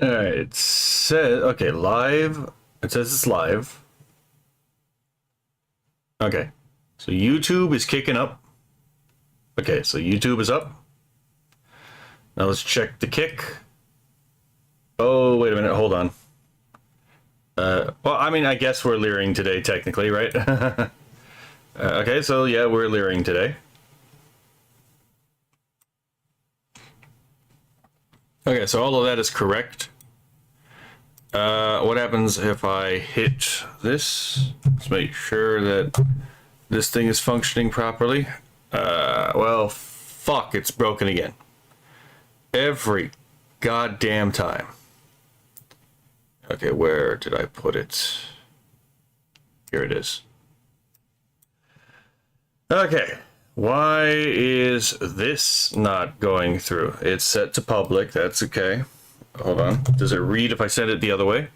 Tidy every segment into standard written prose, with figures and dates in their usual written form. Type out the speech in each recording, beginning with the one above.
All right, it says, okay, live. It says it's live. Okay, so YouTube is kicking up. Okay, so YouTube is up. Now let's check the kick. Oh, wait a minute, hold on. Well, I mean, I guess we're leering today, technically, right? Okay, so yeah, we're leering today. Okay, so all of that is correct. What happens if I hit this? Let's make sure that this thing is functioning properly. Well, fuck, it's broken again. Every goddamn time. Okay, where did I put it? Here it is. Okay, why is this not going through? It's set to public, that's okay. Hold on, does it read if I send it the other way?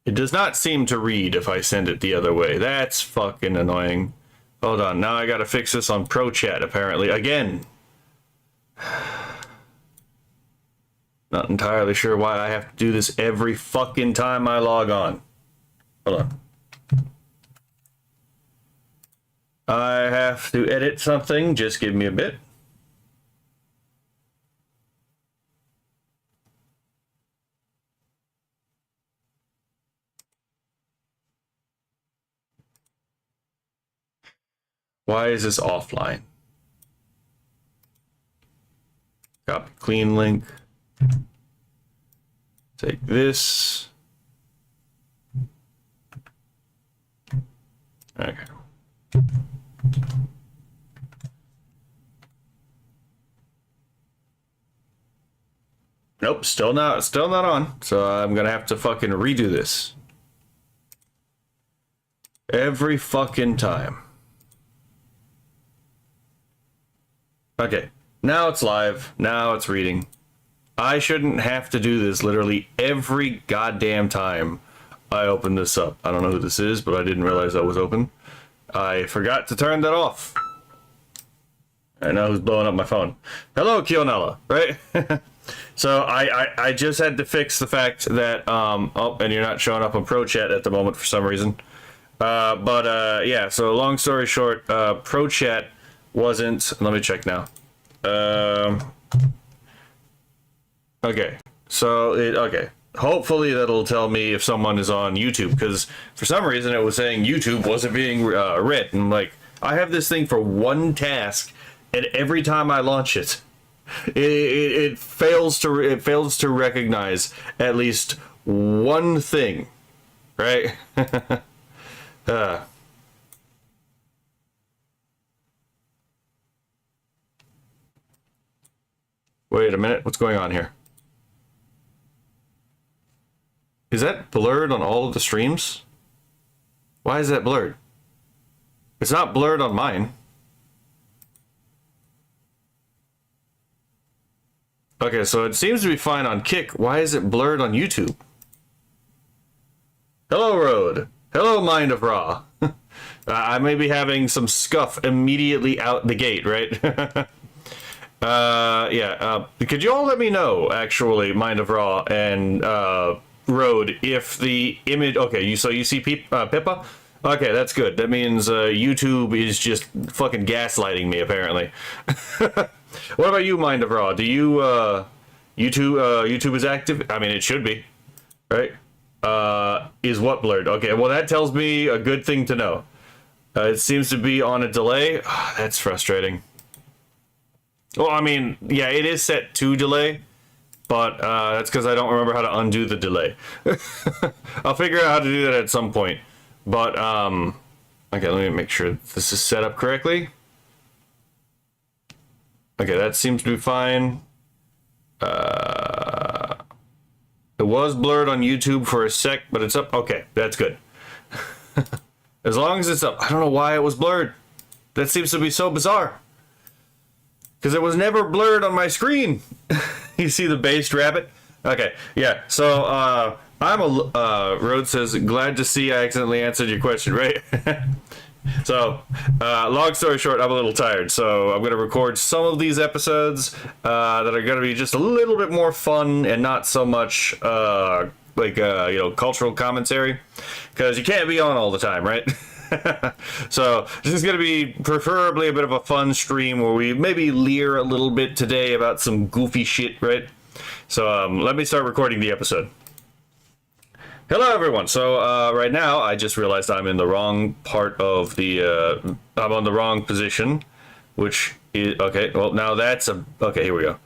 It does not seem to read if I send it the other way. That's fucking annoying. Hold on, now I gotta fix this on Pro Chat apparently, again. Not entirely sure why I have to do this every fucking time I log on. Hold on. I have to edit something, just give me a bit. Why is this offline? Copy clean link. Take this. Okay. Nope, still not on. So I'm gonna have to fucking redo this. Every fucking time. Okay, now it's live. Now it's reading. I shouldn't have to do this literally every goddamn time I open this up. I don't know who this is, but I didn't realize that was open. I forgot to turn that off. I know who's blowing up my phone. Hello, Kionella, right? So I just had to fix the fact that, oh, and you're not showing up on Pro Chat at the moment for some reason. Yeah, so long story short, Pro Chat wasn't, let me check now. Okay, so okay. Hopefully that'll tell me if someone is on YouTube, because for some reason it was saying YouTube wasn't being read. And I'm like, I have this thing for one task, and every time I launch it, it fails to recognize at least one thing, right? Wait a minute, what's going on here? Is that blurred on all of the streams? Why is that blurred? It's not blurred on mine. Okay, so it seems to be fine on Kick. Why is it blurred on YouTube? Hello, Road. Hello, Mind of Ra. I may be having some scuff immediately out the gate, right? Yeah, could you all let me know, actually, Mind of Ra and Road, if the image... Okay, you see Pippa? Okay, that's good. That means YouTube is just fucking gaslighting me, apparently. What about you, Mind of Ra? Do you... YouTube is active? I mean, it should be, right? Is what blurred? Okay, well, that tells me a good thing to know. It seems to be on a delay. Oh, that's frustrating. Well, I mean, yeah, it is set to delay, but that's because I don't remember how to undo the delay. I'll figure out how to do that at some point. But, okay, let me make sure this is set up correctly. Okay, that seems to be fine. It was blurred on YouTube for a sec, but it's up. Okay, that's good. As long as it's up. I don't know why it was blurred. That seems to be so bizarre. Because it was never blurred on my screen. You see the based rabbit? Okay, yeah. So, Road says, glad to see I accidentally answered your question, right? So, long story short, I'm a little tired, so I'm going to record some of these episodes that are going to be just a little bit more fun and not so much cultural commentary, because you can't be on all the time, right? So this is going to be preferably a bit of a fun stream where we maybe leer a little bit today about some goofy shit, right? So let me start recording the episode. Hello everyone. So right now I just realized I'm in the wrong part of the I'm on the wrong position, which is okay. Well, now that's a okay. Here we go.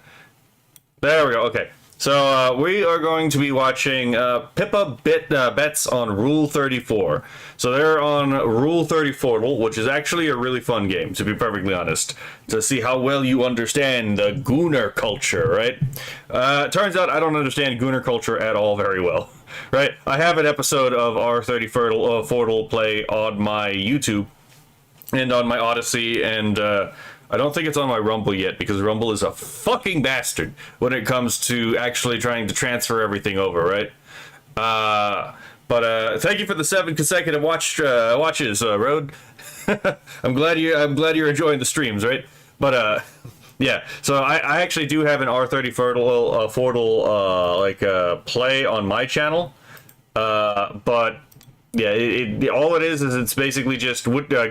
There we go. Okay. So we are going to be watching Pippa bets on Rule 34. So they're on Rule 34, which is actually a really fun game, to be perfectly honest, to see how well you understand the Gooner culture, right? Turns out I don't understand Gooner culture at all very well, right? I have an episode of R34 play on my YouTube and on my Odyssey, and I don't think it's on my Rumble yet, because Rumble is a fucking bastard when it comes to actually trying to transfer everything over, right? But thank you for the 7 consecutive watches, Road. I'm glad you're enjoying the streams, right? But yeah, so I actually do have an R30 Fordle play on my channel, but yeah, all it is it's basically just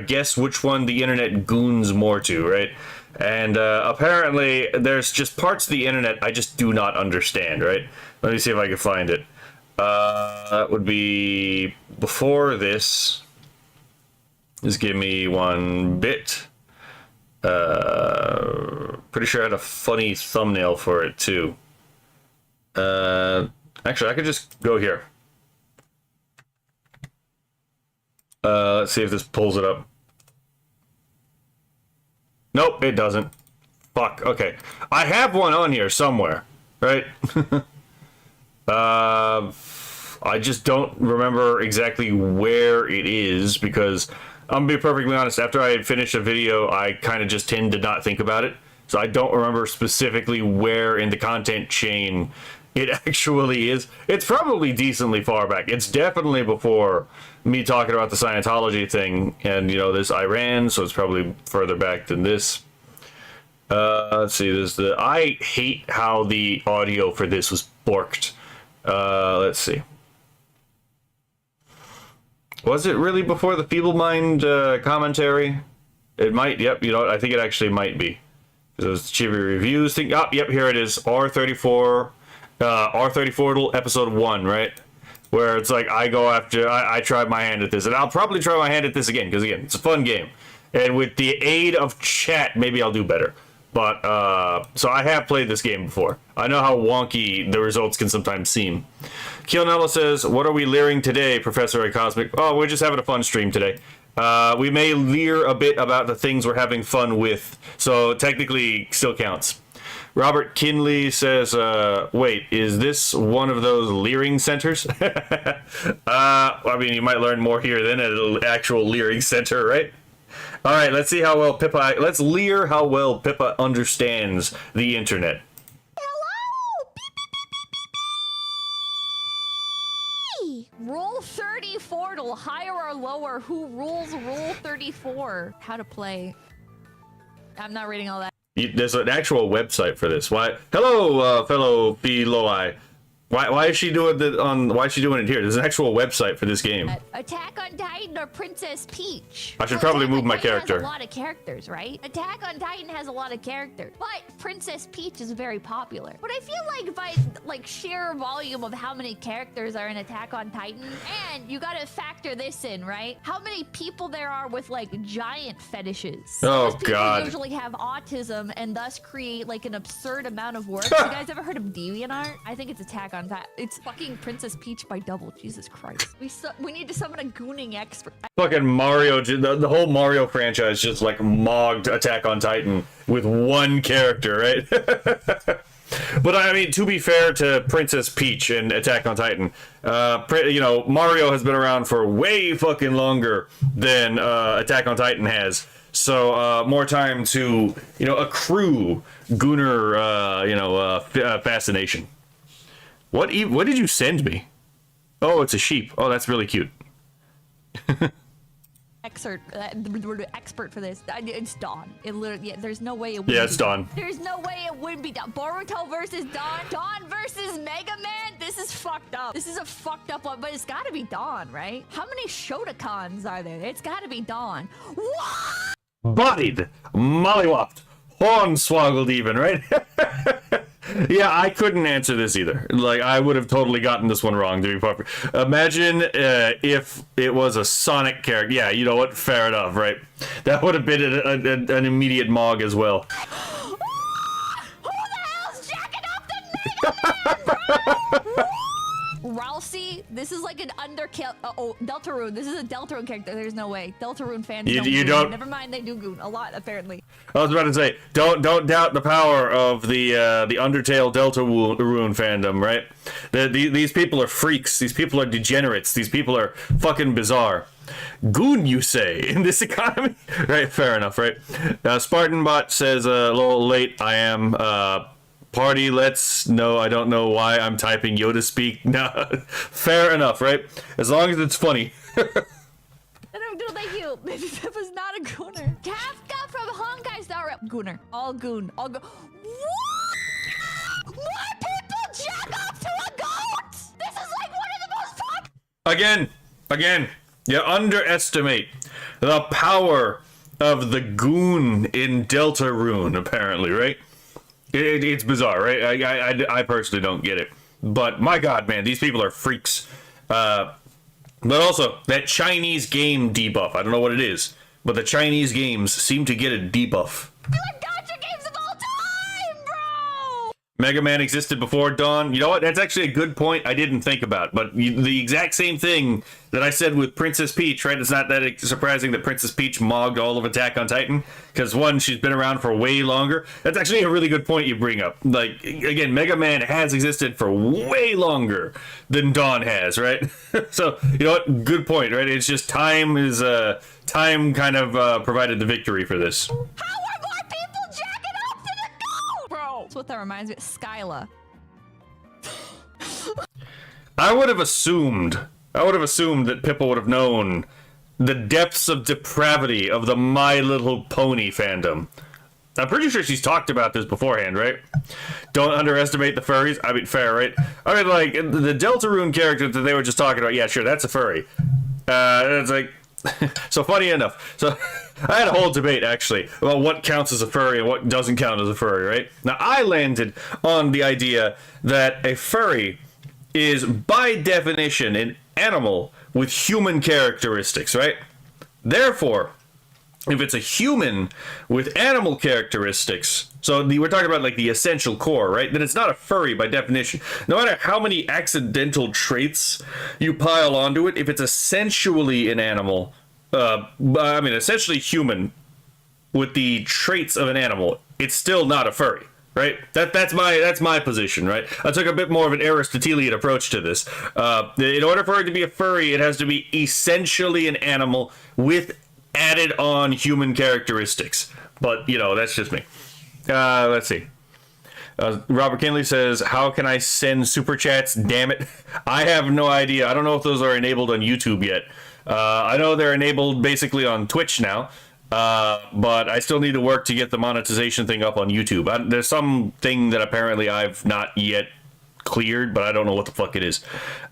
guess which one the internet goons more to, right? And apparently there's just parts of the internet I just do not understand, right? Let me see if I can find it. That would be before this. Just give me one bit. Pretty sure I had a funny thumbnail for it too. Actually, I could just go here. Let's see if this pulls it up. Nope, it doesn't. Fuck, okay. I have one on here somewhere, right? I just don't remember exactly where it is, because I'm gonna be perfectly honest, after I had finished a video, I kind of just tend to not think about it. So I don't remember specifically where in the content chain it actually is. It's probably decently far back. It's definitely before me talking about the Scientology thing, and you know, this Iran, so it's probably further back than this. Let's see, I hate how the audio for this was borked. Let's see. Was it really before the Feeble Mind commentary? It might, yep, you know what, I think it actually might be. Those chibi reviews thing. Oh, yep, here it is. R34 episode 1, right? Where it's like I tried my hand at this, and I'll probably try my hand at this again, because again, it's a fun game, and with the aid of chat, maybe I'll do better. But so I have played this game before. I know how wonky the results can sometimes seem. Kionella says, "What are we leering today, Professor A Cosmic?" Oh, we're just having a fun stream today. We may leer a bit about the things we're having fun with, so technically still counts. Robert Kinley says, wait, is this one of those leering centers? I mean, you might learn more here than at an actual leering center, right? All right, let's see how well let's leer how well Pippa understands the internet. Hello! Beep, beep, beep, beep, beep. Rule 34 to higher or lower. Who rules Rule 34? How to play. I'm not reading all that. There's an actual website for this. Why? Hello, fellow Feloi. Why is she doing why is she doing it here? There's an actual website for this game. Attack on Titan or Princess Peach? I should probably move my character. Has a lot of characters, right? Attack on Titan has a lot of characters, but Princess Peach is very popular. But I feel like by sheer volume of how many characters are in Attack on Titan, and you gotta factor this in, right? How many people there are with giant fetishes? Oh, Those people God. usually have autism and thus create an absurd amount of work. You guys ever heard of DeviantArt? I think it's Attack on Titan. It's fucking Princess Peach by double. Jesus Christ. We need to summon a gooning expert. Fucking Mario, the whole Mario franchise just mogged Attack on Titan with one character, right? But I mean, to be fair to Princess Peach and Attack on Titan, Mario has been around for way fucking longer than Attack on Titan has. So more time to accrue Gooner fascination. What did you send me? Oh, it's a sheep. Oh, that's really cute. expert for this. It's Dawn. It literally, yeah, there's no way it would Yeah, it's Dawn. There's no way it wouldn't be Dawn. Boruto versus Dawn. Dawn versus Mega Man. This is fucked up. This is a fucked up one, but it's gotta be Dawn, right? How many Shotacons are there? It's gotta be Dawn. What? Bodied, mollywopped, hornswoggled even, right? Yeah, I couldn't answer this either. Like, I would have totally gotten this one wrong, to be proper. Imagine if it was a Sonic character. Yeah, you know what? Fair enough, right? That would have been an immediate mog as well. Who the hell's jacking up the Mega Man, bro? Ralsei, this is like an underkill. Deltarune. This is a Deltarune character. There's no way. Deltarune fans You don't. Never mind, they do goon a lot apparently. I was about to say, don't doubt the power of the Undertale Deltarune fandom, right? These people are freaks. These people are degenerates. These people are fucking bizarre. Goon, you say, in this economy? Right, fair enough, right? SpartanBot says, a little late, I am, party, let's... No, I don't know why I'm typing Yoda speak. No, fair enough, right? As long as it's funny. No, thank you. That was not a gooner. Kafka from Honkai Star Rail. Gooner. All goon. All go. What? More people jack off to a goat! This is like one of the most popular... Again, you underestimate the power of the goon in Deltarune, apparently, right? It's bizarre, right? I personally don't get it. But my god, man, these people are freaks. But also, that Chinese game debuff, I don't know what it is, but the Chinese games seem to get a debuff. They're like gotcha games of all time, bro! Mega Man existed before Dawn. You know what? That's actually a good point I didn't think about. But the exact same thing that I said with Princess Peach, right? It's not that surprising that Princess Peach mogged all of Attack on Titan. Because, one, she's been around for way longer. That's actually a really good point you bring up. Like, again, Mega Man has existed for way longer than Dawn has, right? So, you know what? Good point, right? It's just time kind of provided the victory for this. How are more people jacking off to the goat, bro? That's what that reminds me of. Skyla. I would have assumed that Pippa would have known the depths of depravity of the My Little Pony fandom. I'm pretty sure she's talked about this beforehand, right? Don't underestimate the furries. I mean, fair, right? I mean, like, the Deltarune character that they were just talking about, yeah, sure, that's a furry. It's like... So, funny enough, so I had a whole debate, actually, about what counts as a furry and what doesn't count as a furry, right? Now, I landed on the idea that a furry is, by definition, an animal with human characteristics, right? Therefore, if it's a human with animal characteristics, so we're talking about like the essential core, right? Then it's not a furry by definition. No matter how many accidental traits you pile onto it, if it's essentially an animal, essentially human with the traits of an animal, it's still not a furry. Right? That's my position, right? I took a bit more of an Aristotelian approach to this. In order for it to be a furry, it has to be essentially an animal with added on human characteristics. But, you know, that's just me. Let's see. Robert Kinley says, how can I send super chats? Damn it. I have no idea. I don't know if those are enabled on YouTube yet. I know they're enabled basically on Twitch now. But I still need to work to get the monetization thing up on YouTube. There's something that apparently I've not yet cleared, but I don't know what the fuck it is.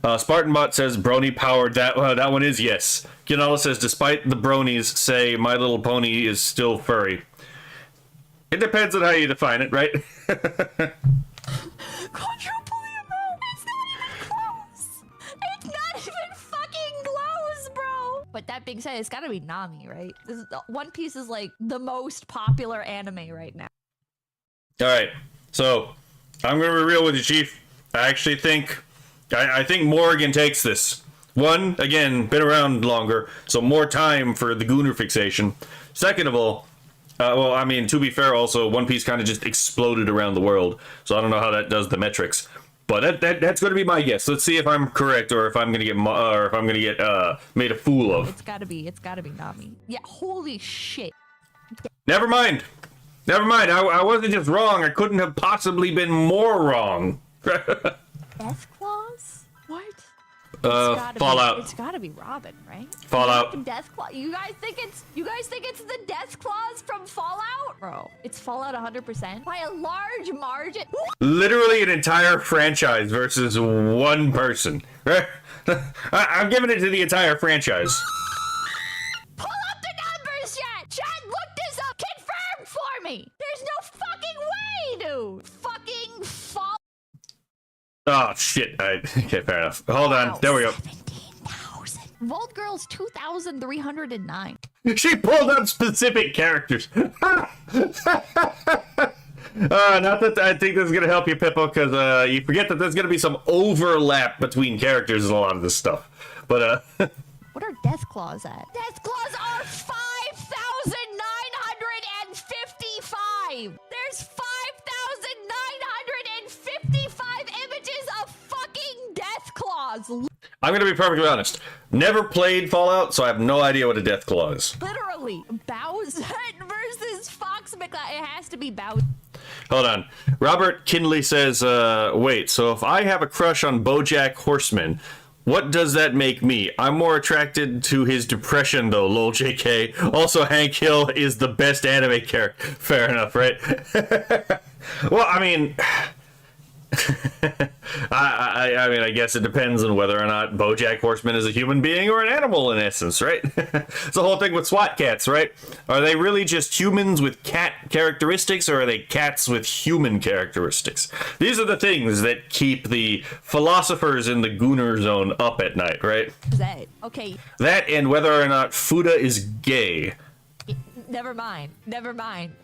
SpartanBot says brony powered. That one is yes. Ginala says despite the bronies say My Little Pony is still furry. It depends on how you define it, right? It's not even close. It's not even fucking close, bro. But that being said, it's gotta be Nami, right? One Piece is like the most popular anime right now. All right, so I'm gonna be real with you, Chief. I actually think I think Morrigan takes this. One, again, been around longer, so more time for the Gooner fixation. Second of all, well, I mean, to be fair, also One Piece kind of just exploded around the world, so I don't know how that does the metrics. But that's going to be my guess. Let's see if I'm correct or if I'm going to get made a fool of. It's got to be Nami. Yeah, holy shit. Never mind. I wasn't just wrong. I couldn't have possibly been more wrong. F-Claws? What? Fallout. It's gotta be Robin, right? Fallout. Deathclaw. You guys think it's the Deathclaws from Fallout? Bro, it's Fallout 100% by a large margin. Literally an entire franchise versus one person. I'm giving it to the entire franchise. Pull up the numbers, chat! Chat, look this up! Confirm for me! There's no fucking way, dude! Fucking Fallout. Oh, shit. Okay, fair enough. Hold on. There we go. 17,000. Vault Girls 2,309. She pulled up specific characters. Not that I think this is going to help you, Pippo, because you forget that there's going to be some overlap between characters in a lot of this stuff. But, What are Deathclaws at? Deathclaws are 5,955! There's 5,955 images of fucking Deathclaws! I'm going to be perfectly honest. Never played Fallout, so I have no idea what a Deathclaw is. Literally, Bowser versus Fox McCloud. It has to be Bowser. Hold on. Robert Kinley says, wait, so if I have a crush on BoJack Horseman, what does that make me? I'm more attracted to his depression, though, lol JK. Also, Hank Hill is the best anime character. Fair enough, right? Well, I mean... I mean, I guess it depends on whether or not BoJack Horseman is a human being or an animal in essence, right? It's the whole thing with SWAT cats, right? Are they really just humans with cat characteristics, or are they cats with human characteristics? These are the things that keep the philosophers in the Gooner Zone up at night, right? That okay. That and whether or not Fuda is gay. Never mind.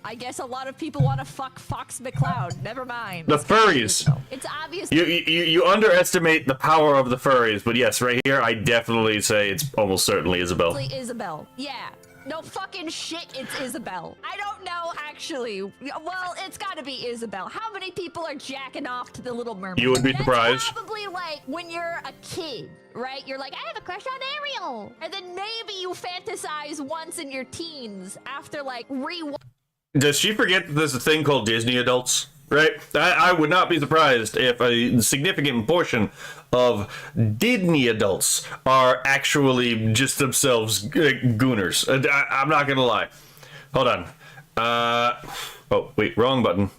I guess a lot of people want to fuck Fox McCloud. Never mind. The furries. It's obvious. You underestimate the power of the furries, but yes, right here, I definitely say it's almost certainly Isabel. Isabel. Yeah. No fucking shit, it's Isabel. I don't know, actually. Well, it's gotta be Isabel. How many people are jacking off to the Little Mermaid? You would be surprised. That's probably like when you're a kid, right? You're like, I have a crush on Ariel. And then maybe you fantasize once in your teens after like Does she forget that there's a thing called Disney adults? Right? I would not be surprised if a significant portion of Disney adults are actually just themselves gooners. I'm not gonna lie. Hold on. Oh, wait, wrong button.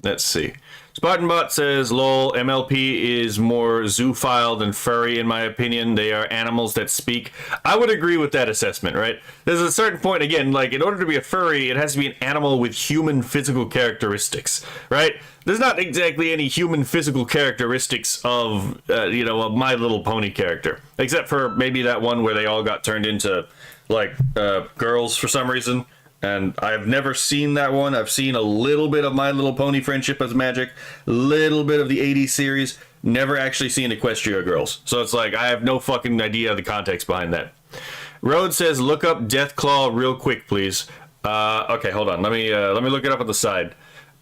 Let's see. SpartanBot says, lol, MLP is more zoophile than furry, in my opinion. They are animals that speak. I would agree with that assessment, right? There's a certain point, again, like, in order to be a furry, it has to be an animal with human physical characteristics, right? There's not exactly any human physical characteristics of, a My Little Pony character. Except for maybe that one where they all got turned into, like, girls for some reason. And I've never seen that one. I've seen a little bit of My Little Pony Friendship as Magic, a little bit of the 80s series, never actually seen Equestria Girls. So it's like, I have no fucking idea of the context behind that. Road says, look up Deathclaw real quick, please. Okay, hold on. Let me look it up on the side.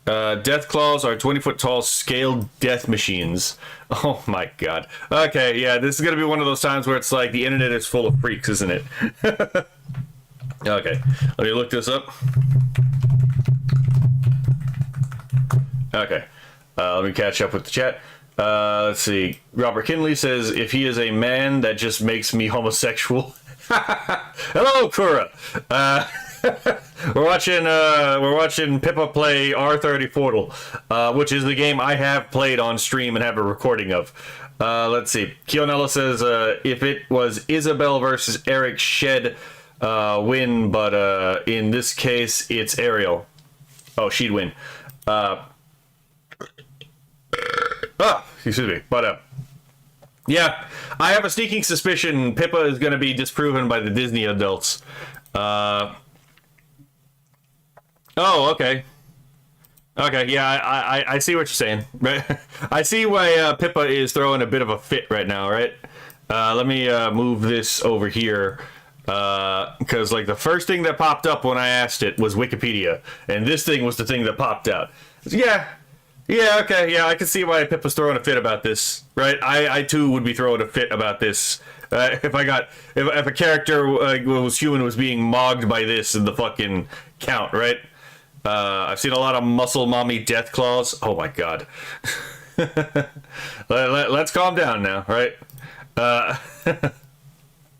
Deathclaws are 20-foot tall scaled death machines. Oh my god. Okay, yeah, this is gonna be one of those times where it's like the internet is full of freaks, isn't it? Okay, let me look this up. Okay, let me catch up with the chat. Let's see. Robert Kinley says, if he is a man, that just makes me homosexual. Hello, Kura. We're watching Pippa play R30 Portal, which is the game I have played on stream and have a recording of. Let's see. Kionella says, if it was Isabel versus Eric Shed, win, but in this case it's Ariel. Oh, she'd win. Excuse me. But yeah, I have a sneaking suspicion Pippa is going to be disproven by the Disney adults. Oh, okay. Okay, yeah, I see what you're saying. Right? I see why Pippa is throwing a bit of a fit right now, right? Let me move this over here. Because like the first thing that popped up when I asked it was Wikipedia, and this thing was the thing that popped out. Yeah, okay, yeah, I can see why Pip was throwing a fit about this, right? I too would be throwing a fit about this if a character was human was being mogged by this in the fucking count, right? I've seen a lot of muscle mommy Deathclaws. Oh my god. Let's calm down now, right?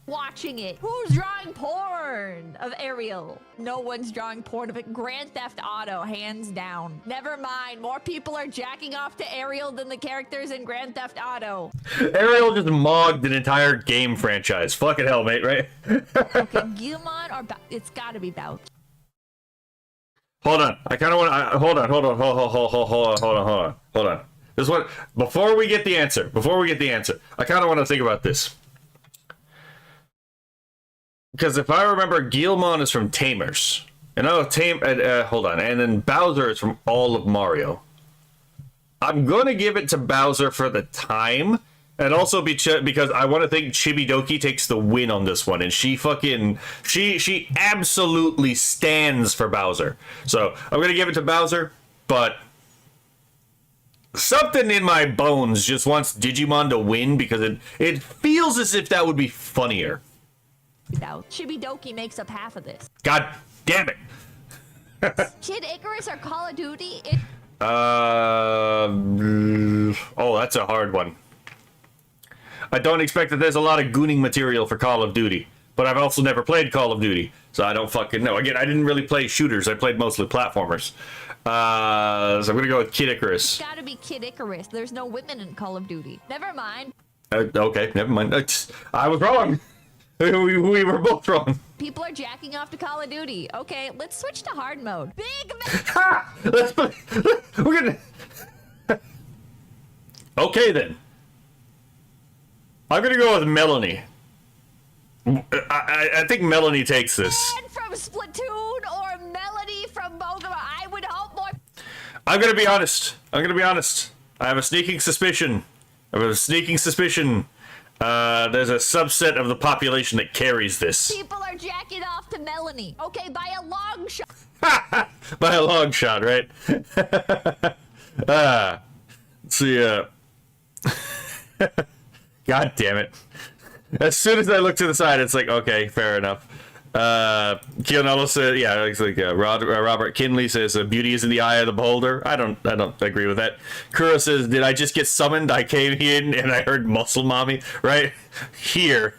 Watching it. Who's drawing porn of Ariel? No one's drawing porn of it. Grand Theft Auto, hands down. Never mind. More people are jacking off to Ariel than the characters in Grand Theft Auto. Ariel just mogged an entire game franchise. Fucking hell, mate, right? Okay, Gilmon or it's gotta be Bouch. Hold on. I kind of want to... Hold on. This one... Before we get the answer, I kind of want to think about this. Because if I remember, Guilmon is from Tamers. And hold on. And then Bowser is from all of Mario. I'm going to give it to Bowser for the time. And also because I want to think Chibidoki takes the win on this one. And she absolutely stands for Bowser. So I'm going to give it to Bowser. But something in my bones just wants Digimon to win. Because it feels as if that would be funnier. Chibidoki makes up half of this. God damn it. Kid Icarus or Call of Duty? Oh, that's a hard one. I don't expect that there's a lot of gooning material for Call of Duty, but I've also never played Call of Duty, so I don't fucking know. Again, I didn't really play shooters. I played mostly platformers. So I'm gonna go with Kid Icarus. It's gotta be Kid Icarus. There's no women in Call of Duty. Never mind. Okay, never mind. I was wrong. We were both wrong. People are jacking off to Call of Duty. Okay, let's switch to hard mode. Big We're gonna... Okay, then. I'm gonna go with Melanie. I think Melanie takes this. Man from Splatoon or Melody from Pokemon. I would hope more. I'm gonna be honest. I have a sneaking suspicion. There's a subset of the population that carries this. People are jacking off to Melanie. Okay, by a long shot. By a long shot, right? Let's see, God damn it. As soon as I look to the side, it's like, okay, fair enough. Kionello said, yeah, it's like Robert Kinley says, beauty is in the eye of the beholder. I don't agree with that. Kuro says, did I just get summoned? I came in and I heard muscle mommy, right? Here.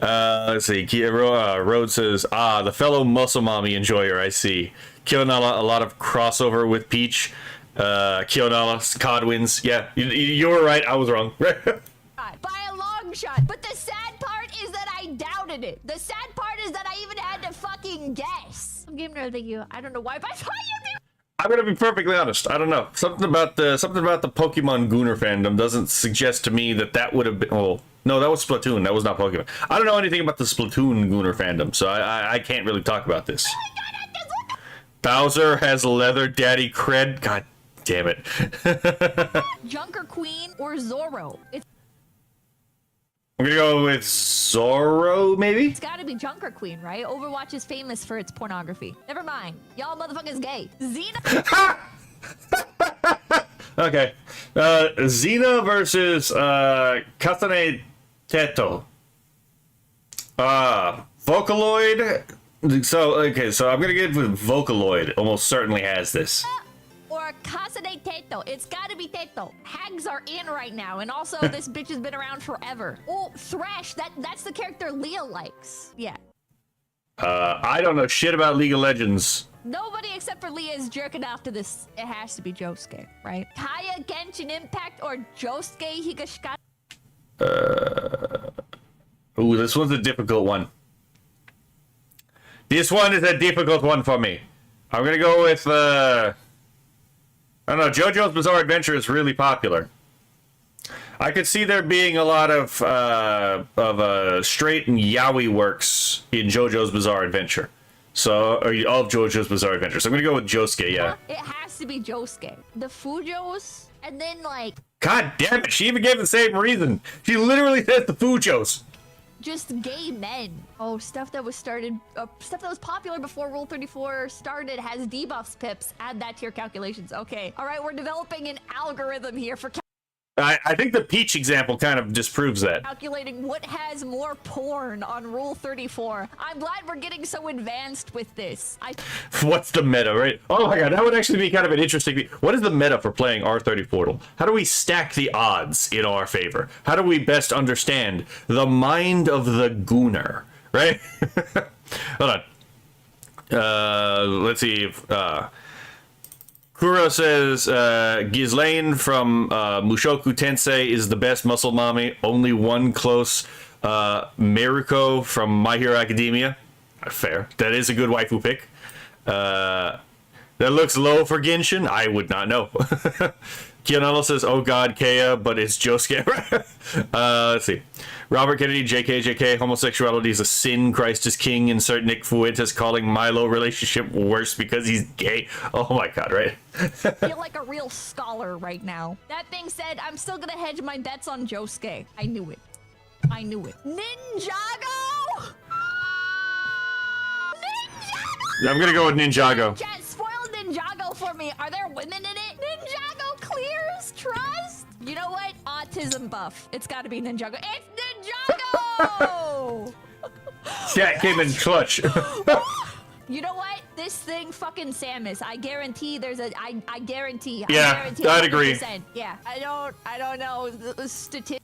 Let's see. Rhodes says, the fellow muscle mommy enjoyer, I see. Kionella, a lot of crossover with Peach. Kionella, COD wins. Yeah, you were right. I was wrong. By a long shot. But the sad part is that I doubted it. The sad part is that I even had to fucking guess. I'm game nerd, thank you. I don't know why, but I thought you did. I'm gonna be perfectly honest. I don't know. Something about the Pokemon Gooner fandom doesn't suggest to me that would have been. Oh no, that was Splatoon. That was not Pokemon. I don't know anything about the Splatoon Gooner fandom, so I can't really talk about this. Bowser has leather daddy cred. God damn it. Junker Queen or Zorro? I'm gonna go with Zorro, maybe? It's gotta be Junker Queen, right? Overwatch is famous for its pornography. Never mind. Y'all motherfuckers gay. Xena. Okay. Xena versus Katane Teto. Vocaloid. So I'm gonna give with Vocaloid. Almost certainly has this. Or Kasane Teto. It's gotta be Teto. Hags are in right now, and also this bitch has been around forever. Oh, Thresh. That's the character Leah likes. Yeah. I don't know shit about League of Legends. Nobody except for Leah is jerking off to this. It has to be Josuke, right? Kaya Genshin Impact or Josuke Higashikata. Ooh, this one's a difficult one. This one is a difficult one for me. I'm gonna go with I don't know, JoJo's Bizarre Adventure is really popular. I could see there being a lot of straight and yaoi works in JoJo's Bizarre Adventure. So, of JoJo's Bizarre Adventure. So I'm gonna go with Josuke, yeah. It has to be Josuke. The Fujos, and then like... God damn it, she even gave the same reason. She literally says the Fujos. Just gay men. Oh, stuff that was popular before Rule 34 started has debuffs, pips. Add that to your calculations. Okay. All right, we're developing an algorithm here for... I think the Peach example kind of disproves that. Calculating what has more porn on Rule 34. I'm glad we're getting so advanced with this. What's the meta, right? Oh my god, that would actually be kind of an interesting... What is the meta for playing R30 Portal? How do we stack the odds in our favor? How do we best understand the mind of the gooner, right? Hold on. Let's see if... Kuro says, Ghislaine from Mushoku Tensei is the best muscle mommy. Only one close. Miruko from My Hero Academia. Fair. That is a good waifu pick. That looks low for Genshin. I would not know. Kionello says, oh god, Kea, but it's Josuke. Let's see. Robert Kennedy, JK, homosexuality is a sin. Christ is king. Insert Nick Fuentes calling Milo relationship worse because he's gay. Oh my god, right? I feel like a real scholar right now. That being said, I'm still gonna hedge my bets on Josuke. I knew it. I knew it. Ninjago! Ninjago! I'm gonna go with Ninjago. Chat, spoil Ninjago for me. Are there women in it? Ninjago clears trust? You know what? Autism buff. It's gotta be Ninjago. It's Ninjago! Chat came in clutch. You know what? This thing fucking Samus. I guarantee there's a I guarantee. Yeah, I guarantee I'd agree. 100%. Yeah. I don't know the statistics.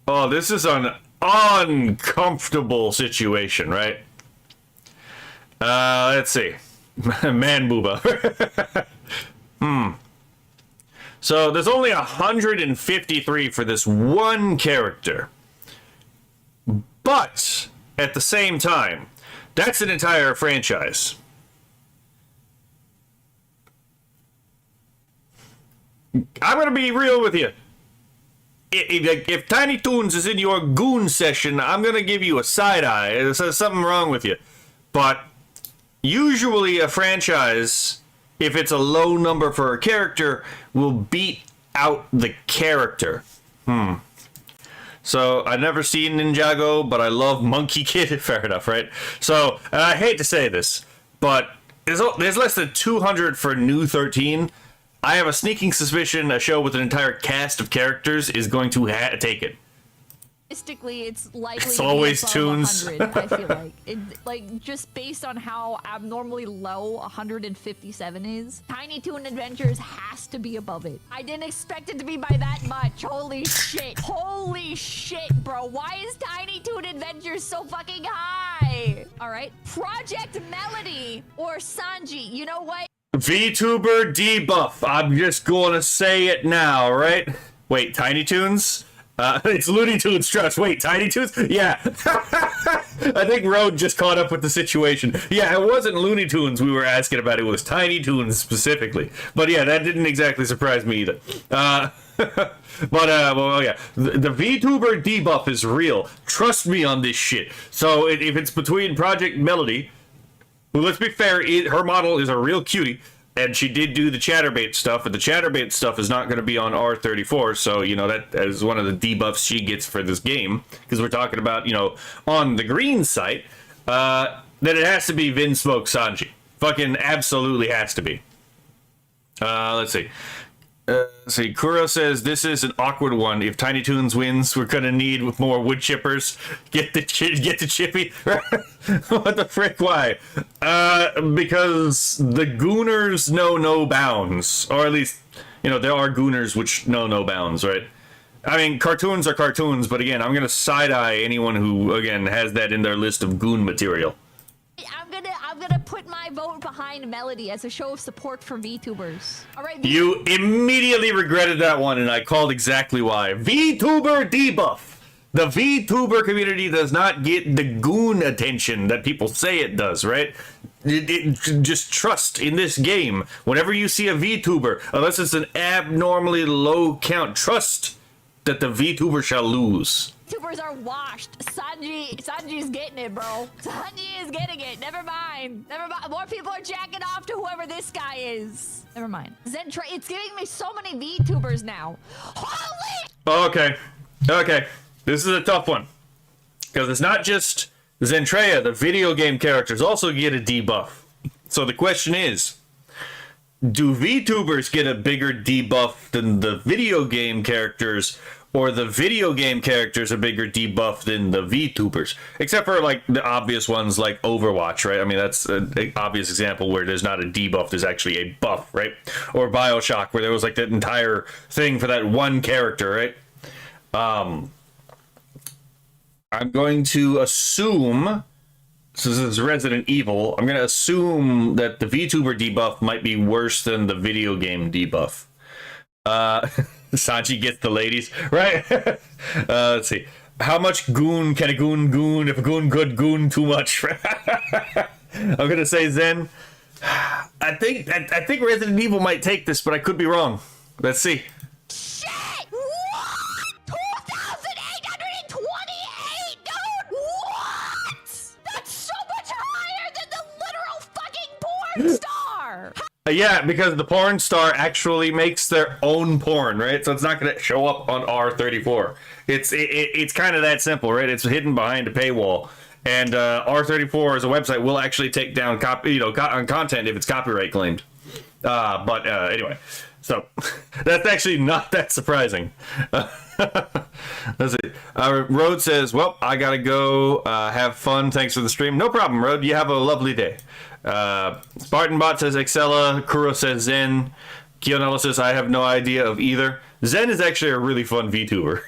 Oh, this is an uncomfortable situation, right? Let's see. Man booba. So there's only 153 for this one character. But at the same time, that's an entire franchise. I'm going to be real with you. If Tiny Toons is in your goon session, I'm going to give you a side eye. There's something wrong with you. But usually a franchise, if it's a low number for a character, will beat out the character. So, I've never seen Ninjago, but I love Monkey Kid. Fair enough, right? So, and I hate to say this, but there's less than 200 for New 13. I have a sneaking suspicion a show with an entire cast of characters is going to take it. Statistically, it's likely It's to always be above Toons. 100, I feel like. Like, just based on how abnormally low 157 is, Tiny Toon Adventures has to be above it. I didn't expect it to be by that much. Holy shit. Holy shit, bro. Why is Tiny Toon Adventures so fucking high? All right. Project Melody or Sanji. You know what? VTuber debuff. I'm just going to say it now, right? Wait, Tiny Toons? It's Looney Tunes, trust. Wait, Tiny Toons? Yeah. I think Road just caught up with the situation. Yeah, it wasn't Looney Tunes we were asking about. It was Tiny Toons specifically. But yeah, that didn't exactly surprise me either. Well, yeah. The VTuber debuff is real. Trust me on this shit. So if it's between Project Melody, who, let's be fair, her model is a real cutie, and she did do the Chatterbait stuff, but the Chatterbait stuff is not going to be on R34, so, you know, that is one of the debuffs she gets for this game, because we're talking about, you know, on the green site, then it has to be Vinsmoke Sanji. Fucking absolutely has to be. Let's see. Kuro says, this is an awkward one. If Tiny Toons wins, we're gonna need more wood chippers. Get the chippy. What the frick? Why? Because the gooners know no bounds. Or at least, you know, there are gooners which know no bounds, right? I mean, cartoons are cartoons, but again, I'm gonna side-eye anyone who, again, has that in their list of goon material. I'm gonna put my vote behind Melody as a show of support for VTubers. All right. You immediately regretted that one, and I called exactly why. VTuber debuff. The VTuber community does not get the goon attention that people say it does, right? Just trust in this game. Whenever you see a VTuber, unless it's an abnormally low count, trust that the VTuber shall lose. VTubers are washed. Sanji's getting it, bro. Sanji is getting it. Never mind. More people are jacking off to whoever this guy is. Never mind. Zentra, it's giving me so many VTubers now. Holy! Okay. This is a tough one. Because it's not just Zentreya, the video game characters also get a debuff. So the question is, do VTubers get a bigger debuff than the video game characters, or the video game characters a bigger debuff than the VTubers? Except for like the obvious ones like Overwatch, right? I mean, that's an obvious example where there's not a debuff, there's actually a buff, right? Or BioShock, where there was like that entire thing for that one character, right? I'm going to assume, so this is Resident Evil, I'm going to assume that the VTuber debuff might be worse than the video game debuff. Sanji gets the ladies, right? Let's see. How much goon can a goon if a goon could goon too much? I'm going to say Zen. I think Resident Evil might take this, but I could be wrong. Let's see. Shit! What? 2,828, dude! What? That's so much higher than the literal fucking porn star! Yeah, because the porn star actually makes their own porn, right? So it's not going to show up on R34. It's kind of that simple, right? It's hidden behind a paywall. And R34 as a website will actually take down content if it's copyright claimed. But anyway, so that's actually not that surprising. Let's see. Rode says, well, I gotta go have fun. Thanks for the stream. No problem, Rode. You have a lovely day. Spartanbot says Excella. Kuro says Zen. Kionella says I have no idea of either. Zen is actually a really fun VTuber.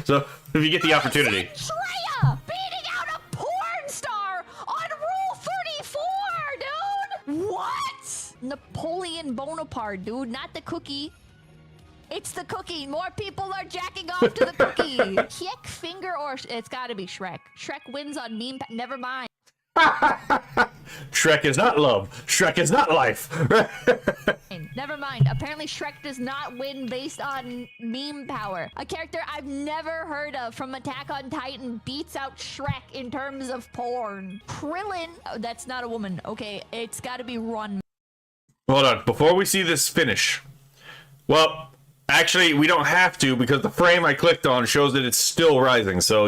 So if you get the opportunity. Treya beating out a porn star on Rule 34, dude! What? Napoleon Bonaparte, dude, not the cookie. It's the cookie. More people are jacking off to the cookie. Kick, finger, or it's gotta be Shrek. Shrek wins on meme. Never mind. Shrek is not love. Shrek is not life. Never mind. Apparently Shrek does not win based on meme power. A character I've never heard of from Attack on Titan beats out Shrek in terms of porn. Krillin. Oh, that's not a woman. Okay, it's gotta be Run. Hold on. Before we see this finish. Well, actually, we don't have to because the frame I clicked on shows that it's still rising. So,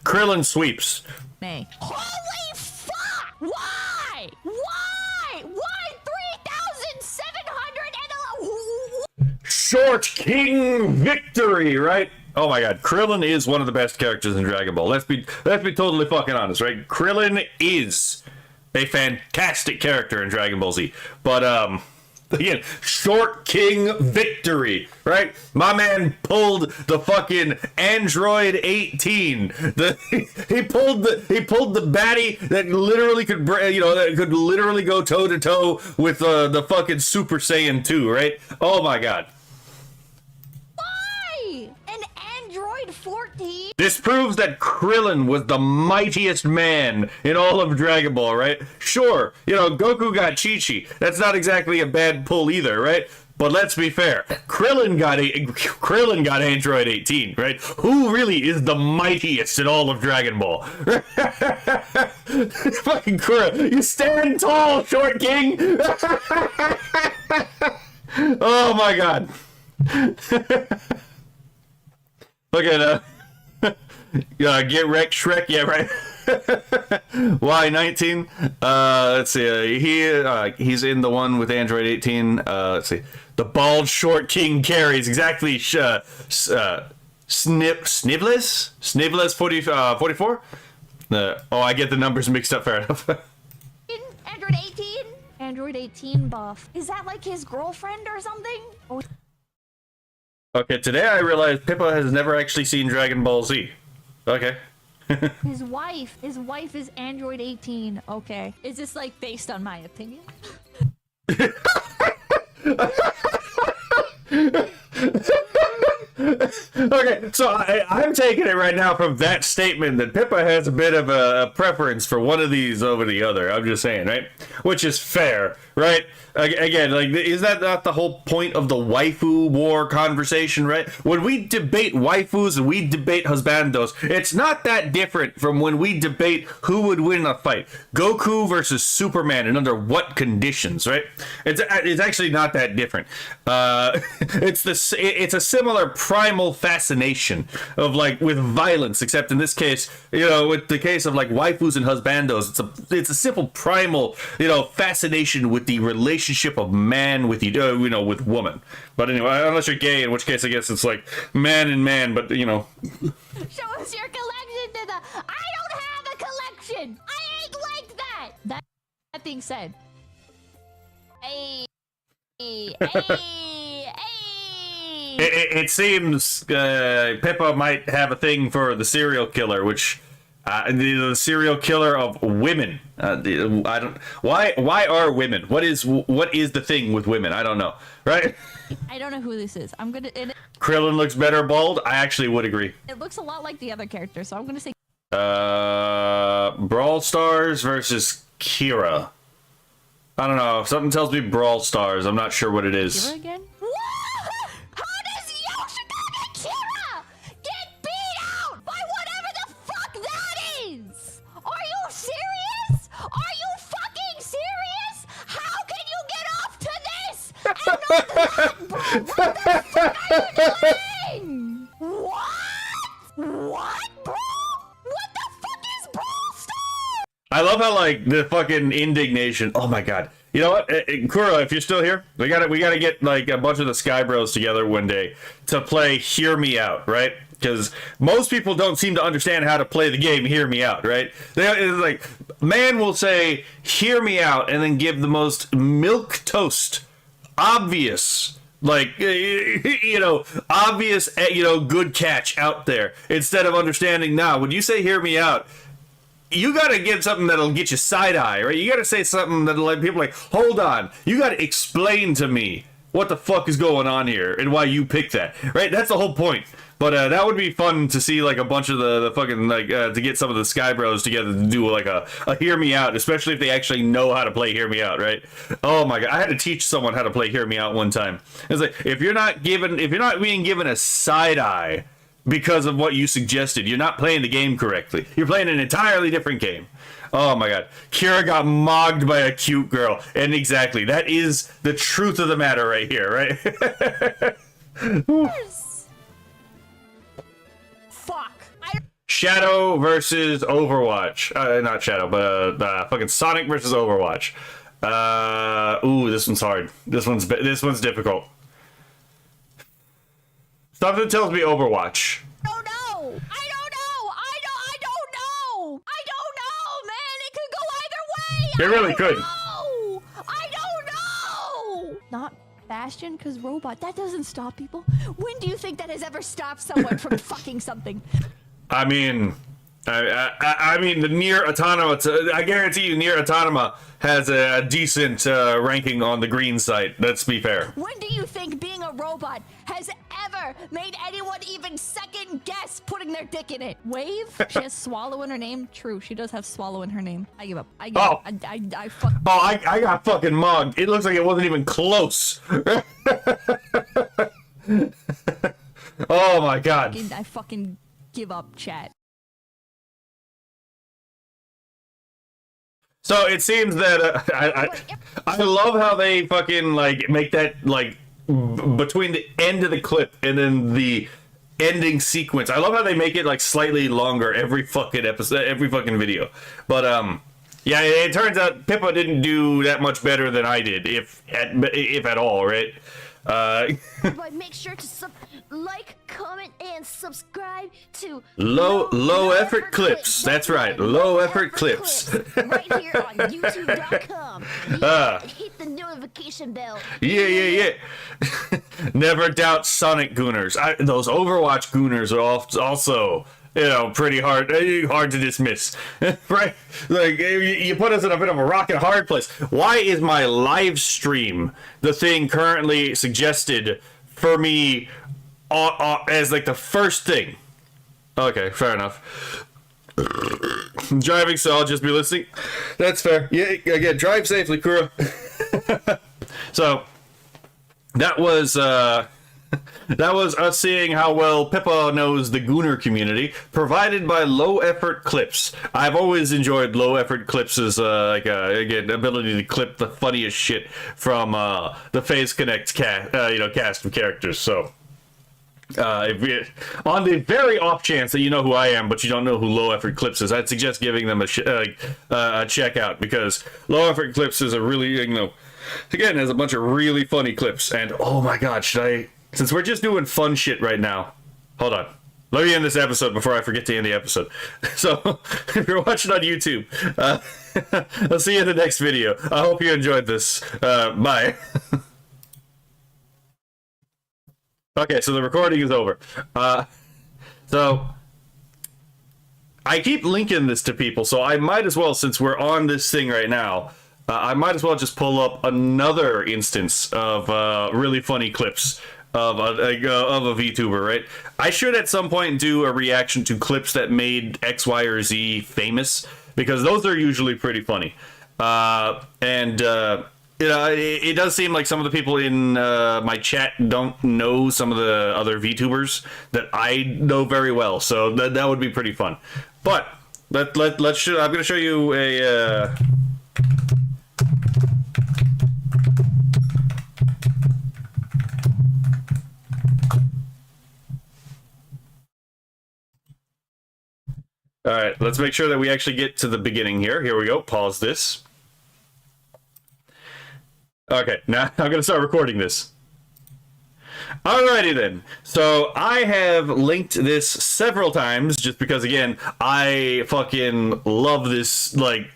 Krillin sweeps. May. Holy fuck! Why? Why? Why 3,711? Short King victory, right? Oh my god, Krillin is one of the best characters in Dragon Ball. Let's be totally fucking honest, right? Krillin is a fantastic character in Dragon Ball Z. But again, Short King victory, right? My man pulled the fucking Android 18. He pulled the baddie that literally could that could literally go toe to toe with the fucking Super Saiyan 2, right? Oh my god. Why? An Android 14? This proves that Krillin was the mightiest man in all of Dragon Ball, right? Sure, Goku got Chi-Chi. That's not exactly a bad pull either, right? But let's be fair. Krillin got Android 18, right? Who really is the mightiest in all of Dragon Ball? Fucking Krillin. You stand tall, Short King. Oh my god. Look at get wrecked, Shrek. Yeah, right. Y19. Let's see. He's in the one with Android 18. Let's see. The bald Short King carries exactly. Snivless 44. I get the numbers mixed up. Fair enough. Android 18? Android 18 buff. Is that like his girlfriend or something? Oh. Okay, today I realized Pippa has never actually seen Dragon Ball Z. Okay. His wife is Android 18. Okay. Is this like based on my opinion? Okay, so I'm taking it right now from that statement that Pippa has a bit of a preference for one of these over the other. I'm just saying, right? Which is fair, right? Again, like, is that not the whole point of the waifu war conversation, right? When we debate waifus and we debate husbandos, it's not that different from when we debate who would win a fight. Goku versus Superman and under what conditions, right? It's actually not that different. It's a similar primal fascination of like with violence, except in this case, with the case of like waifus and husbandos, it's a simple primal, fascination with the relationship of man with with woman. But anyway, unless you're gay, in which case I guess it's like man and man, but Show us your collection to the. I don't have a collection. I ain't like that. That being said, hey. It seems Pippa might have a thing for the serial killer, which the serial killer of women. I don't. Why are women? What is the thing with women? I don't know. Right? I don't know who this is. I'm gonna. Krillin looks better bald. I actually would agree. It looks a lot like the other character, so I'm gonna say. Brawl Stars versus Kira. I don't know. Something tells me Brawl Stars. I'm not sure what it is. Kira again? How does Yoshikage Kira get beat out by whatever the fuck that is? Are you serious? Are you fucking serious? How can you get off to this and not that, bro? What the fuck are you doing? What, bro? What the fuck is Brawl Stars? I love how like the fucking indignation. Oh my god. You know what, Kuro, if you're still here, we gotta get like a bunch of the Sky Bros together one day to play Hear Me Out, right? Because most people don't seem to understand how to play the game Hear Me Out, right? It's like man will say Hear Me Out and then give the most milquetoast, obvious. Like, obvious, good catch out there. Instead of understanding, now, when you say hear me out, you gotta get something that'll get you side eye, right? You gotta say something that'll let people like, hold on, you gotta explain to me what the fuck is going on here and why you picked that, right? That's the whole point. But that would be fun to see, like, a bunch of the fucking, like, to get some of the Sky Bros together to do, like, a Hear Me Out, especially if they actually know how to play Hear Me Out, right? Oh, my God. I had to teach someone how to play Hear Me Out one time. It's like, if you're not being given a side eye because of what you suggested, you're not playing the game correctly. You're playing an entirely different game. Oh, my God. Kira got mogged by a cute girl. And exactly, that is the truth of the matter right here, right? Fuck. Shadow versus Overwatch. Not Shadow, but fucking Sonic versus Overwatch. Ooh, this one's hard. This one's difficult. Something tells me Overwatch. I don't know, man. It could go either way. It really could. I don't know. Not Bastion, because robot. That doesn't stop people. When do you think that has ever stopped someone from fucking something? I mean, I mean, the Nier Automata. I guarantee you, Nier Automata has a decent ranking on the green site. Let's be fair. When do you think being a robot has ever made anyone even second guess putting their dick in it? Wave? She has Swallow in her name. True, she does have Swallow in her name. I give up. I give up. I fuck. Oh, I got fucking mugged. It looks like it wasn't even close. Oh my God. I fucking give up, chat. So it seems that I love how they fucking like make that like between the end of the clip and then the ending sequence. I love how they make it like slightly longer every fucking episode, every fucking video. But yeah, it turns out Pippa didn't do that much better than I did, if at all, right? But make sure to like, comment, and subscribe to low effort clips. That's right, low effort clips. Right here on YouTube.com. Hit the notification bell. Yeah. Never doubt Sonic Gooners. Those Overwatch Gooners are also, pretty hard to dismiss, right? Like, you put us in a bit of a rock and hard place. Why is my live stream the thing currently suggested for me as like the first thing? Okay, fair enough. Driving, so I'll just be listening. That's fair. Yeah, again, drive safely, Kuro. So that was us seeing how well Pippa knows the Gooner community, provided by Low Effort Clips. I've always enjoyed Low Effort Clips as again, ability to clip the funniest shit from the Phase Connect cast of characters. So On the very off chance that you know who I am, but you don't know who Low Effort Clips is, I'd suggest giving them a check out, because Low Effort Clips is a really, again, has a bunch of really funny clips. And oh my god, since we're just doing fun shit right now, hold on. Let me end this episode before I forget to end the episode. So, if you're watching on YouTube, I'll see you in the next video. I hope you enjoyed this. Bye. Okay, so the recording is over. So I keep linking this to people, so I might as well, since we're on this thing right now, I might as well just pull up another instance of really funny clips of a VTuber, right? I should at some point do a reaction to clips that made X, Y, or Z famous, because those are usually pretty funny. It does seem like some of the people in my chat don't know some of the other VTubers that I know very well, so that would be pretty fun. But I'm going to show you a. All right, let's make sure that we actually get to the beginning here. Here we go. Pause this. Okay, now I'm going to start recording this. Alrighty then. So I have linked this several times just because, again, I fucking love this, like,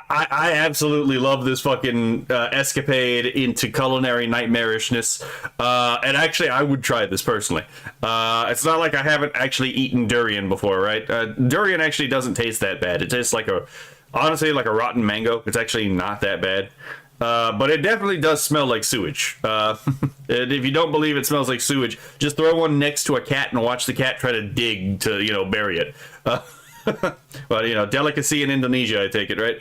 I absolutely love this fucking escapade into culinary nightmarishness. And actually, I would try this personally. It's not like I haven't actually eaten durian before, right? Durian actually doesn't taste that bad. It tastes like honestly, like a rotten mango. It's actually not that bad. But it definitely does smell like sewage. And if you don't believe it smells like sewage, just throw one next to a cat and watch the cat try to dig to, bury it. But, delicacy in Indonesia, I take it, right?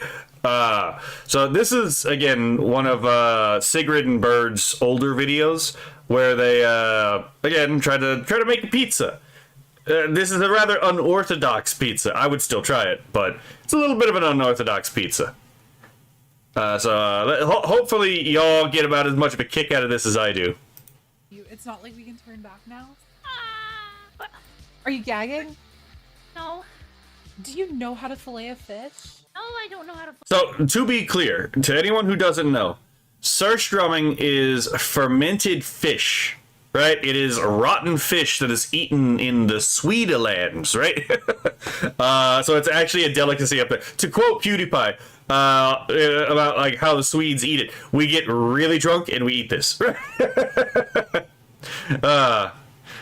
So this is, again, one of Sigrid and Bird's older videos where they, again, try to make a pizza. This is a rather unorthodox pizza. I would still try it, but it's a little bit of an unorthodox pizza. Hopefully y'all get about as much of a kick out of this as I do. It's not like we can turn back now? Are you gagging? No. Do you know how to fillet a fish? No, I don't know how to. So, to be clear, to anyone who doesn't know, surströmming is fermented fish, right? It is rotten fish that is eaten in the Swedelands, right? So it's actually a delicacy up there. To quote PewDiePie, about like how the Swedes eat it, we get really drunk and we eat this.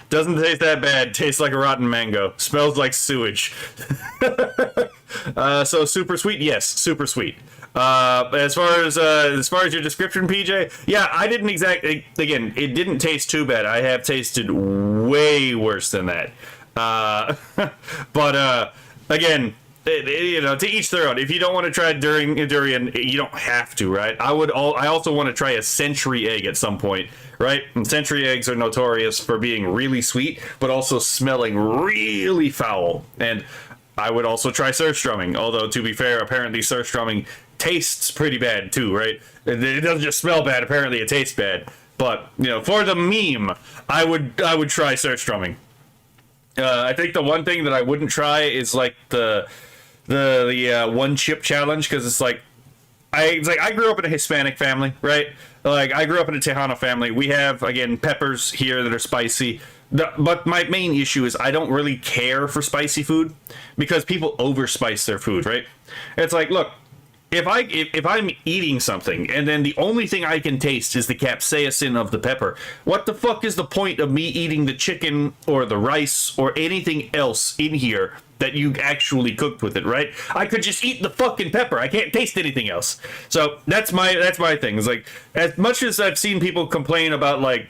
Doesn't taste that bad. Tastes like a rotten mango. Smells like sewage. So super sweet, yes, super sweet. As far as your description, PJ, yeah, I didn't exactly. Again, it didn't taste too bad. I have tasted way worse than that. But again. To each their own. If you don't want to try durian, you don't have to, right? I also want to try a century egg at some point, right? And century eggs are notorious for being really sweet, but also smelling really foul. And I would also try surströmming, although to be fair, apparently surströmming tastes pretty bad too, right? It doesn't just smell bad, apparently it tastes bad. But, for the meme, I would try surströmming. I think the one thing that I wouldn't try is like the one chip challenge, because it's like I grew up in a Hispanic family, right? Like I grew up in a Tejano family. We have, again, peppers here that are spicy. But my main issue is I don't really care for spicy food because people overspice their food, right? It's like, look, if I'm eating something and then the only thing I can taste is the capsaicin of the pepper, what the fuck is the point of me eating the chicken or the rice or anything else in here that you actually cooked with it, right? I could just eat the fucking pepper. I can't taste anything else. So that's my thing. It's like, as much as I've seen people complain about like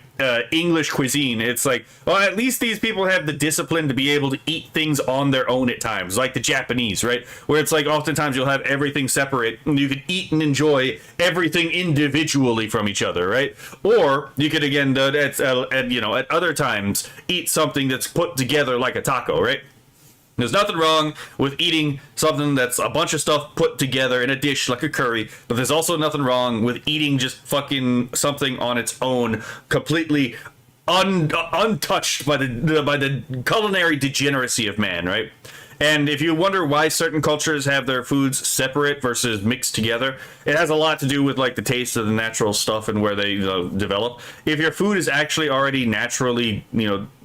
English cuisine, it's like, well, at least these people have the discipline to be able to eat things on their own at times, like the Japanese, right? Where it's like oftentimes you'll have everything separate and you can eat and enjoy everything individually from each other, right? Or you could, again, at other times eat something that's put together like a taco, right? There's nothing wrong with eating something that's a bunch of stuff put together in a dish like a curry, but there's also nothing wrong with eating just fucking something on its own, completely untouched by the culinary degeneracy of man, right? And if you wonder why certain cultures have their foods separate versus mixed together, it has a lot to do with like the taste of the natural stuff and where they develop. If your food is actually already naturally,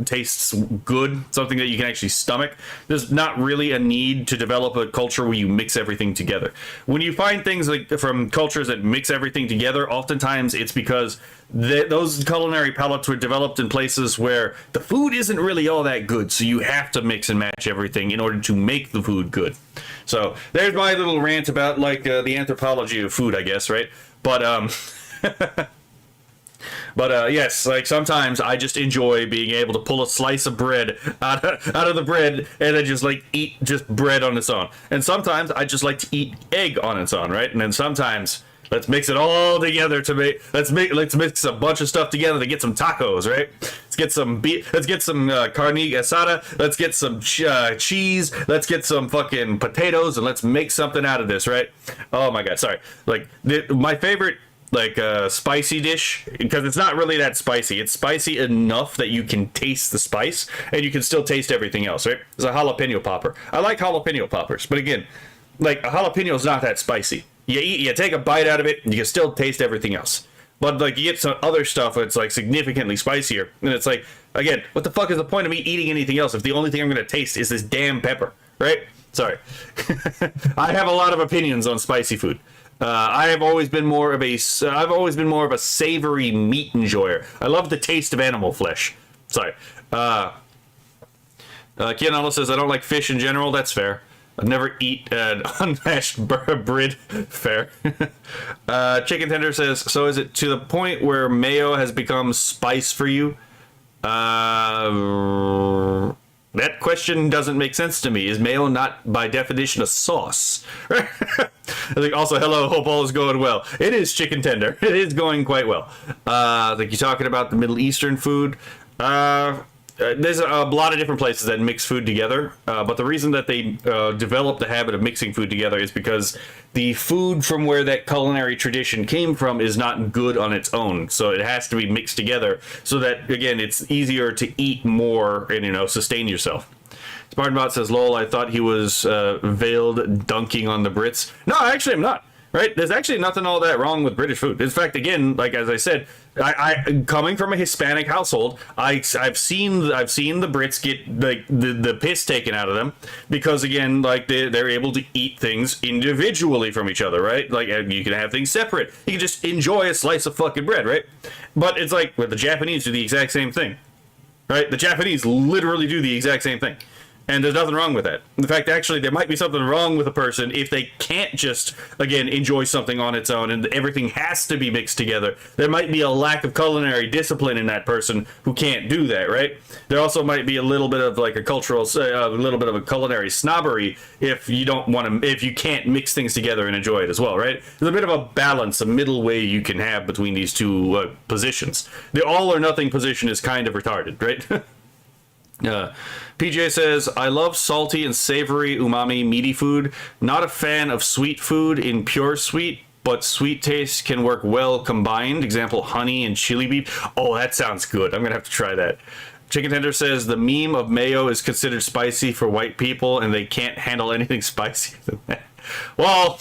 tastes good, something that you can actually stomach, there's not really a need to develop a culture where you mix everything together. When you find things like from cultures that mix everything together, oftentimes it's because those culinary palates were developed in places where the food isn't really all that good, so you have to mix and match everything in order to make the food good. So there's my little rant about like the anthropology of food, I guess, right? But yes, like sometimes I just enjoy being able to pull a slice of bread out of the bread and then just like eat just bread on its own. And sometimes I just like to eat egg on its own, right? And then sometimes let's mix it all together to make. Let's mix a bunch of stuff together to get some tacos, right? Let's get some carne asada. Let's get some cheese. Let's get some fucking potatoes, and let's make something out of this, right? Oh my god, sorry. Like my favorite spicy dish, because it's not really that spicy. It's spicy enough that you can taste the spice, and you can still taste everything else, right? It's a jalapeno popper. I like jalapeno poppers, but again, like a jalapeno is not that spicy. You take a bite out of it, and you can still taste everything else. But like you get some other stuff that's like significantly spicier, and it's like, again, what the fuck is the point of me eating anything else if the only thing I'm gonna taste is this damn pepper, right? Sorry, I have a lot of opinions on spicy food. I've always been more of a savory meat enjoyer. I love the taste of animal flesh. Sorry. Kianalo says I don't like fish in general. That's fair. I'd never eat an unmashed bread. Fair. Chicken Tender says, so is it to the point where mayo has become spice for you? That question doesn't make sense to me. Is mayo not by definition a sauce? I think also, hello, hope all is going well. It is, Chicken Tender. It is going quite well. I think you're talking about the Middle Eastern food. There's a lot of different places that mix food together, but the reason that they developed the habit of mixing food together is because the food from where that culinary tradition came from is not good on its own, so it has to be mixed together so that, again, it's easier to eat more and, sustain yourself. Spartanbot says, lol, I thought he was veiled dunking on the Brits. No, actually I'm not. Right? There's actually nothing all that wrong with British food. In fact, again, like as I said, I coming from a Hispanic household, I've seen the Brits get the piss taken out of them because, again, like they're able to eat things individually from each other, right? Like you can have things separate. You can just enjoy a slice of fucking bread, right? But it's like the Japanese do the exact same thing, right? The Japanese literally do the exact same thing. And there's nothing wrong with that. In fact, actually, there might be something wrong with a person if they can't just, again, enjoy something on its own and everything has to be mixed together. There might be a lack of culinary discipline in that person who can't do that, right? There also might be a little bit of like a little bit of a culinary snobbery if you can't mix things together and enjoy it as well, right? There's a bit of a balance, a middle way you can have between these two positions. The all or nothing position is kind of retarded, right? PJ says, I love salty and savory, umami, meaty food. Not a fan of sweet food in pure sweet, but sweet taste can work well combined. Example, honey and chili beef. Oh, that sounds good. I'm going to have to try that. Chicken Tender says, the meme of mayo is considered spicy for white people, and they can't handle anything spicier than that. Well...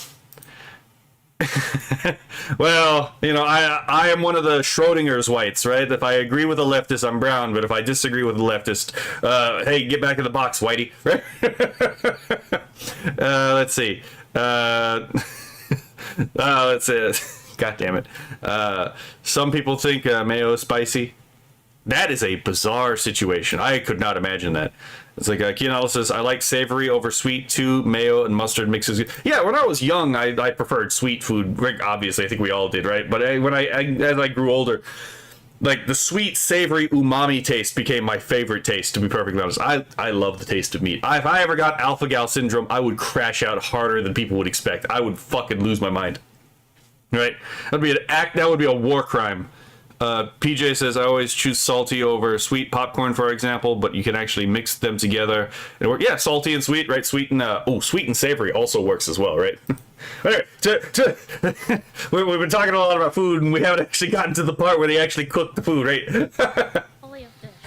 well, I am one of the Schrodinger's whites, right? If I agree with a leftist, I'm brown, but if I disagree with a leftist, hey, get back in the box, whitey. Let's see. Let's see. God damn it. Some people think mayo is spicy. That is a bizarre situation. I could not imagine that. It's like Kianala says, I like savory over sweet too. Mayo and mustard mixes. Yeah, when I was young, I preferred sweet food. Obviously, I think we all did, right? But as I grew older, like the sweet, savory, umami taste became my favorite taste. To be perfectly honest, I love the taste of meat. If I ever got alpha gal syndrome, I would crash out harder than people would expect. I would fucking lose my mind. Right? That would be a war crime. PJ says, I always choose salty over sweet popcorn, for example, but you can actually mix them together. Yeah, salty and sweet, right? Sweet and savory also works as well, right? Anyway, we've been talking a lot about food, and we haven't actually gotten to the part where they actually cook the food, right?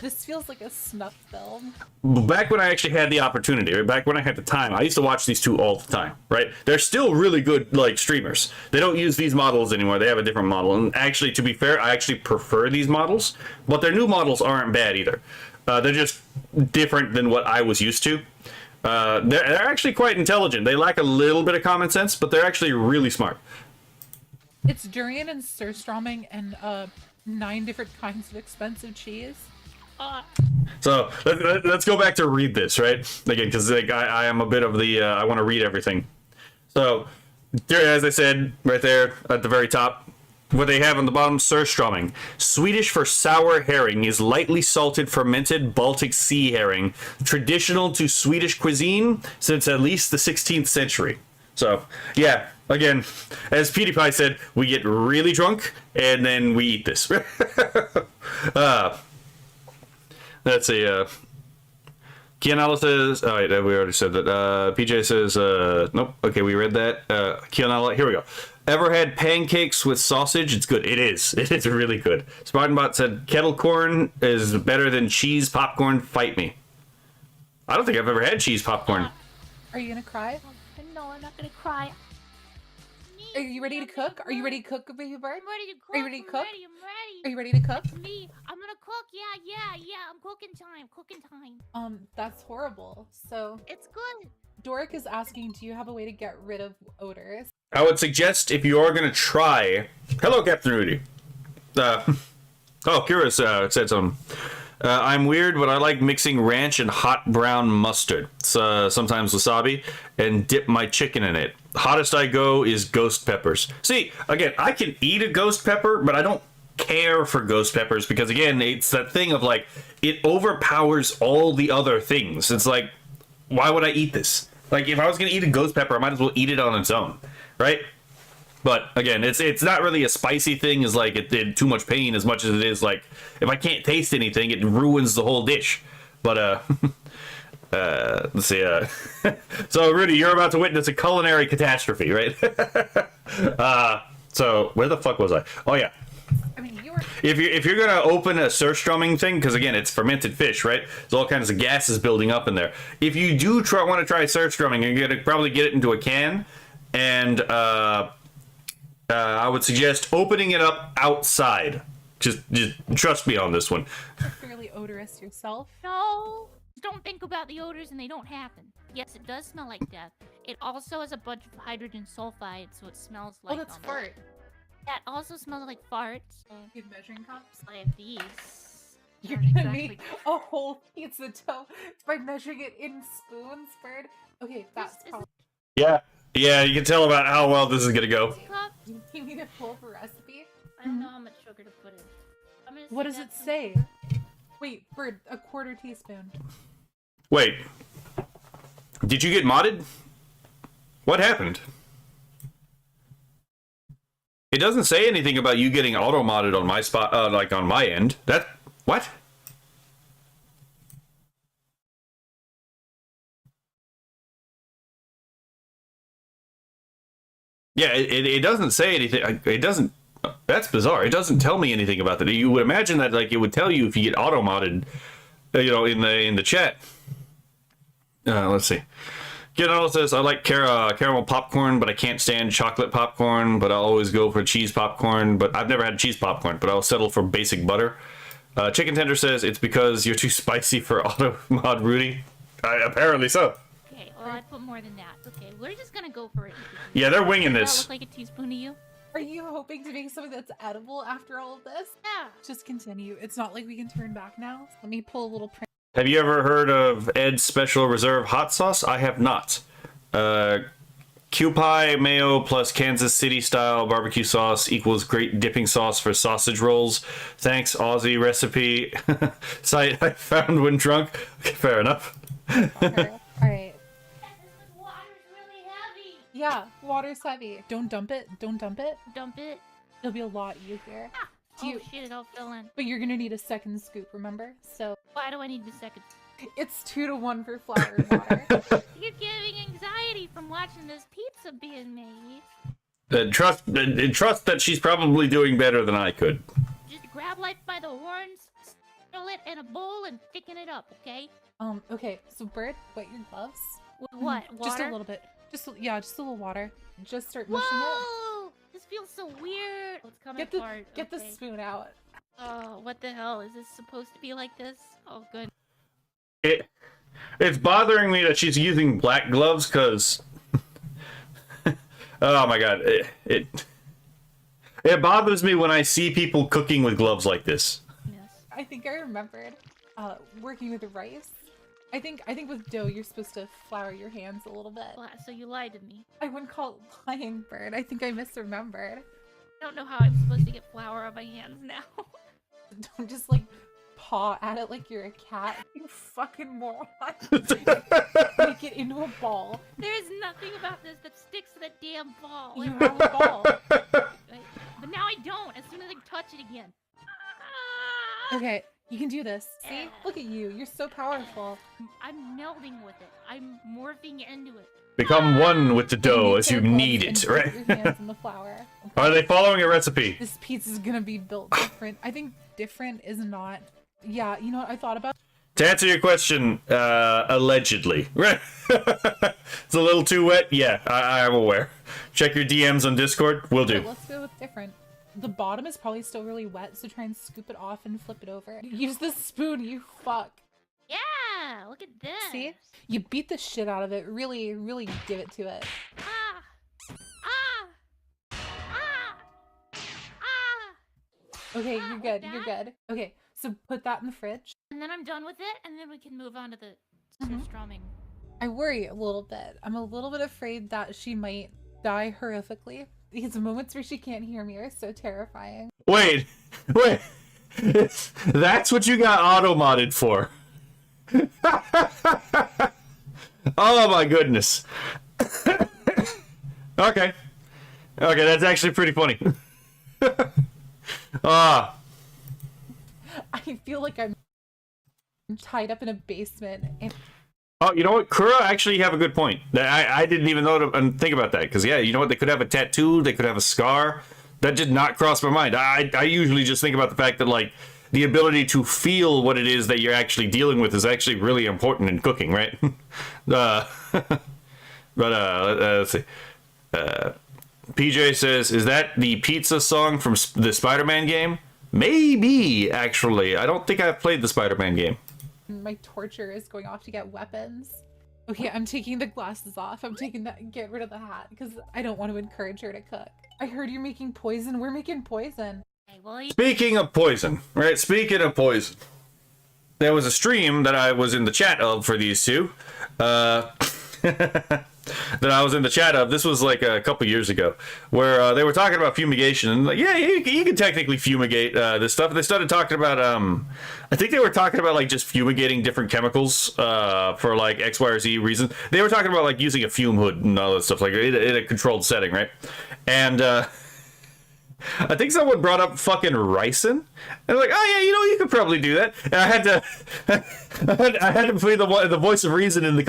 This feels like a snuff film. Back when I actually had the opportunity, right? Back when I had the time, I used to watch these two all the time, right? They're still really good, like, streamers. They don't use these models anymore. They have a different model. And actually, to be fair, I actually prefer these models, but their new models aren't bad either. They're just different than what I was used to. They're actually quite intelligent. They lack a little bit of common sense, but they're actually really smart. It's durian and surströmming and 9 different kinds of expensive cheese. So let's go back to read this, right? Again, because like, I am a bit of the I want to read everything. So there, as I said right there at the very top, what they have on the bottom: surströmming, Swedish for sour herring, is lightly salted fermented Baltic Sea herring, traditional to Swedish cuisine since at least the 16th century. So yeah, again, as PewDiePie said, we get really drunk and then we eat this. Let's see. Kianala says, oh, wait, we already said that. PJ says, nope. Okay, we read that. Kianala, here we go. Ever had pancakes with sausage? It's good. It is. It is really good. Spartanbot said, kettle corn is better than cheese popcorn. Fight me. I don't think I've ever had cheese popcorn. Are you gonna cry? No, I'm not gonna cry. Are you ready to cook? Are you ready to cook, baby bird? I'm ready to cook. Are you ready to cook? I'm ready. Are you ready to cook? Me, I'm gonna cook. Yeah. I'm cooking time. Cooking time. That's horrible. So, It's good. Doric is asking, do you have a way to get rid of odors? I would suggest if you are going to try... Hello, Captain Rudy. Oh, Kira's said something. I'm weird, but I like mixing ranch and hot brown mustard, sometimes wasabi, and dip my chicken in it. Hottest I go is ghost peppers. See, again, I can eat a ghost pepper, but I don't care for ghost peppers because, again, it's that thing of, like, it overpowers all the other things. It's like, why would I eat this? Like, if I was going to eat a ghost pepper, I might as well eat it on its own, right? But again, it's not really a spicy thing. Is like it did too much pain as much as it is like if I can't taste anything, it ruins the whole dish. But let's see. So Rudy, you're about to witness a culinary catastrophe, right? So where the fuck was I? Oh yeah. I mean, you were... If you're gonna open a surströmming thing, because again it's fermented fish, right? There's all kinds of gases building up in there. If you do want to try surströmming, you're gonna probably get it into a can, and I would suggest opening it up outside. Just trust me on this one. You're fairly odorous yourself. No, don't think about the odors and they don't happen. Yes, it does smell like death. It also has a bunch of hydrogen sulfide, so it smells like... Oh, that's fart. Yeah, it also smells like farts. You have measuring cups? I have these. You're Aren't gonna exactly- make a whole pizza dough by measuring it in spoons, bird? Okay, that's This is- probably... Yeah, you can tell about how well this is gonna go. Cup. You need a full recipe? I don't know how much sugar to put in. I'm gonna What say does it that's some say? sugar. Wait, bird, a quarter teaspoon. Wait, did you get modded? What happened? It doesn't say anything about you getting auto modded on my spot, like on my end. That what? Yeah, it doesn't say anything. It doesn't. That's bizarre. It doesn't tell me anything about that. You would imagine that like it would tell you if you get auto modded, you know, in the chat. Let's see. Get says I like caramel popcorn, but I can't stand chocolate popcorn. But I'll always go for cheese popcorn. But I've never had cheese popcorn. But I'll settle for basic butter. Chicken Tender says it's because you're too spicy for auto mod Rudy. Apparently so. Okay, well I put more than that. Okay, we're just gonna go for it. Yeah, they're winging Does that this. look like a teaspoon to you? Are you hoping to make something that's edible after all of this? Yeah. Just continue. It's not like we can turn back now. Let me pull a little print. Have you ever heard of Ed's Special Reserve Hot Sauce? I have not. Q-Pie mayo plus Kansas City style barbecue sauce equals great dipping sauce for sausage rolls. Thanks, Aussie recipe site I found when drunk. Okay, fair enough. Okay. All right. This water's really heavy. Yeah, water's heavy. Don't dump it. Don't dump it. Dump it. It'll be a lot easier. Ah. Do you- Oh shit, I'll fill in. But you're gonna need a second scoop, remember? So Why do I need the second? it's 2-to-1 for flour and water. You're giving anxiety from watching this pizza being made. Trust that she's probably doing better than I could. Just grab life by the horns. bottle it in a bowl and thicken it up, okay? Okay, so Bird, wet your gloves. With what? Water? Just a little bit. Just a little water. Just start mushing it. Whoa! This feels so weird. Oh, it's coming apart. Get the Okay. spoon out. Oh, what the hell? Is this supposed to be like this? Oh, good. It's bothering me that she's using black gloves because oh my god, it bothers me when I see people cooking with gloves like this. Yes. I think I remembered working with rice. I think with dough you're supposed to flour your hands a little bit. So you lied to me. I wouldn't call it lying, Bird. I think I misremembered. I don't know how I'm supposed to get flour on my hands now. Don't just like paw at it like you're a cat. You fucking moron. Make it into a ball. There's nothing about this that sticks to that damn ball. You have a ball. But now I don't, as soon as I touch it again. Okay, you can do this. See? Look at you. You're so powerful. I'm melding with it. I'm morphing into it. Become one with the dough Make as you their need gloves it, and right? dip your hands in the flour. Are they following a recipe? This pizza's gonna be built different. I think different is not. Yeah, you know what I thought about? To answer your question, allegedly. Right? It's a little too wet? Yeah, I'm aware. Check your DMs on Discord. Will do. Let's go with different. The bottom is probably still really wet, so try and scoop it off and flip it over. Use the spoon, you fuck. Yeah, look at this. See? You beat the shit out of it. Really, really give it to it. Ah! Ah! Ah! Ah! Okay, Ah, you're like good. You're that? good. Okay, so put that in the fridge. And then I'm done with it, and then we can move on to the strumming. I worry a little bit. I'm a little bit afraid that she might die horrifically. These moments where she can't hear me are so terrifying. Wait. That's what you got auto-modded for. Oh my goodness. Okay, that's actually pretty funny. Ah. I feel like I'm tied up in a basement and Oh, you know what? Kura, actually, you have a good point. I didn't even think about that. Because, yeah, you know what? They could have a tattoo. They could have a scar. That did not cross my mind. I usually just think about the fact that, like, the ability to feel what it is that you're actually dealing with is actually really important in cooking, right? Let's see. PJ says, is that the pizza song from the Spider-Man game? Maybe, actually. I don't think I've played the Spider-Man game. my torture is going off to get weapons. Okay, I'm taking the glasses off. I'm taking that, get rid of the hat, because I don't want to encourage her to cook. I heard you're making poison. We're making poison. Hey, well, Speaking of poison, right? Speaking of poison, there was a stream that I was in the chat of for these two. That I was in the chat of. This was like a couple years ago, where they were talking about fumigation, and like, yeah, you can technically fumigate this stuff. They started talking about, I think they were talking about like just fumigating different chemicals for like X, Y, or Z reasons. They were talking about like using a fume hood and all that stuff, like in a controlled setting, right? And I think someone brought up fucking ricin, and like, oh yeah, you could probably do that. And I had to, I had to play the voice of reason in the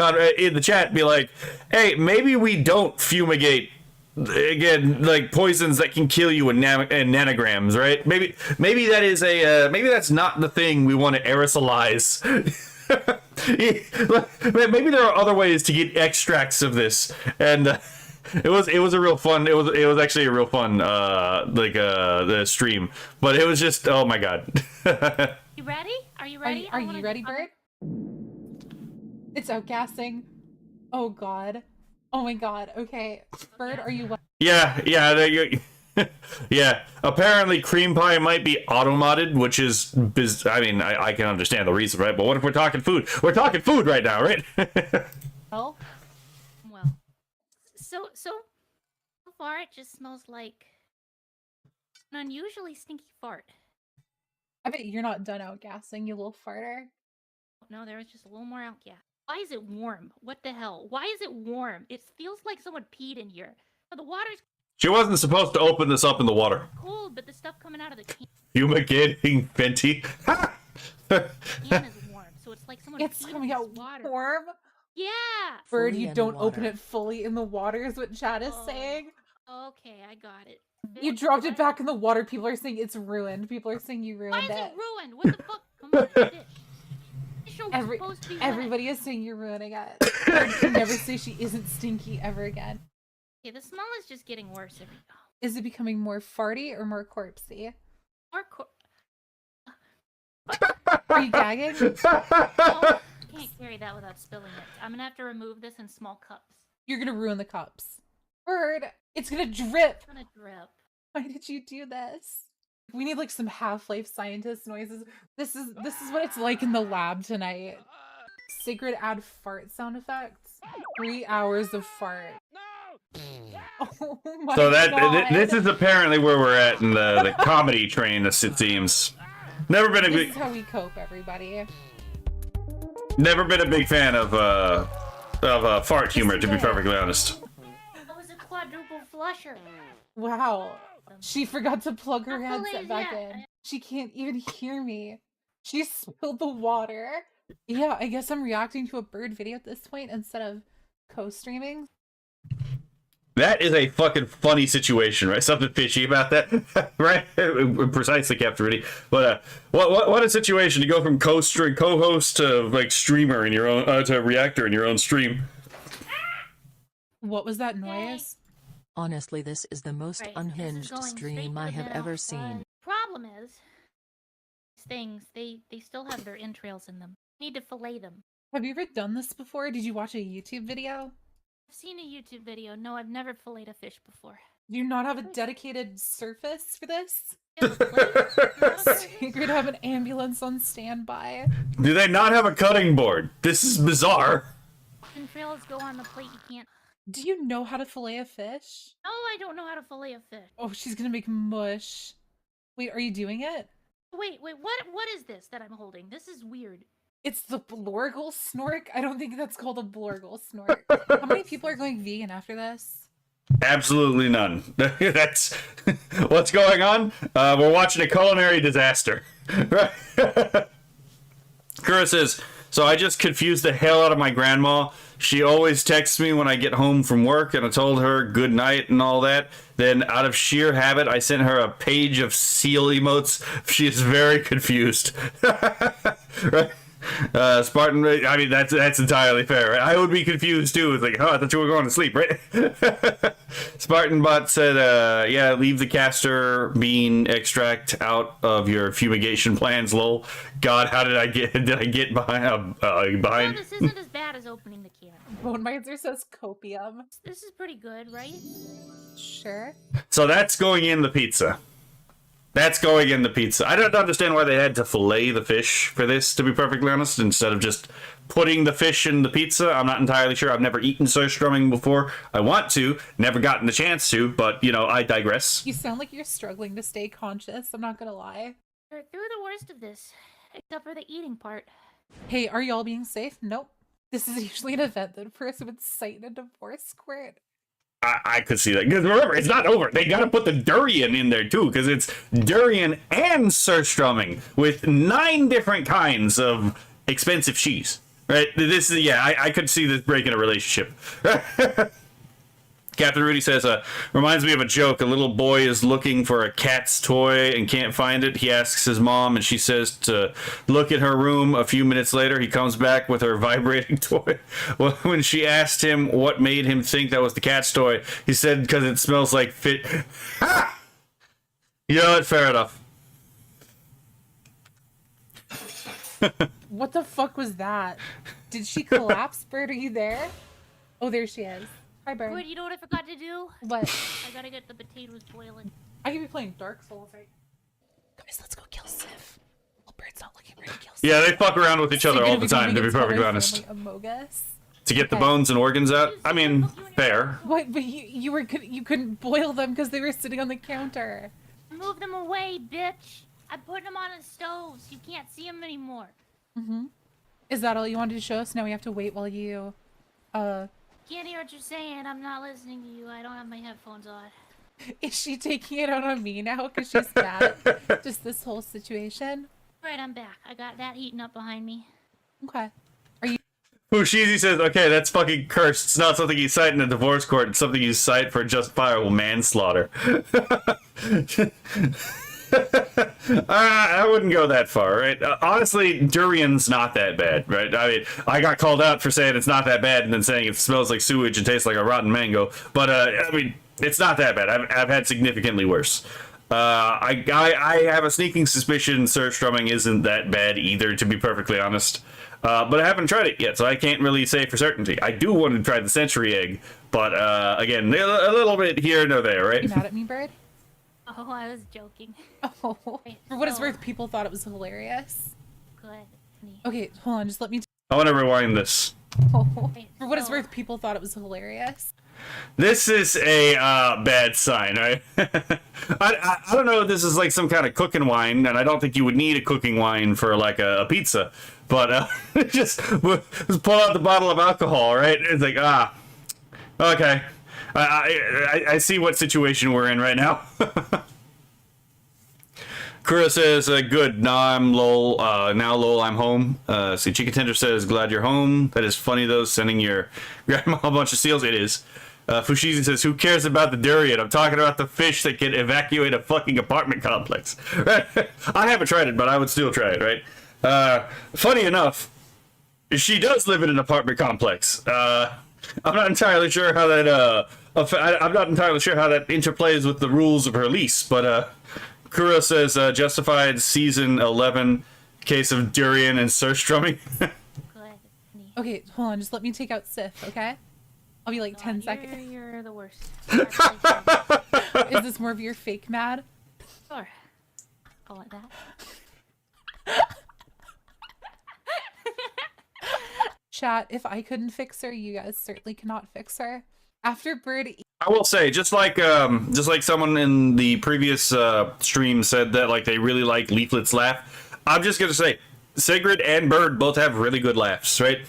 chat, and be like, hey, maybe we don't fumigate again, like poisons that can kill you in nanograms, right? Maybe that is maybe that's not the thing we want to aerosolize. Maybe there are other ways to get extracts of this, and. It was a real fun. It was actually a real fun the stream, but it was just, oh my god. you ready? Are you ready? Are you ready, Bird? It's outgassing. Oh god. Oh my god. Okay, Bird, are you? Yeah. Yeah. Apparently, cream pie might be auto-modded, which is, I mean, I can understand the reason, right? But what if we're talking food? We're talking food right now, right? Well. So far it just smells like an unusually stinky fart. I bet you're not done outgassing, you little farter. No, there was just a little more out. Yeah. Why is it warm? What the hell? Why is it warm? It feels like someone peed in here. But the water's She wasn't supposed to open this up in the water. cold, but the stuff coming out of the Fumigating Fenty. can is warm, so it's like someone It's peed coming in out this water. warm. Yeah. Bird, Fully you in don't water. open it fully in the water is what chat is Oh. saying. Okay, I got it. You dropped it back in the water. People are saying it's ruined. People are saying you Why ruined is it. it ruined? What the fuck? Come on, fish. Fish are supposed to be wet. Everybody is saying you're ruining it. I can never say she isn't stinky ever again. Okay, the smell is just getting worse every. Is it becoming more farty or more corpsey? Or Are you gagging? oh, can't carry that without spilling it. I'm gonna have to remove this in small cups. You're gonna ruin the cups. Bird, it's gonna drip. It's gonna drip. Why did you do this? We need like some Half-Life scientist noises. This is what it's like in the lab tonight. Sacred add fart sound effects. 3 hours of fart. Oh my So God. this is apparently where we're at in the comedy train, it seems. Never been a This big is how we cope, everybody. fan of fart humor, to be perfectly honest. That was a quadruple flusher. Wow. She forgot to plug her Not headset Feliz back yet. in. She can't even hear me. She spilled the water. Yeah, I guess I'm reacting to a bird video at this point instead of co-streaming. That is a fucking funny situation, right? Something fishy about that, right? Precisely, Captain Rudy. But what a situation to go from co-host to like streamer in your own to reactor in your own stream. What was that noise? Honestly, this is the most Right, this is unhinged going straight stream to I the have middle. ever seen. Problem is, these things, they still have their entrails in them. Need to fillet them. Have you ever done this before? Did you watch a YouTube video? I've seen a YouTube video. No, I've never filleted a fish before. Do you not have a dedicated surface for this? You have a plate? You're gonna have an ambulance on standby. Do they not have a cutting board? This is bizarre. Entrails go on the plate. You can't. Do you know how to fillet a fish? No, I don't know how to fillet a fish. Oh, she's gonna make mush. Wait, are you doing it? Wait, what is this that I'm holding? This is weird. It's the blorgle snork? I don't think that's called a blorgle snork. How many people are going vegan after this? Absolutely none. That's what's going on. We're watching a culinary disaster. Right? Kura says, so I just confused the hell out of my grandma. She always texts me when I get home from work, and I told her good night and all that. Then, out of sheer habit, I sent her a page of seal emotes. She is very confused. Right? Spartan, I mean, that's entirely fair. Right? I would be confused too. It's like, oh, I thought you were going to sleep, right? Spartan Bot said, yeah, leave the castor bean extract out of your fumigation plans, lol. God, how did I get behind? No, this isn't as bad as opening the can. Bone Miser says copium. This is pretty good, right? Sure. So that's going in the pizza. That's going in the pizza. I don't understand why they had to fillet the fish for this, to be perfectly honest, instead of just putting the fish in the pizza. I'm not entirely sure. I've never eaten surstrumming before. I want to. Never gotten the chance to, but, you know, I digress. You sound like you're struggling to stay conscious. I'm not gonna lie. We're through the worst of this, except for the eating part. Hey, are y'all being safe? Nope. This is usually an event that a person would cite in a divorce court. I could see that. Because remember, it's not over. They got to put the durian in there, too, because it's durian and surstrumming with 9 different kinds of expensive cheese. Right? This is, yeah, I could see this breaking a relationship. Captain Rudy says, reminds me of a joke. A little boy is looking for a cat's toy and can't find it. He asks his mom, and she says to look in her room. A few minutes later, he comes back with her vibrating toy. Well, when she asked him what made him think that was the cat's toy, he said, because it smells like fit. Ha! You know what? Fair enough. What the fuck was that? Did she collapse? Bird, are you there? Oh, there she is. Hi, Bird. Good, you know what I forgot to do? What? I gotta get the potatoes boiling. I could be playing Dark Souls right. Guys, let's go kill Sif. Well, Bird's not looking ready to kill Sif. Yeah, they fuck around with each other all the time, to be perfectly honest. Among Us. To get the Okay. bones and organs out? I mean, fair. What? But you couldn't boil them because they were sitting on the counter. Move them away, bitch! I put them on the stove so you can't see them anymore. Mm-hmm. Is that all you wanted to show us? Now we have to wait while you, Can't hear what you're saying. I'm not listening to you. I don't have my headphones on. Is she taking it out on me now because she's mad? Just this whole situation? Right, I'm back. I got that heating up behind me. Okay. Fushizi says, okay, that's fucking cursed. It's not something you cite in a divorce court. It's something you cite for justifiable manslaughter. I wouldn't go that far, right? Honestly, durian's not that bad, right? I mean, I got called out for saying it's not that bad and then saying it smells like sewage and tastes like a rotten mango. But, I mean, it's not that bad. I've had significantly worse. I have a sneaking suspicion surstrumming isn't that bad either, to be perfectly honest. But I haven't tried it yet, so I can't really say for certainty. I do want to try the century egg, but again, a little bit here and there, right? You mad at me, Bird? Oh, I was joking. Oh, Wait, for what it's so- worth, people thought it was hilarious. Good. Okay, hold on, just let me. I want to rewind this. Wait, For what it's so- worth, people thought it was hilarious. This is a bad sign, right? I don't know if this is like some kind of cooking wine, and I don't think you would need a cooking wine for like a pizza, but just pull out the bottle of alcohol, right? It's like, okay. I see what situation we're in right now. Kura says, good, now I'm lol, I'm home. See, Chicken Tender says, glad you're home. That is funny, though, sending your grandma a bunch of seals. It is. Fushizi says, who cares about the durian? I'm talking about the fish that can evacuate a fucking apartment complex. I haven't tried it, but I would still try it, right? Funny enough, she does live in an apartment complex. I'm not entirely sure how that, I'm not entirely sure how that interplays with the rules of her lease, but, Kura says, justified season 11, case of durian and surstrumming. Good. Okay, hold on, just let me take out Sif, okay? I'll be like 10 seconds. You're the worst. Is this more of your fake mad? Sure. Call it that. Chat, if I couldn't fix her, you guys certainly cannot fix her. After Bird I will say, just like someone in the previous stream said that like they really like Leaflet's laugh, I'm just gonna say, Sigrid and Bird both have really good laughs, right?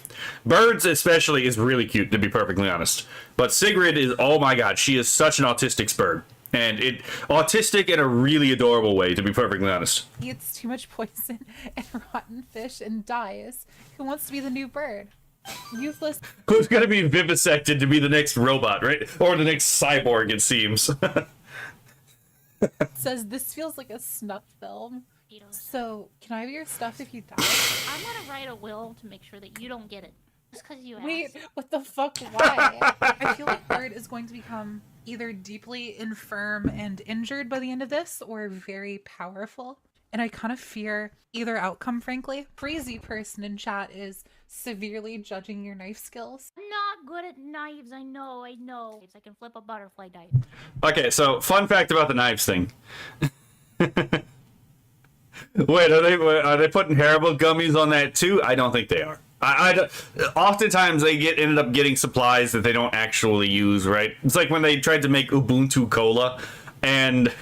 Bird's especially is really cute, to be perfectly honest. But Sigrid is, oh my god, she is such an autistic bird. And autistic in a really adorable way, to be perfectly honest. eats too much poison and rotten fish and dies, who wants to be the new Bird? Useless Who's gonna be vivisected to be the next robot, right? Or the next cyborg, it seems. says this feels like a snuff film. So, can I have your stuff if you die? I'm gonna write a will to make sure that you don't get it. Just because you Wait, asked. what the fuck? Why? I feel like Bird is going to become either deeply infirm and injured by the end of this, or very powerful. And I kind of fear either outcome, frankly. Crazy person in chat is severely judging your knife skills. I'm not good at knives, I know. I can flip a butterfly knife. Okay, so fun fact about the knives thing. Wait, are they putting Haribo gummies on that too? I don't think they are. Oftentimes they ended up getting supplies that they don't actually use, right? It's like when they tried to make Ubuntu Cola, and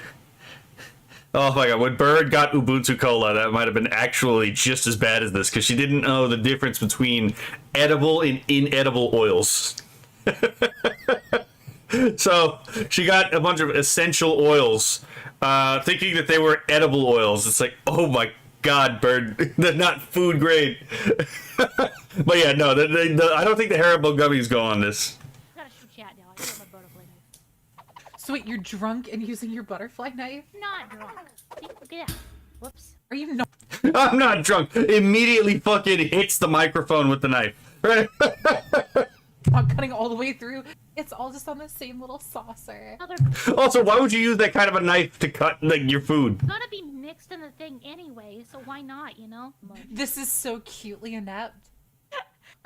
oh my god, when Bird got Ubuntu Cola, that might have been actually just as bad as this, because she didn't know the difference between edible and inedible oils. So she got a bunch of essential oils, thinking that they were edible oils. It's like, oh my god, Bird, they're not food grade. But yeah, no, I don't think the Haribo gummies go on this. I gotta shoot chat now. I got my butterfly knife. So wait, you're drunk and using your butterfly knife? Not drunk. See, look at that. Whoops. Are you not? I'm not drunk. Immediately fucking hits the microphone with the knife. Right? Not cutting all the way through. It's all just on the same little saucer. Now they're Also, why would you use that kind of a knife to cut like your food? gonna be mixed in the thing anyway, so why not, you know? This is so cutely inept.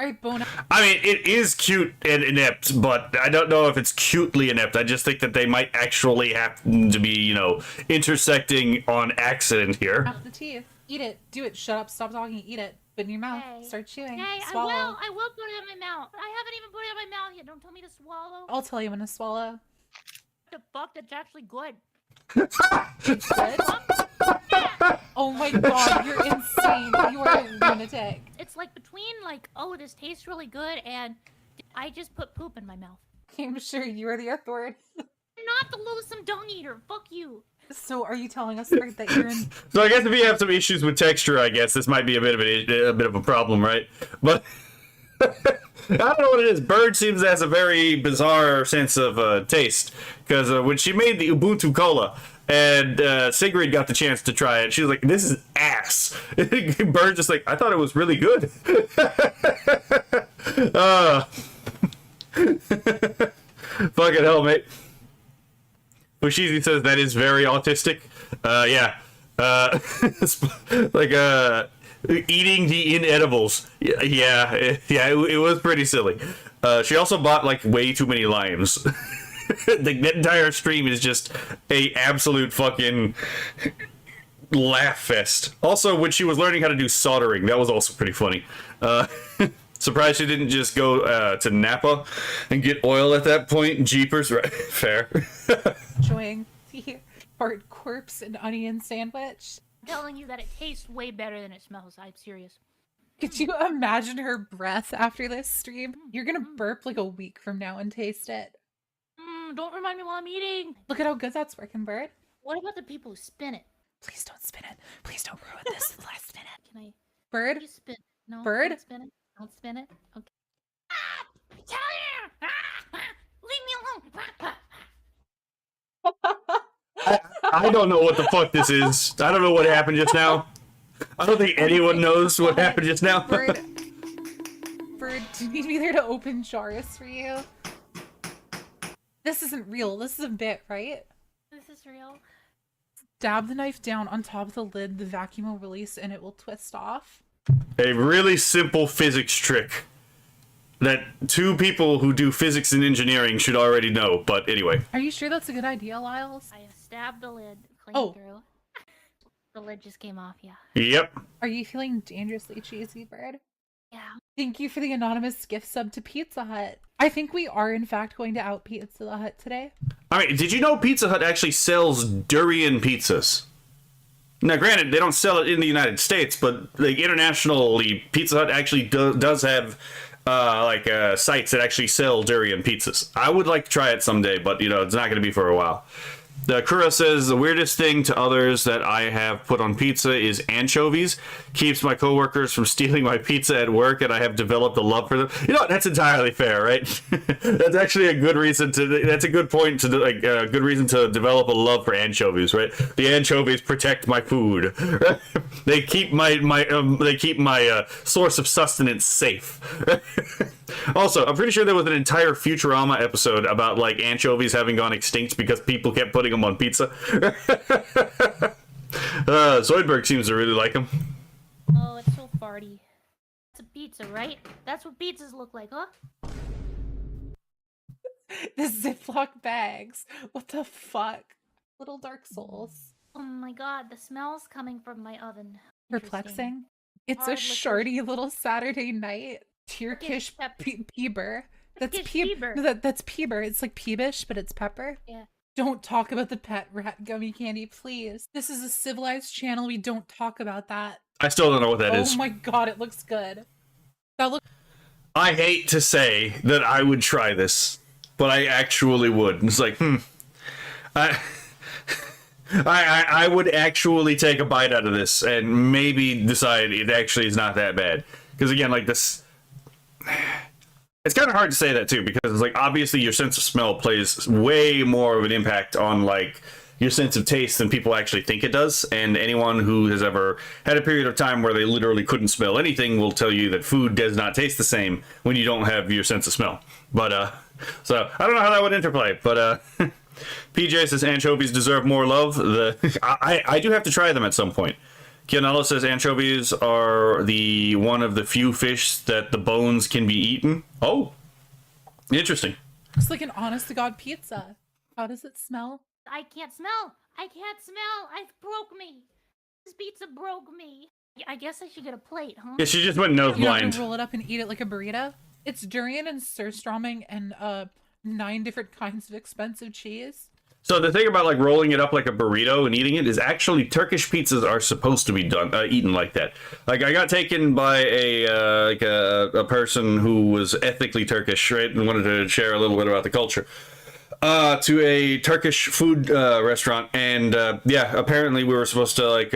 Alright, Bona. I mean, it is cute and inept, but I don't know if it's cutely inept. I just think that they might actually happen to be, you know, intersecting on accident here. Out the teeth. Eat it. Do it. Shut up. Stop talking. Eat it. Put in your mouth. Hey. Start chewing. Hey, Swallow. I will put it in my mouth. I haven't even put it in my mouth yet. Don't tell me to swallow. I'll tell you when to swallow. The fuck, that's actually good. Good? Oh my god, you're insane. You are a lunatic. It's like between like, oh, this tastes really good, and I just put poop in my mouth. I'm sure you are the authority. I'm not the loathsome dung eater. Fuck you. So are you telling us, Bert, that you're in... So I guess if you have some issues with texture, I guess this might be a bit of a problem, right? But I don't know what it is. Bird seems to have a very bizarre sense of taste, because when she made the Ubuntu Cola, And Sigrid got the chance to try it. She was like, "This is ass." Bird just like, "I thought it was really good." Fucking hell, mate. Bushizi says that is very autistic. Yeah. Like eating the inedibles. Yeah, it was pretty silly. She also bought like way too many limes. The entire stream is just a absolute fucking laugh fest. Also, when she was learning how to do soldering, that was also pretty funny. Surprised she didn't just go to Napa and get oil at that point. Jeepers, right? Fair. Enjoying the fart corpse and onion sandwich. I'm telling you that it tastes way better than it smells. I'm serious. Could you imagine her breath after this stream? You're gonna burp like a week from now and taste it. Don't remind me while I'm eating. Look at how good that's working, Bird. What about the people who spin it? Please don't spin it. Please don't ruin this. Let's spin it. Can I? Bird? You spin? No. Bird? Don't spin it. Don't spin it. Okay. Ah! Tell you! Leave me alone! I don't know what the fuck this is. I don't know what happened just now. I don't think anyone knows what happened just now. Bird, do you need me there to open jars for you? This isn't real. This is a bit, right? This is real. Dab the knife down on top of the lid, the vacuum will release and it will twist off. A really simple physics trick that two people who do physics and engineering should already know, but anyway. Are you sure that's a good idea, Lyles? I stabbed the lid clean through. The lid just came off, yeah. Yep. Are you feeling dangerously cheesy, Bird? Yeah. Thank you for the anonymous gift sub to Pizza Hut. I think we are in fact going to out Pizza Hut today. Alright, did you know Pizza Hut actually sells durian pizzas? Now, granted, they don't sell it in the United States, but like internationally, Pizza Hut actually does have sites that actually sell durian pizzas. I would like to try it someday, but you know, it's not going to be for a while. Kura says, the weirdest thing to others that I have put on pizza is anchovies. Keeps my coworkers from stealing my pizza at work, and I have developed a love for them. You know what? That's entirely fair, right? That's actually a good reason to. That's a good point to good reason to develop a love for anchovies, right? The anchovies protect my food. They keep my source of sustenance safe. Also, I'm pretty sure there was an entire Futurama episode about like anchovies having gone extinct because people kept putting them on pizza. Zoidberg seems to really like them. Oh, it's so farty. It's a pizza, right? That's what pizzas look like, huh? The Ziploc bags. What the fuck? Little Dark Souls. Oh my god, the smell's coming from my oven. Perplexing. It's a Hard shardy little Saturday night. Turkish peeber. That's Turkish peeber. peeber. No, that's peeber. It's like peebish, but it's pepper. Yeah. Don't talk about the pet rat gummy candy, please. This is a civilized channel. We don't talk about that. I still don't know what that is. Oh my god, it looks good. That looks. I hate to say that I would try this, but I actually would. It's like, I would actually take a bite out of this and maybe decide it actually is not that bad. Because again, like this, it's kind of hard to say that too, because it's like obviously your sense of smell plays way more of an impact on like your sense of taste than people actually think it does. And anyone who has ever had a period of time where they literally couldn't smell anything will tell you that food does not taste the same when you don't have your sense of smell. But so I don't know how that would interplay, but PJ says anchovies deserve more love. I do have to try them at some point. Kianello says anchovies are the one of the few fish that the bones can be eaten. Oh, interesting. Looks like an honest to god pizza. How does it smell? I can't smell. I can't smell. It broke me. This pizza broke me. I guess I should get a plate, huh? Yeah, she just went nose You're not blind. gonna roll it up and eat it like a burrito? It's durian and surströmming and 9 different kinds of expensive cheese. So the thing about like rolling it up like a burrito and eating it is actually Turkish pizzas are supposed to be eaten like that. Like I got taken by a person who was ethnically Turkish, right, and wanted to share a little bit about the culture. To a Turkish food restaurant, and yeah, apparently we were supposed to like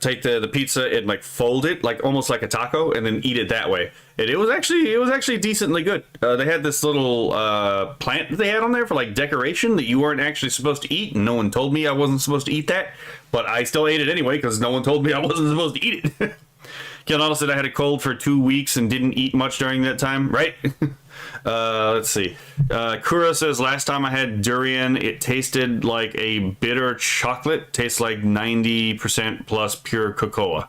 take the pizza and like fold it like almost like a taco and then eat it that way. and it was actually decently good. They had this little plant that they had on there for like decoration that you weren't actually supposed to eat, and no one told me I wasn't supposed to eat that, but I still ate it anyway because no one told me I wasn't supposed to eat it. Kill said I had a cold for 2 weeks and didn't eat much during that time, right? Let's see. Kura says last time I had durian, it tasted like a bitter chocolate. Tastes like 90% plus pure cocoa.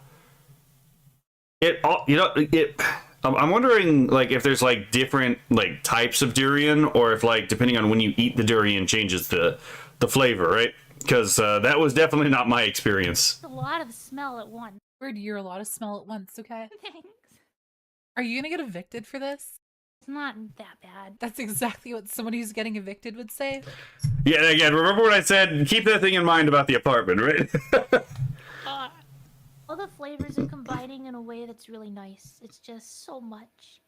I'm wondering like if there's like different like types of durian, or if like depending on when you eat the durian changes the flavor, right? Because that was definitely not my experience. A lot of smell at once. Weird, you're a lot of smell at once, okay? Thanks. Are you gonna get evicted for this? It's not that bad. That's exactly what somebody who's getting evicted would say. Yeah, again, remember what I said? Keep that thing in mind about the apartment, right? All the flavors are combining in a way that's really nice. It's just so much.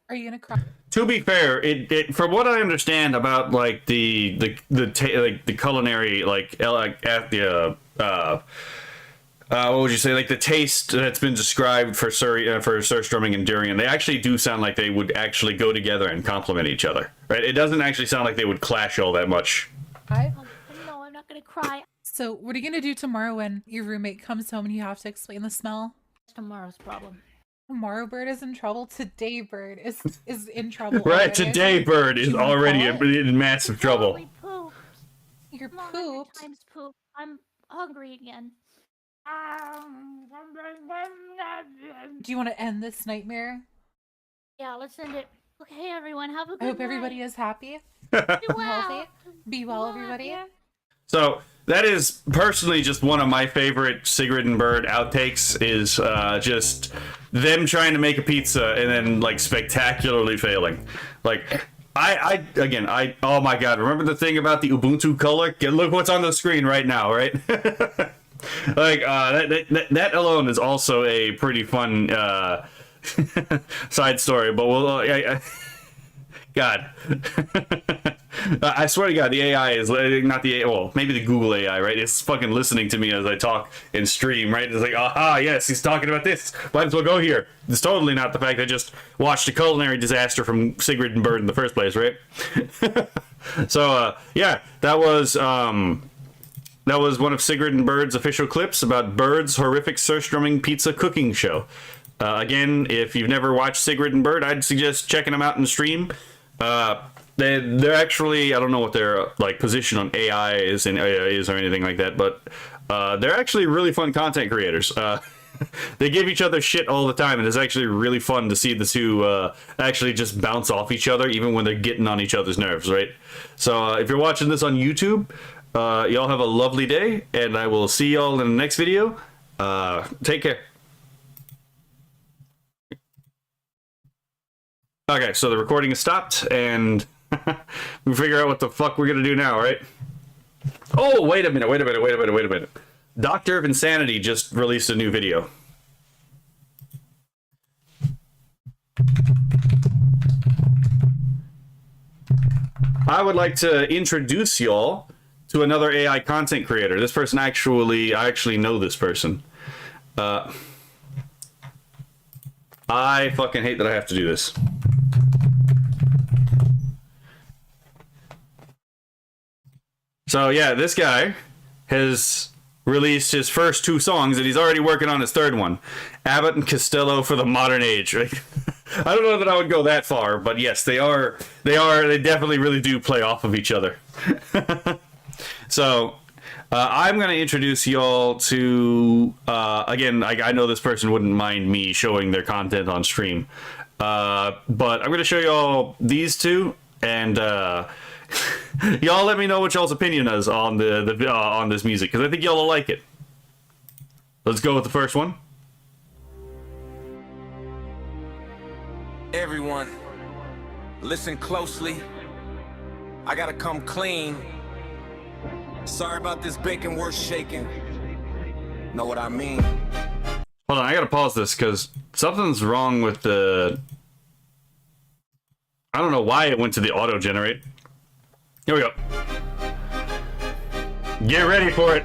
Are you gonna cry? To be fair, it from what I understand about like the culinary what would you say, like the taste that's been described for surströmming and durian, they actually do sound like they would actually go together and complement each other, right? It doesn't actually sound like they would clash all that much. Hi. Oh, no, I'm not gonna cry. So, what are you gonna do tomorrow when your roommate comes home and you have to explain the smell? It's tomorrow's problem. Tomorrow Bird is in trouble. Today Bird is in trouble. Right, already. today Bird is You wanna already call it? in massive trouble. Holy poop. You're Come on, pooped. times poop. I'm hungry again. Do you want to end this nightmare? Yeah, let's end it. Okay, everyone, have a good I hope night. everybody is happy. Be and well. healthy. Be well, everybody. So that is personally just one of my favorite Sigrid and Bird outtakes, is just them trying to make a pizza and then like spectacularly failing. Like oh my god, remember the thing about the Ubuntu color? Look what's on the screen right now, right? Like that alone is also a pretty fun side story, but God. I swear to God, the AI is not the well, maybe the Google AI, right? It's fucking listening to me as I talk and stream, right? It's like, aha, yes, he's talking about this. Might as well go here. It's totally not the fact I just watched a culinary disaster from Sigrid and Bird in the first place, right? So, yeah, that was one of Sigrid and Bird's official clips about Bird's horrific surströmming pizza cooking show. Again, if you've never watched Sigrid and Bird, I'd suggest checking them out in stream. They're actually, I don't know what their like position on AI is or anything like that, but they're actually really fun content creators. They give each other shit all the time, and it's actually really fun to see the two actually just bounce off each other, even when they're getting on each other's nerves, right? So if you're watching this on YouTube, y'all have a lovely day, and I will see y'all in the next video. Take care. Okay, so the recording is stopped, and we figure out what the fuck we're gonna do now, right? Oh, wait a minute. Doctor of Insanity just released a new video. I would like to introduce y'all to another AI content creator. This person I actually know this person. I fucking hate that I have to do this. So yeah, this guy has released his first 2 songs, and he's already working on his 3rd one. Abbott and Costello for the modern age. Right? I don't know that I would go that far, but yes, they definitely really do play off of each other. So I'm going to introduce y'all to, again, I know this person wouldn't mind me showing their content on stream, but I'm going to show y'all these 2, and y'all let me know what y'all's opinion is on on this music, because I think y'all will like it. Let's go with the first one. Everyone, listen closely. I gotta come clean. Sorry about this bacon worth shaking. Know what I mean? Hold on, I gotta pause this because something's wrong with the... I don't know why it went to the auto-generate. Here we go. Get ready for it.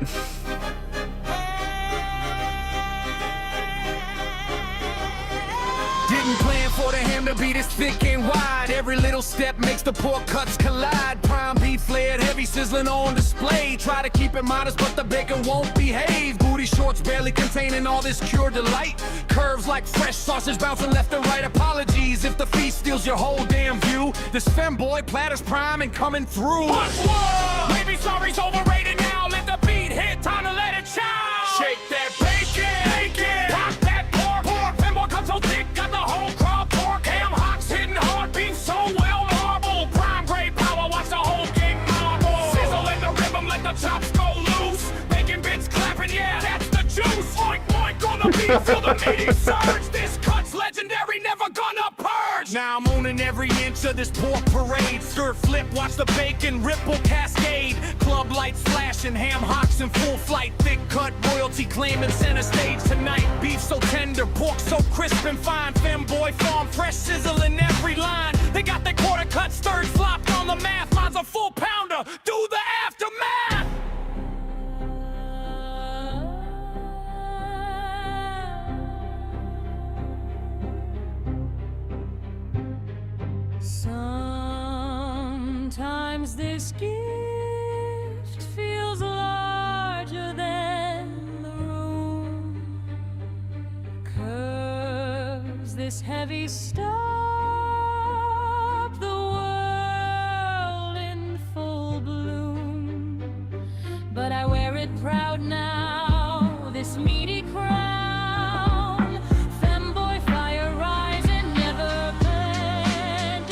Didn't plan for when the beat is thick and wide. Every little step makes the pork cuts collide. Prime beef flared, heavy sizzling on display. Try to keep it modest, but the bacon won't behave. Booty shorts barely containing all this pure delight. Curves like fresh sausage bouncing left and right. Apologies if the feast steals your whole damn view. This femboy platter's prime and coming through. Whoa! Maybe sorry's overrated now. Let the beat hit, time to let it chow. Shake that bacon, rock that pork. Femboy comes so thick, got the whole crowd pork. Ham hocks hitting hard, being so well marbled. Prime grade power, watch the whole game marble. Sizzle in the rhythm, let the chops go loose. Bacon bits clapping, yeah, that's the juice. Oink oink on the beat, feel the meaty surge. This cut's legendary, never gonna purge. Now I'm owning every inch of this pork parade. Skirt flip, watch the bacon ripple cascade. Club lights flashing, ham hocks in full flight. Thick cut, royalty claiming center stage tonight. Beef so tender, pork so crisp and fine. Femboy farm fresh, sizzling every line. They got their quarter cut, stirred, flopped on the math. Mine's a full pounder, do the aftermath. Sometimes this gift feels larger than the room. Curves this heavy stop the world in full bloom. But I wear it proud now, this meaty crown. Femboy fire rising, never bend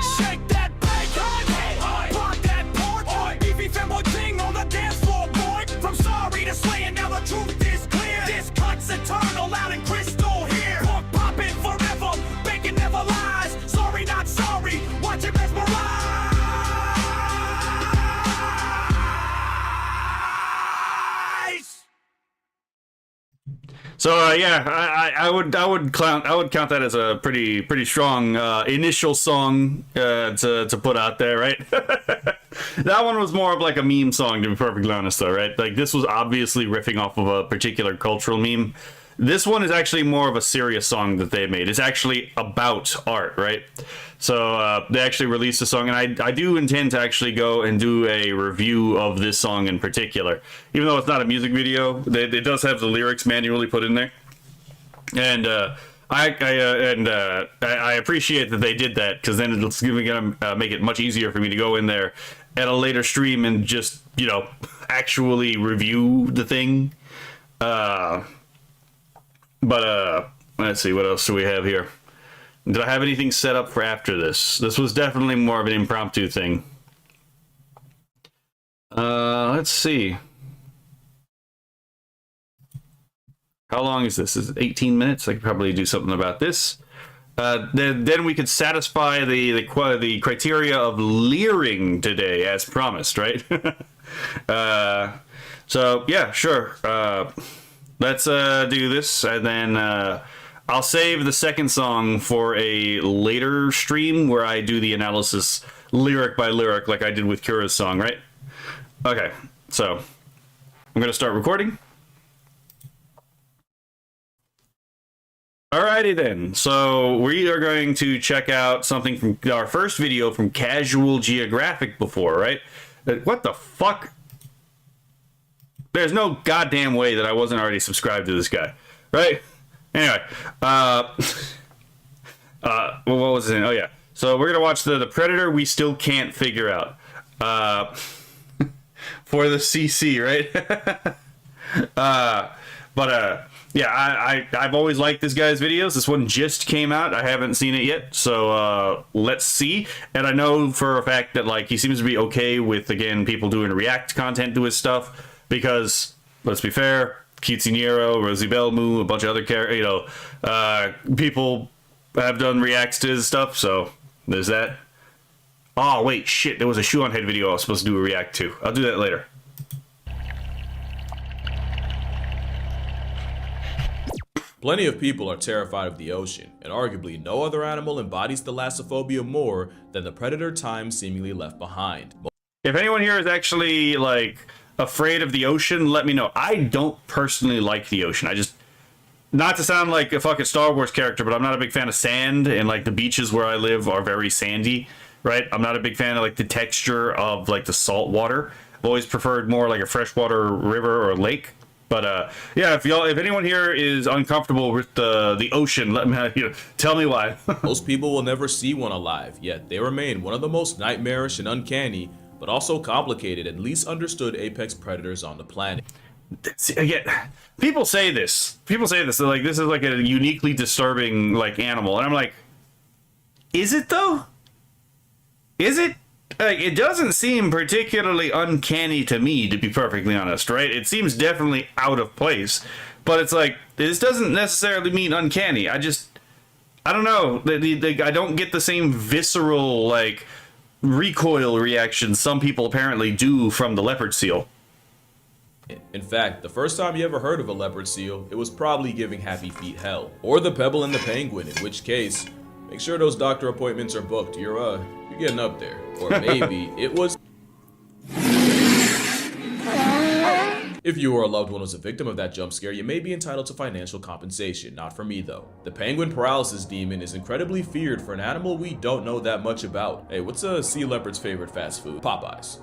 Shake that bacon, rock that pork. Beefy femboy ting on the dance floor, boy. From sorry to slaying, now the truth is clear. This cut's eternal, loud and crystal here. Pork popping forever, bacon never lies. Sorry, not sorry, watch it mesmerize. So yeah, I would count that as a pretty strong initial song to put out there, right? That one was more of like a meme song, to be perfectly honest, though, right? Like, this was obviously riffing off of a particular cultural meme. This one is actually more of a serious song that they made. It's actually about art, right? So they actually released a song, and I do intend to actually go and do a review of this song in particular. Even though it's not a music video, it does have the lyrics manually put in there. And I appreciate that they did that, because then it's going to make it much easier for me to go in there at a later stream and just, you know, actually review the thing. But let's see, what else do we have here? Did I have anything set up for after this? This was definitely more of an impromptu thing. Let's see. How long is this? Is it 18 minutes? I could probably do something about this. Then we could satisfy the criteria of learing today, as promised, right? So yeah, sure. Let's do this, and then I'll save the second song for a later stream where I do the analysis lyric by lyric, like I did with Kura's song, right? Okay, so I'm gonna start recording. Alrighty then, so we are going to check out something from our first video from Casual Geographic before, right? What the fuck? There's no goddamn way that I wasn't already subscribed to this guy, right? Anyway, what was it? Oh yeah, so we're gonna watch the Predator we still can't figure out, for the CC, right? Yeah, I've always liked this guy's videos. This one just came out. I haven't seen it yet, so let's see. And I know for a fact that, like, he seems to be okay with, again, people doing React content to his stuff, because, let's be fair, Cutesy Nero, Rosie Belmu, a bunch of other people have done reacts to his stuff, so there's that. Oh, wait, shit, there was a Shoe on Head video I was supposed to do a react to. I'll do that later. Plenty of people are terrified of the ocean, and arguably no other animal embodies thalassophobia more than the predator time seemingly left behind. if anyone here is actually like afraid of the ocean, let me know. I don't personally like the ocean. I just, not to sound like a fucking Star Wars character, but I'm not a big fan of sand, and like the beaches where I live are very sandy, right? I'm not a big fan of like the texture of like the salt water. I've always preferred more like a freshwater river or lake. But yeah, if anyone here is uncomfortable with the ocean, let me tell me why. Most people will never see one alive, yet they remain one of the most nightmarish and uncanny, but also complicated and least understood apex predators on the planet. Again, people say this. They're like, this is like a uniquely disturbing like animal, and I'm like, is it though? Is it? Like, it doesn't seem particularly uncanny to me, to be perfectly honest, right? It seems definitely out of place, but it's like, this doesn't necessarily mean uncanny. I don't know. I don't get the same visceral, like, recoil reaction some people apparently do from the leopard seal. In fact, the first time you ever heard of a leopard seal, it was probably giving Happy Feet hell. Or the pebble and the penguin, in which case, make sure those doctor appointments are booked. You're getting up there. Or maybe it was... If you or a loved one was a victim of that jump scare, you may be entitled to financial compensation. Not for me, though. The penguin paralysis demon is incredibly feared for an animal we don't know that much about. Hey, what's a sea leopard's favorite fast food? Popeyes.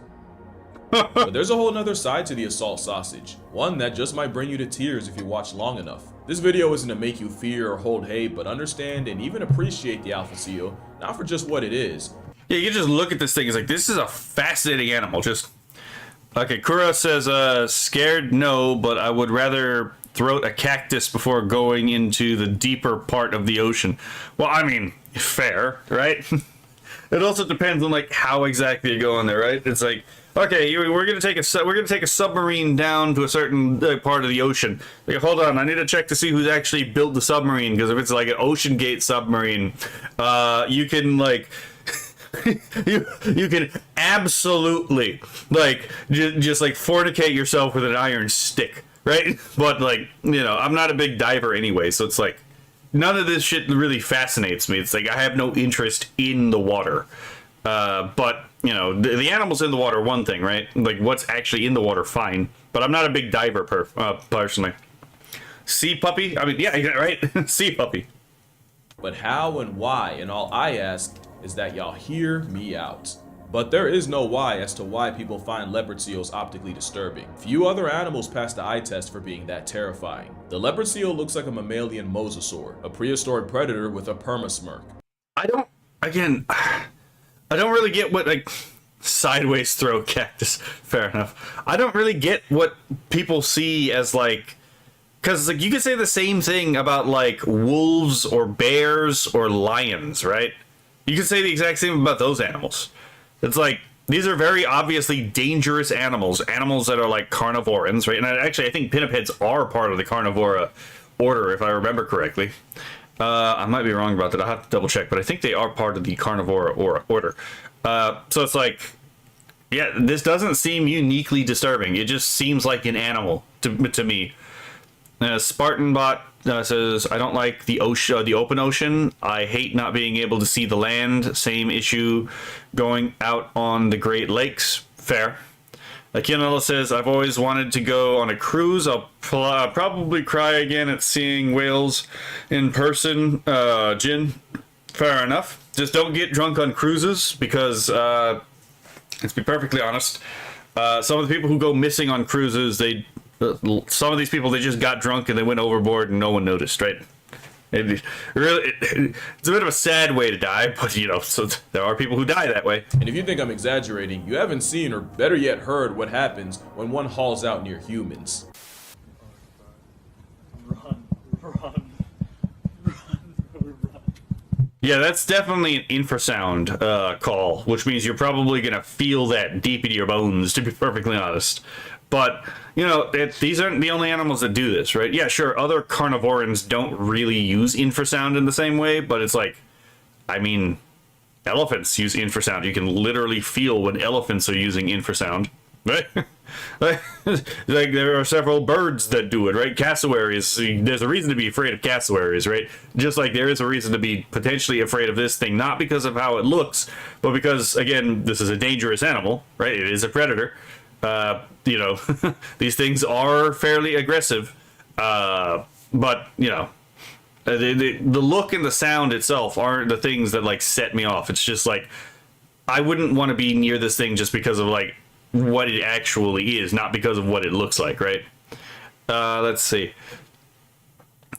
But there's a whole nother side to the assault sausage. One that just might bring you to tears if you watch long enough. This video isn't to make you fear or hold hate, but understand and even appreciate the alpha seal, not for just what it is. Yeah, you just look at this thing, it's like, this is a fascinating animal. Just, okay, Kura says, scared, no, but I would rather throat a cactus before going into the deeper part of the ocean. Well, I mean, fair, right? It also depends on like how exactly you go in there, right? It's like, okay, we're gonna take a submarine down to a certain part of the ocean. Like, hold on, I need to check to see who's actually built the submarine, because if it's like an Ocean Gate submarine, you can like. you can absolutely like just like fornicate yourself with an iron stick, right? But like, I'm not a big diver anyway, so it's like none of this shit really fascinates me. It's like I have no interest in the water. But the animals in the water, one thing, right? Like what's actually in the water, fine. But I'm not a big diver personally. Sea puppy? I mean, yeah, right? Sea puppy. But how and why, and all I ask is that y'all hear me out. But there is no why as to why people find leopard seals optically disturbing. Few other animals pass the eye test for being that terrifying. The leopard seal looks like a mammalian mosasaur, a prehistoric predator with a permasmirk. I don't really get what, like, sideways throw cactus. Fair enough. I don't really get what people see as, like, because, like, you could say the same thing about, like, wolves or bears or lions, right? You could say the exact same about those animals. It's like, these are very obviously dangerous animals that are, like, carnivorans, right? And I think pinnipeds are part of the carnivora order, if I remember correctly. I might be wrong about that. I'll have to double check, but I think they are part of the carnivora order. So it's like, yeah, this doesn't seem uniquely disturbing. It just seems like an animal to me. Spartanbot says, I don't like the open ocean. I hate not being able to see the land. Same issue going out on the Great Lakes. Fair. Akinella says, I've always wanted to go on a cruise. I'll probably cry again at seeing whales in person. Jin, fair enough. Just don't get drunk on cruises because, let's be perfectly honest, some of the people who go missing on cruises, some of these people, they just got drunk and they went overboard and no one noticed, right? It's a bit of a sad way to die, but so there are people who die that way. And if you think I'm exaggerating, you haven't seen or better yet heard what happens when one hauls out near humans. Run. Yeah, that's definitely an infrasound call, which means you're probably going to feel that deep into your bones, to be perfectly honest. But, these aren't the only animals that do this, right? Yeah, sure, other carnivorans don't really use infrasound in the same way, but it's like, I mean, elephants use infrasound. You can literally feel when elephants are using infrasound. right? like there are several birds that do it, right? Cassowaries. There's a reason to be afraid of cassowaries, right? Just like there is a reason to be potentially afraid of this thing, not because of how it looks, but because, again, this is a dangerous animal, right? It is a predator. You know, these things are fairly aggressive, but you know, the look and the sound itself aren't the things that like set me off. It's just like I wouldn't want to be near this thing just because of like what it actually is, not because of what it looks like, right? Let's see.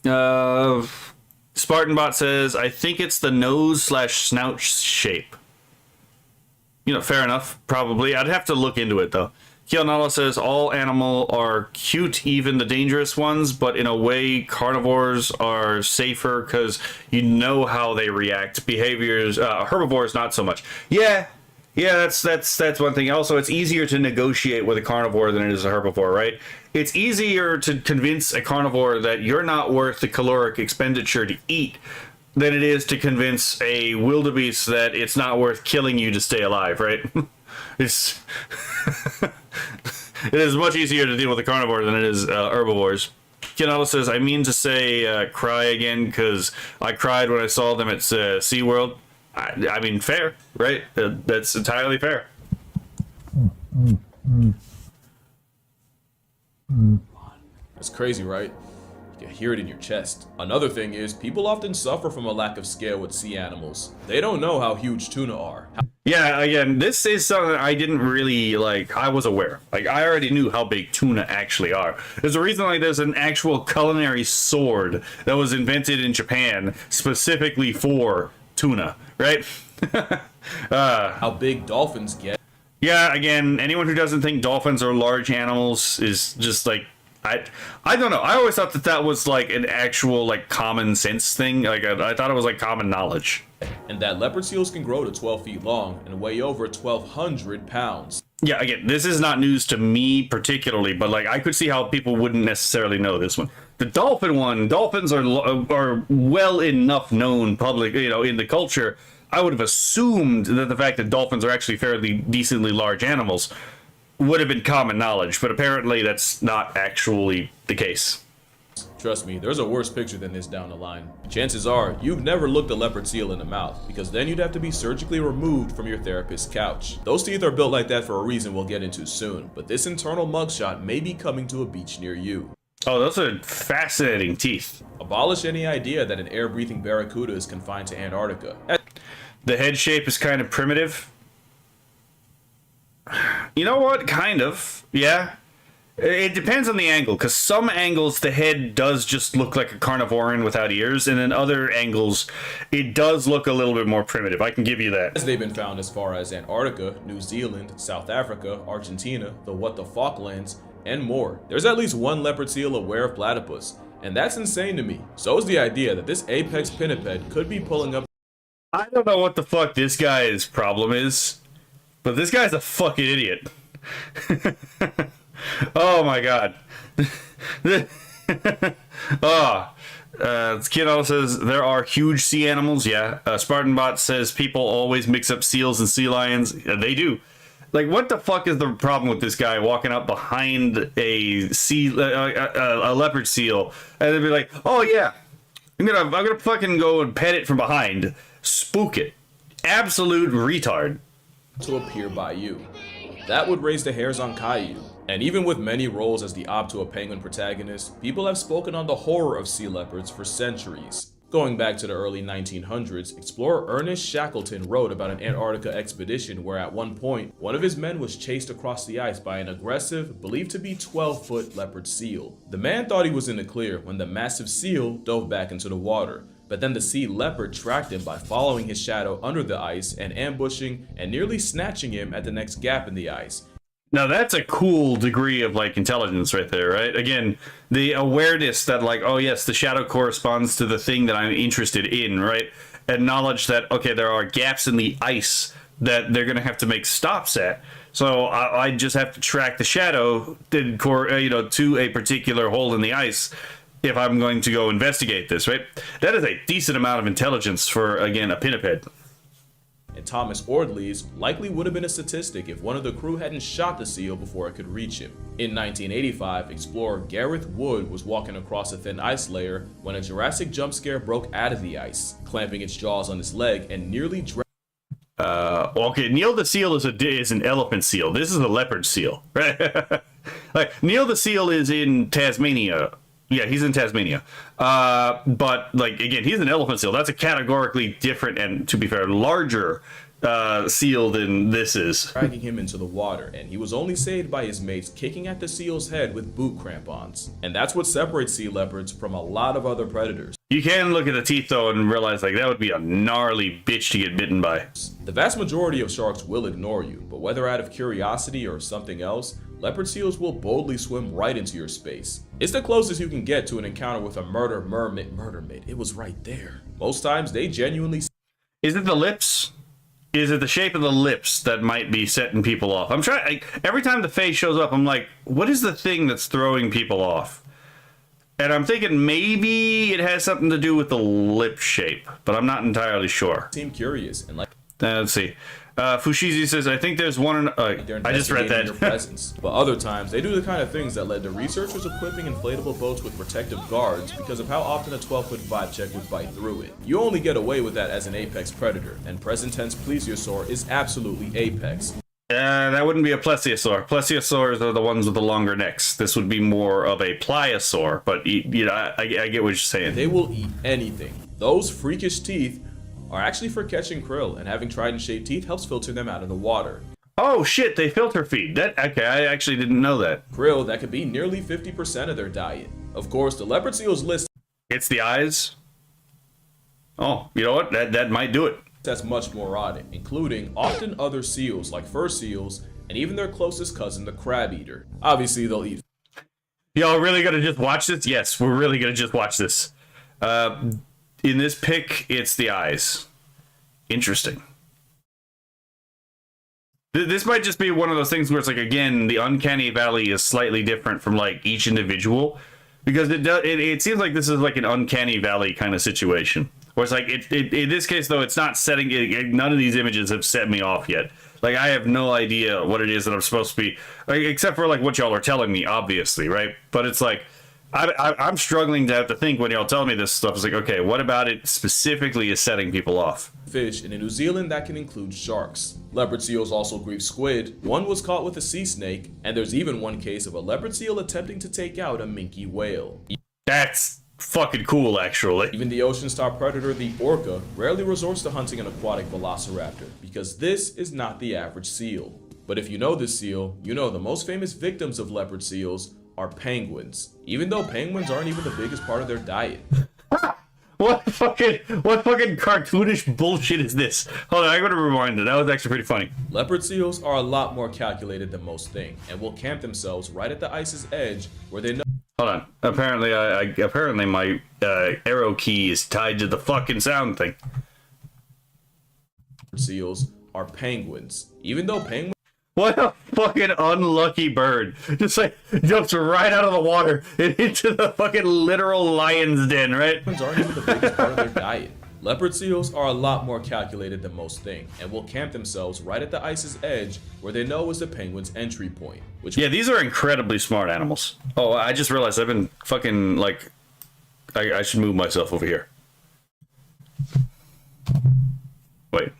Spartanbot says, I think it's the nose/snout shape. You know, fair enough, probably. I'd have to look into it, though. Kionala says, all animal are cute, even the dangerous ones, but in a way, carnivores are safer because you know how they react. Behaviors, herbivores, not so much. Yeah, that's one thing. Also, it's easier to negotiate with a carnivore than it is a herbivore, right? It's easier to convince a carnivore that you're not worth the caloric expenditure to eat than it is to convince a wildebeest that it's not worth killing you to stay alive, right? It's it is much easier to deal with a carnivore than it is herbivores. Kinala says, I mean to say cry again because I cried when I saw them at SeaWorld. I mean, fair, right? That's entirely fair. It's crazy, right? You can hear it in your chest. Another thing is, people often suffer from a lack of scale with sea animals. They don't know how huge tuna are. Yeah, again, this is something I didn't really, like, I was aware. Like, I already knew how big tuna actually are. There's a reason, like, there's an actual culinary sword that was invented in Japan specifically for tuna, right? How big dolphins get. Yeah, again, anyone who doesn't think dolphins are large animals is just, like, I don't know. I always thought that was, like, an actual, like, common sense thing. Like, I thought it was, like, common knowledge. And that leopard seals can grow to 12 feet long and weigh over 1,200 pounds. Yeah, again, this is not news to me particularly, but like I could see how people wouldn't necessarily know this one. The dolphin one, dolphins are well enough known public, you know, in the culture. I would have assumed that the fact that dolphins are actually fairly decently large animals would have been common knowledge, but apparently that's not actually the case. Trust me, there's a worse picture than this down the line. Chances are, you've never looked a leopard seal in the mouth, because then you'd have to be surgically removed from your therapist's couch. Those teeth are built like that for a reason we'll get into soon, but this internal mugshot may be coming to a beach near you. Oh, those are fascinating teeth. Abolish any idea that an air-breathing barracuda is confined to Antarctica. The head shape is kind of primitive. You know what? Kind of. Yeah. It depends on the angle, because some angles the head does just look like a carnivoran without ears, and then other angles it does look a little bit more primitive. I can give you that. As they've been found as far as Antarctica, New Zealand, South Africa, Argentina, the What the Falklands, and more. There's at least one leopard seal aware of platypus, and that's insane to me. So is the idea that this apex pinniped could be pulling up. I don't know what the fuck this guy's problem is, but this guy's a fucking idiot. Oh my god. Kiddo says there are huge sea animals. Yeah. Spartanbot says people always mix up seals and sea lions. Yeah, they do. Like, what the fuck is the problem with this guy walking up behind a leopard seal and they'd be like, oh yeah, I'm gonna fucking go and pet it from behind, spook it. Absolute retard. To appear by you. That would raise the hairs on Caillou. And even with many roles as the op to a penguin protagonist, people have spoken on the horror of sea leopards for centuries. Going back to the early 1900s, explorer Ernest Shackleton wrote about an Antarctica expedition where at one point, one of his men was chased across the ice by an aggressive, believed to be 12-foot leopard seal. The man thought he was in the clear when the massive seal dove back into the water. But then the sea leopard tracked him by following his shadow under the ice and ambushing and nearly snatching him at the next gap in the ice. Now that's a cool degree of like intelligence right there, right? Again, the awareness that like, oh yes, the shadow corresponds to the thing that I'm interested in, right? And knowledge that, okay, there are gaps in the ice that they're going to have to make stops at. So I just have to track the shadow to a particular hole in the ice if I'm going to go investigate this, right? That is a decent amount of intelligence for, again, a pinniped. and Thomas Ordley's likely would have been a statistic if one of the crew hadn't shot the seal before it could reach him. In 1985, explorer Gareth Wood was walking across a thin ice layer when a Jurassic jump scare broke out of the ice, clamping its jaws on his leg and nearly okay, Neil the seal is an elephant seal. This is a leopard seal, right? Like Neil the seal is in Tasmania. Yeah, he's in Tasmania. But like again, he's an elephant seal. That's a categorically different and, to be fair, larger seal than this is. Dragging him into the water, and he was only saved by his mates kicking at the seal's head with boot crampons. And that's what separates sea leopards from a lot of other predators. You can look at the teeth though and realize like that would be a gnarly bitch to get bitten by. The vast majority of sharks will ignore you, but whether out of curiosity or something else, leopard seals will boldly swim right into your space. It's the closest you can get to an encounter with a murder mermaid. It was right there. Most times they genuinely... Is it the lips? Is it the shape of the lips that might be setting people off? I'm trying. Every time the face shows up, I'm like, what is the thing that's throwing people off? And I'm thinking maybe it has something to do with the lip shape, but I'm not entirely sure. Seem curious and like. Let's see. Fushizi says, I think there's one. I just read that. Your presence. But other times, they do the kind of things that led to researchers equipping inflatable boats with protective guards because of how often a 12-foot vibe check would bite through it. You only get away with that as an apex predator, and present tense plesiosaur is absolutely apex. That wouldn't be a plesiosaur. Plesiosaurs are the ones with the longer necks. This would be more of a pliosaur, but you know, I get what you're saying. They will eat anything. Those freakish teeth are actually for catching krill, and having trident-shaped teeth helps filter them out of the water. Oh shit, they filter feed. Okay, I actually didn't know that. Krill that could be nearly 50% of their diet. Of course, the leopard seal's list... It's the eyes. Oh, you know what? That might do it. That's much more rotting, including often other seals like fur seals, and even their closest cousin, the crab eater. Obviously, they'll eat... Y'all really gonna just watch this? Yes, we're really gonna just watch this. In this pic, it's the eyes. Interesting. This might just be one of those things where it's like, again, the uncanny valley is slightly different from like each individual, because it seems like this is like an uncanny valley kind of situation. Where it's like, in this case though, it's not setting, none of these images have set me off yet. Like, I have no idea what it is that I'm supposed to be, like, except for like what y'all are telling me, obviously, right? But it's like, I'm struggling to have to think when y'all tell me this stuff. It's like, okay, what about it specifically is setting people off? Fish, and in New Zealand that can include sharks. Leopard seals also grieve squid. One was caught with a sea snake, and there's even one case of a leopard seal attempting to take out a minke whale. That's fucking cool, actually. Even the ocean's top predator, the orca, rarely resorts to hunting an aquatic velociraptor, because this is not the average seal. But if you know this seal, you know the most famous victims of leopard seals are penguins, even though penguins aren't even the biggest part of their diet. What fucking cartoonish bullshit is this? Hold on, I gotta rewind it. That was actually pretty funny. Leopard seals are a lot more calculated than most think, and will camp themselves right at the ice's edge where they know. Hold on. Apparently, apparently my arrow key is tied to the fucking sound thing. Seals are penguins, even though penguins. What a fucking unlucky bird. Just like jumps right out of the water and into the fucking literal lion's den, right? Penguins aren't even the biggest part of their diet. Leopard seals are a lot more calculated than most think, and will camp themselves right at the ice's edge where they know is the penguin's entry point. Yeah, these are incredibly smart animals. Oh, I just realized I've been fucking like... I should move myself over here. Wait.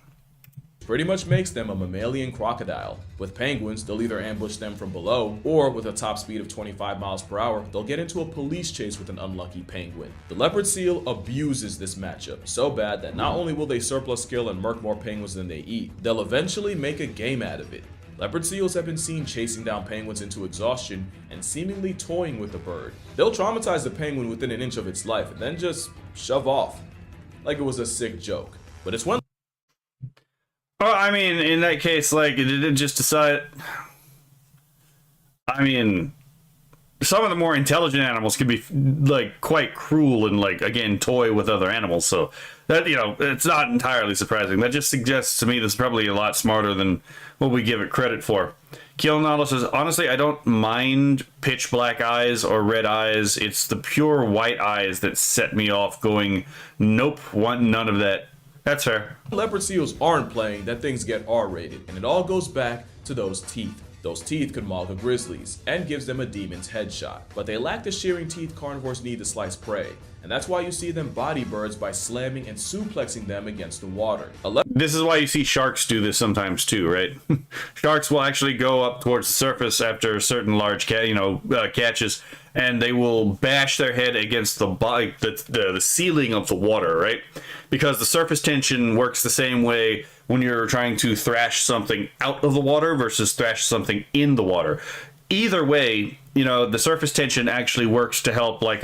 Pretty much makes them a mammalian crocodile. With penguins, they'll either ambush them from below, or with a top speed of 25 miles per hour, they'll get into a police chase with an unlucky penguin. The leopard seal abuses this matchup so bad that not only will they surplus skill and murk more penguins than they eat, they'll eventually make a game out of it. Leopard seals have been seen chasing down penguins into exhaustion and seemingly toying with the bird. They'll traumatize the penguin within an inch of its life and then just shove off, like it was a sick joke. But it's one. Well, I mean, in that case, like, it didn't just decide... I mean, some of the more intelligent animals can be, like, quite cruel and, like, again, toy with other animals, so that, you know, it's not entirely surprising. That just suggests to me this is probably a lot smarter than what we give it credit for. Kielnalo says, honestly, I don't mind pitch black eyes or red eyes. It's the pure white eyes that set me off going, nope, want none of that. That's fair. Leopard seals aren't playing that things get R-rated, and it all goes back to those teeth. Those teeth could maul the grizzlies, and gives them a demon's headshot. But they lack the shearing teeth carnivores need to slice prey, and that's why you see them body birds by slamming and suplexing them against the water. This is why you see sharks do this sometimes too, right? Sharks will actually go up towards the surface after certain large catches, and they will bash their head against the ceiling of the water, right? Because the surface tension works the same way when you're trying to thrash something out of the water versus thrash something in the water. Either way, the surface tension actually works to help like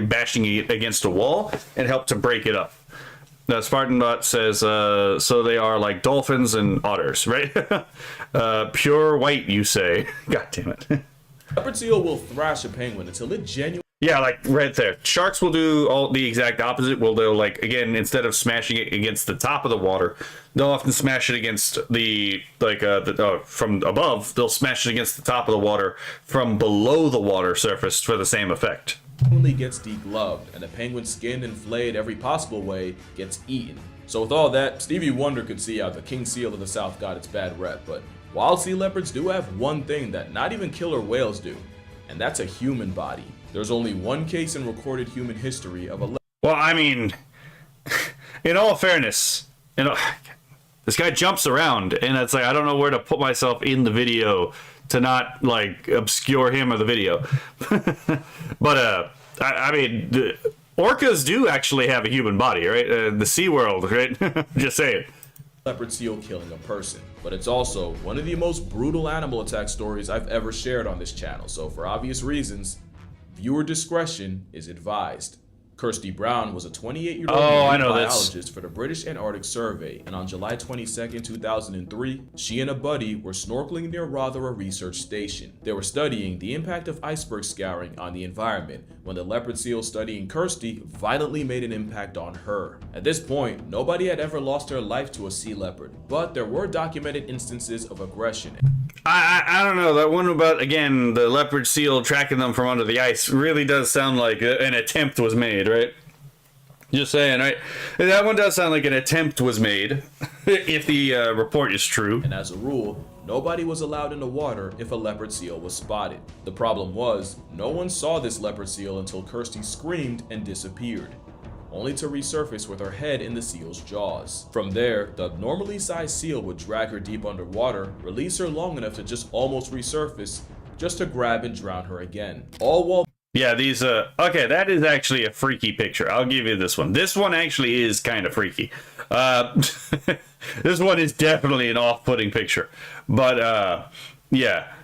bashing it against a wall and help to break it up. SpartanBot says, so they are like dolphins and otters, right? Pure white, you say. God damn it. Leopard seal will thrash a penguin until it genuinely... Yeah, like right there. Sharks will do all the exact opposite. They'll like, again, instead of smashing it against the top of the water, they'll often smash it against from above. They'll smash it against the top of the water from below the water surface for the same effect. Only gets degloved, and the penguin skinned and flayed every possible way gets eaten. So with all that, Stevie Wonder could see how the king seal of the South got its bad rep, but wild sea leopards do have one thing that not even killer whales do, and that's a human body. There's only one case in recorded human history of a Well, I mean, in all fairness, this guy jumps around, and it's like, I don't know where to put myself in the video to not, like, obscure him or the video. But, I mean, the orcas do actually have a human body, right? The SeaWorld, right? Just saying. Leopard seal killing a person, but it's also one of the most brutal animal attack stories I've ever shared on this channel, so for obvious reasons, viewer discretion is advised. Kirsty Brown was a 28-year-old biologist for the British Antarctic Survey, and on July 22, 2003, she and a buddy were snorkeling near Rothera Research Station. They were studying the impact of iceberg scouring on the environment when the leopard seal studying Kirsty violently made an impact on her. At this point, nobody had ever lost their life to a sea leopard, but there were documented instances of aggression. I don't know, that one about, again, the leopard seal tracking them from under the ice really does sound like an attempt was made, right? Just saying, right? That one does sound like an attempt was made, if the report is true. And as a rule, nobody was allowed in the water if a leopard seal was spotted. The problem was, no one saw this leopard seal until Kirsty screamed and disappeared, only to resurface with her head in the seal's jaws. From there, the normally sized seal would drag her deep underwater, release her long enough to just almost resurface, just to grab and drown her again. All while... Yeah, these, okay, that is actually a freaky picture. I'll give you this one. This one actually is kind of freaky. This one is definitely an off-putting picture. But, yeah.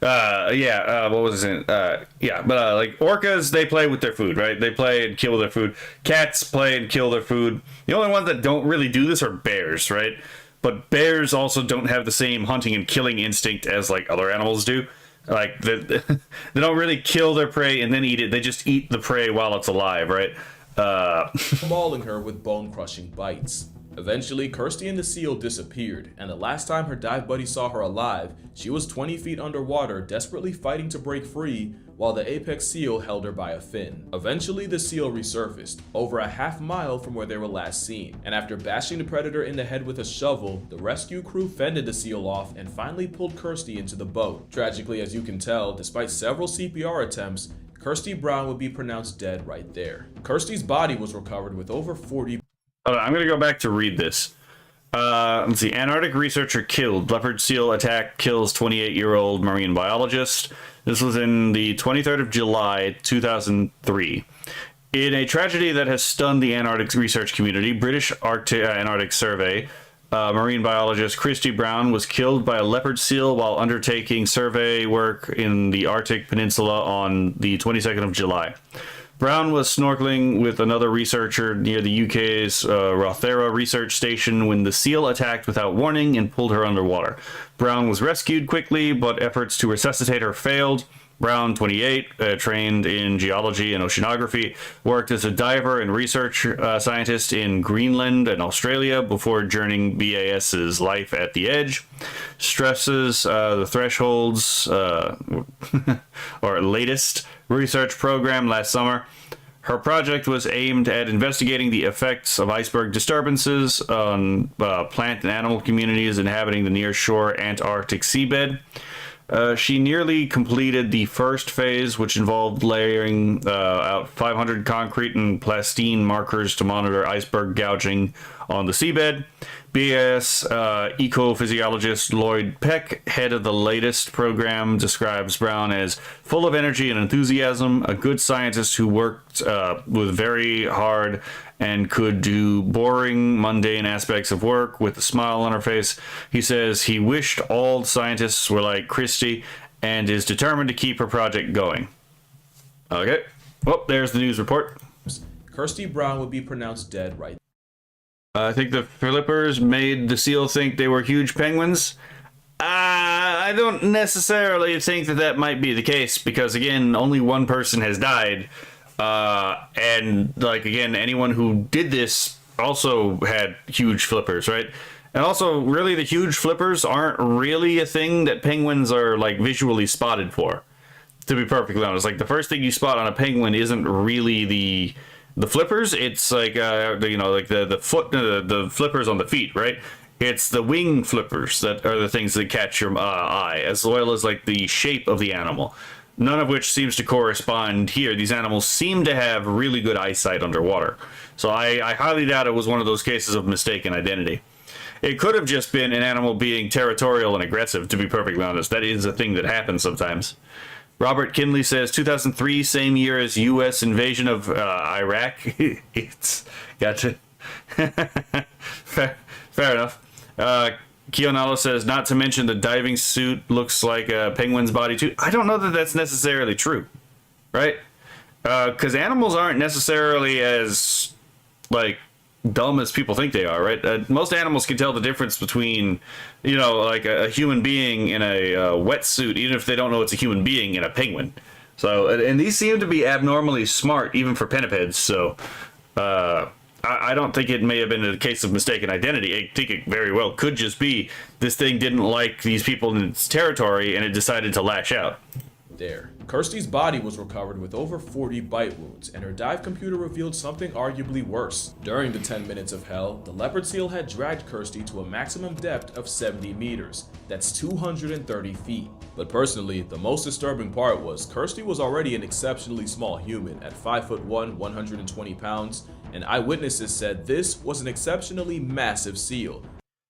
What was it? Like orcas, they play with their food, right? They play and kill their food. Cats play and kill their food. The only ones that don't really do this are bears, right? But bears also don't have the same hunting and killing instinct as like other animals do. Like they don't really kill their prey and then eat it. They just eat the prey while it's alive, right? Mauling her with bone-crushing bites. Eventually, Kirsty and the seal disappeared, and the last time her dive buddy saw her alive, she was 20 feet underwater, desperately fighting to break free, while the apex seal held her by a fin. Eventually, the seal resurfaced, over a half-mile from where they were last seen, and after bashing the predator in the head with a shovel, the rescue crew fended the seal off and finally pulled Kirsty into the boat. Tragically, as you can tell, despite several CPR attempts, Kirsty Brown would be pronounced dead right there. Kirsty's body was recovered with over 40... I'm going to go back to read this. Let's see. Antarctic researcher killed. Leopard seal attack kills 28-year-old marine biologist. This was in the 23rd of July, 2003. In a tragedy that has stunned the Antarctic research community, British Antarctic Survey, marine biologist Kirsty Brown was killed by a leopard seal while undertaking survey work in the Arctic Peninsula on the 22nd of July. Brown was snorkeling with another researcher near the UK's Rothera Research Station when the seal attacked without warning and pulled her underwater. Brown was rescued quickly, but efforts to resuscitate her failed. Brown, 28, trained in geology and oceanography, worked as a diver and research scientist in Greenland and Australia before joining BAS's Life at the Edge. Stresses the thresholds or latest research program last summer. Her project was aimed at investigating the effects of iceberg disturbances on plant and animal communities inhabiting the nearshore Antarctic seabed. She nearly completed the first phase, which involved layering out 500 concrete and plastine markers to monitor iceberg gouging on the seabed. BAS ecophysiologist Lloyd Peck, head of the latest program, describes Brown as full of energy and enthusiasm, a good scientist who worked with very hard and could do boring, mundane aspects of work with a smile on her face. He says he wished all scientists were like Christie and is determined to keep her project going. Okay. Well, there's the news report. Kirsty Brown would be pronounced dead right. I think the flippers made the seal think they were huge penguins. I don't necessarily think that that might be the case because, again, only one person has died. And, like, again, anyone who did this also had huge flippers, right? And also, really, the huge flippers aren't really a thing that penguins are, like, visually spotted for, to be perfectly honest. Like, the first thing you spot on a penguin isn't really the flippers. It's like like the foot, the flippers on the feet, right? It's the wing flippers that are the things that catch your eye, as well as like the shape of the animal, none of which seems to correspond here. These animals seem to have really good eyesight underwater, so I highly doubt it was one of those cases of mistaken identity. It could have just been an animal being territorial and aggressive, to be perfectly honest. That is a thing that happens sometimes. Robert Kinley says 2003, same year as U.S. invasion of Iraq. It's gotcha. fair enough. Kionala says, not to mention the diving suit looks like a penguin's body too. I don't know that that's necessarily true, right? Because animals aren't necessarily as like dumb as people think they are, right? Most animals can tell the difference between, like a human being in a wetsuit, even if they don't know it's a human being in a penguin. So, and these seem to be abnormally smart, even for pinnipeds. So, I don't think it may have been a case of mistaken identity. I think it very well could just be this thing didn't like these people in its territory and it decided to lash out. There. Kirsty's body was recovered with over 40 bite wounds, and her dive computer revealed something arguably worse. During the 10 minutes of hell, the leopard seal had dragged Kirsty to a maximum depth of 70 meters. That's 230 feet. But personally, the most disturbing part was Kirsty was already an exceptionally small human at 5'1", 120 pounds, and eyewitnesses said this was an exceptionally massive seal.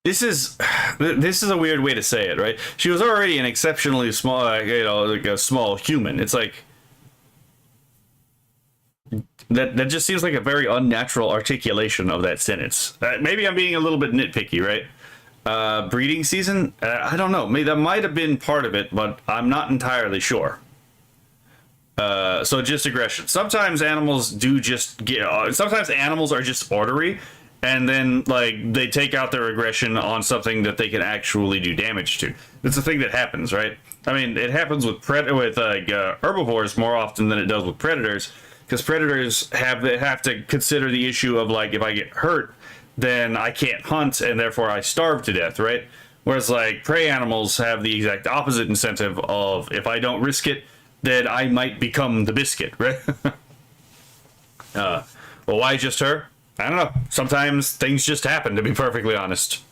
This is a weird way to say it, right? She was already an exceptionally small, like a small human. It's like that just seems like a very unnatural articulation of that sentence. Maybe I'm being a little bit nitpicky, right? Breeding season? I don't know. Maybe that might have been part of it, but I'm not entirely sure. So just aggression. Sometimes animals do just get. Sometimes animals are just ornery. And then, like, they take out their aggression on something that they can actually do damage to. It's a thing that happens, right? I mean, it happens with herbivores more often than it does with predators, because predators have to consider the issue of, like, if I get hurt, then I can't hunt, and therefore I starve to death, right? Whereas, like, prey animals have the exact opposite incentive of, if I don't risk it, then I might become the biscuit, right? Well, why just her? I don't know. Sometimes things just happen, to be perfectly honest.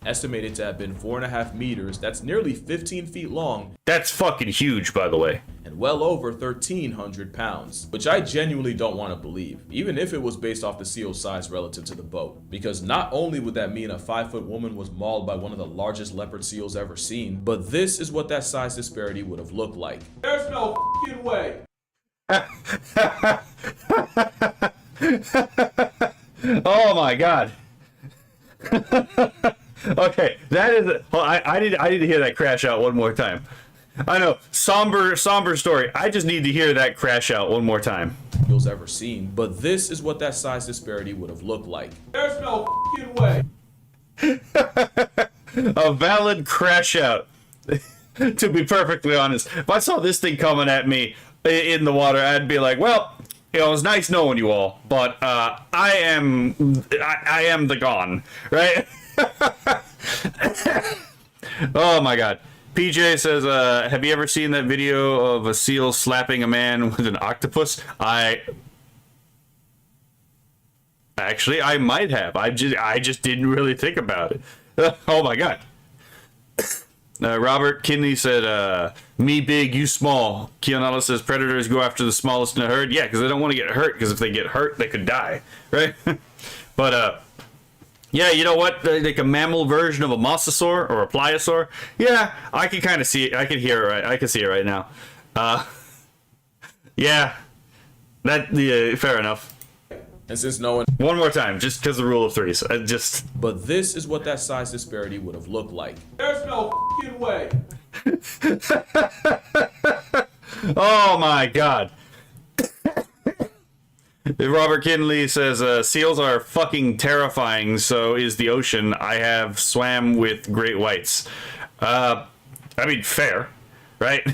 Estimated to have been 4.5 meters, that's nearly 15 feet long. That's fucking huge, by the way. And well over 1,300 pounds, which I genuinely don't want to believe, even if it was based off the seal's size relative to the boat. Because not only would that mean a 5-foot woman was mauled by one of the largest leopard seals ever seen, but this is what that size disparity would have looked like. There's no fucking way! Oh my god. Okay, that is. Well, I need to hear that crash out one more time. I know, somber story. I just need to hear that crash out one more time. Ever seen, but this is what that size disparity would have looked like. There's no fucking way. A valid crash out. To be perfectly honest, if I saw this thing coming at me in the water, I'd be like, well. It was nice knowing you all, but I am the gone, right? Oh my god. PJ says, have you ever seen that video of a seal slapping a man with an octopus? Actually, I might have. I just didn't really think about it. Oh my god. Robert Kinley said, me big, you small. Kionala says predators go after the smallest in the herd. Yeah, because they don't want to get hurt, because if they get hurt, they could die, right? But, yeah, you know what? Like a mammal version of a mosasaur or a pliosaur. Yeah, I can kind of see it. I can hear it right. I can see it right now. Yeah. Fair enough. And since no one... One more time, just because the rule of threes. But this is what that size disparity would have looked like. There's no f***ing way. Oh my god. Robert Kinley says, seals are fucking terrifying, so is the ocean. I have swam with great whites. I mean, fair, right?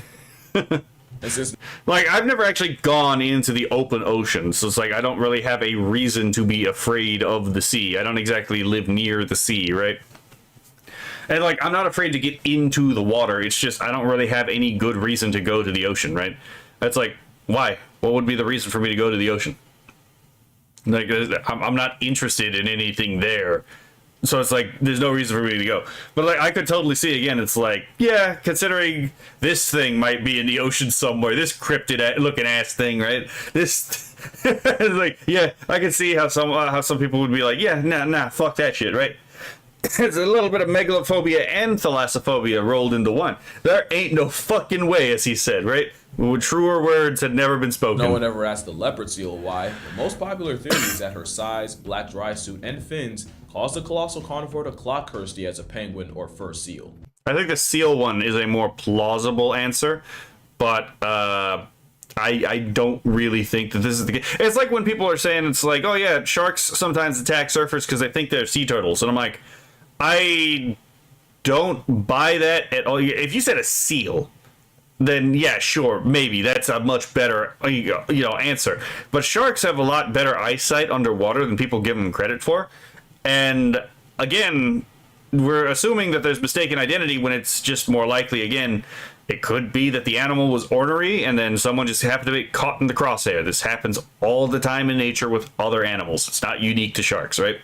Like, I've never actually gone into the open ocean, so it's like I don't really have a reason to be afraid of the sea. I don't exactly live near the sea, right? And, like, I'm not afraid to get into the water. It's just I don't really have any good reason to go to the ocean, right? That's like, why? What would be the reason for me to go to the ocean? Like, I'm not interested in anything there. So it's like, there's no reason for me to go. But like, I could totally see, again, it's like, yeah, considering this thing might be in the ocean somewhere, this cryptid looking ass thing, right? This, like, yeah, I can see how some people would be like, yeah, nah, fuck that shit, right? It's a little bit of megalophobia and thalassophobia rolled into one. There ain't no fucking way, as he said, right? Truer words had never been spoken. No one ever asked the leopard seal why. The most popular theory is that her size, black dry suit, and fins caused the colossal carnivore to clock Kirsty as a penguin or fur seal. I think the seal one is a more plausible answer, but I don't really think that this is the case. It's like when people are saying, it's like, oh yeah, sharks sometimes attack surfers because they think they're sea turtles, and I'm like, I don't buy that at all. If you said a seal, then yeah, sure, maybe that's a much better answer. But sharks have a lot better eyesight underwater than people give them credit for. And again, we're assuming that there's mistaken identity when it's just more likely, again, it could be that the animal was ornery and then someone just happened to be caught in the crosshair. This happens all the time in nature with other animals. It's not unique to sharks, right?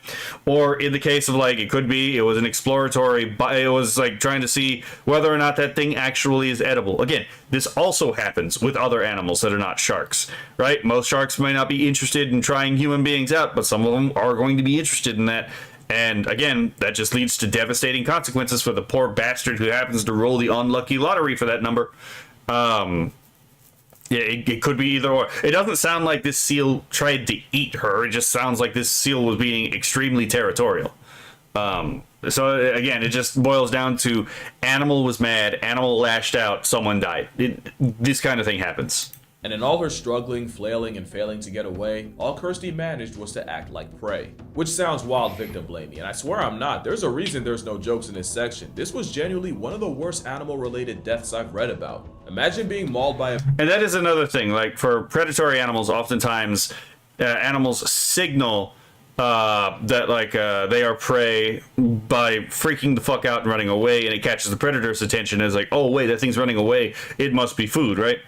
Or in the case of, like, it could be it was an exploratory, it was like trying to see whether or not that thing actually is edible. Again, this also happens with other animals that are not sharks, right? Most sharks may not be interested in trying human beings out, but some of them are going to be interested in that. And again, that just leads to devastating consequences for the poor bastard who happens to roll the unlucky lottery for that number. Yeah, it could be either or. It doesn't sound like this seal tried to eat her. It just sounds like this seal was being extremely territorial. So again, it just boils down to animal was mad, animal lashed out, someone died. This kind of thing happens. And in all her struggling, flailing, and failing to get away, all Kirsty managed was to act like prey. Which sounds wild victim blaming, and I swear I'm not. There's a reason there's no jokes in this section. This was genuinely one of the worst animal-related deaths I've read about. Imagine being mauled by a... And that is another thing, like for predatory animals, oftentimes animals signal that like they are prey by freaking the fuck out and running away, and it catches the predator's attention as like, oh wait, that thing's running away, it must be food, right?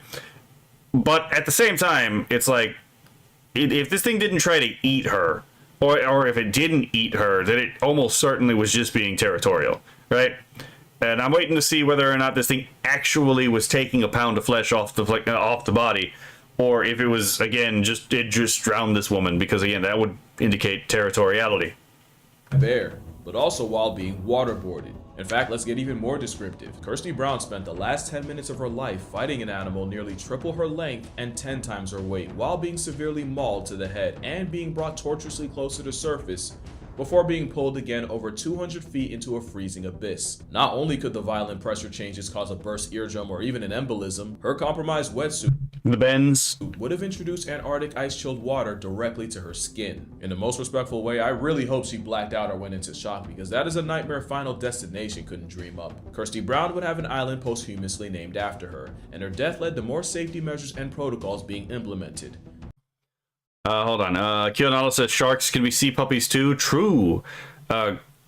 But at the same time, it's like, if this thing didn't try to eat her, or if it didn't eat her, then it almost certainly was just being territorial, right? And I'm waiting to see whether or not this thing actually was taking a pound of flesh off the body, or if it was, again, it just drowned this woman, because again, that would indicate territoriality. Bear, but also while being waterboarded. In fact, let's get even more descriptive. Kirsty Brown spent the last 10 minutes of her life fighting an animal nearly triple her length and 10 times her weight, while being severely mauled to the head and being brought tortuously close to the surface before being pulled again over 200 feet into a freezing abyss. Not only could the violent pressure changes cause a burst eardrum or even an embolism, her compromised wetsuit, the bends, would have introduced Antarctic ice-chilled water directly to her skin. In the most respectful way, I really hope she blacked out or went into shock, because that is a nightmare Final Destination couldn't dream up. Kirsty Brown would have an island posthumously named after her, and her death led to more safety measures and protocols being implemented. Hold on. Kionala says sharks can be sea puppies too. True.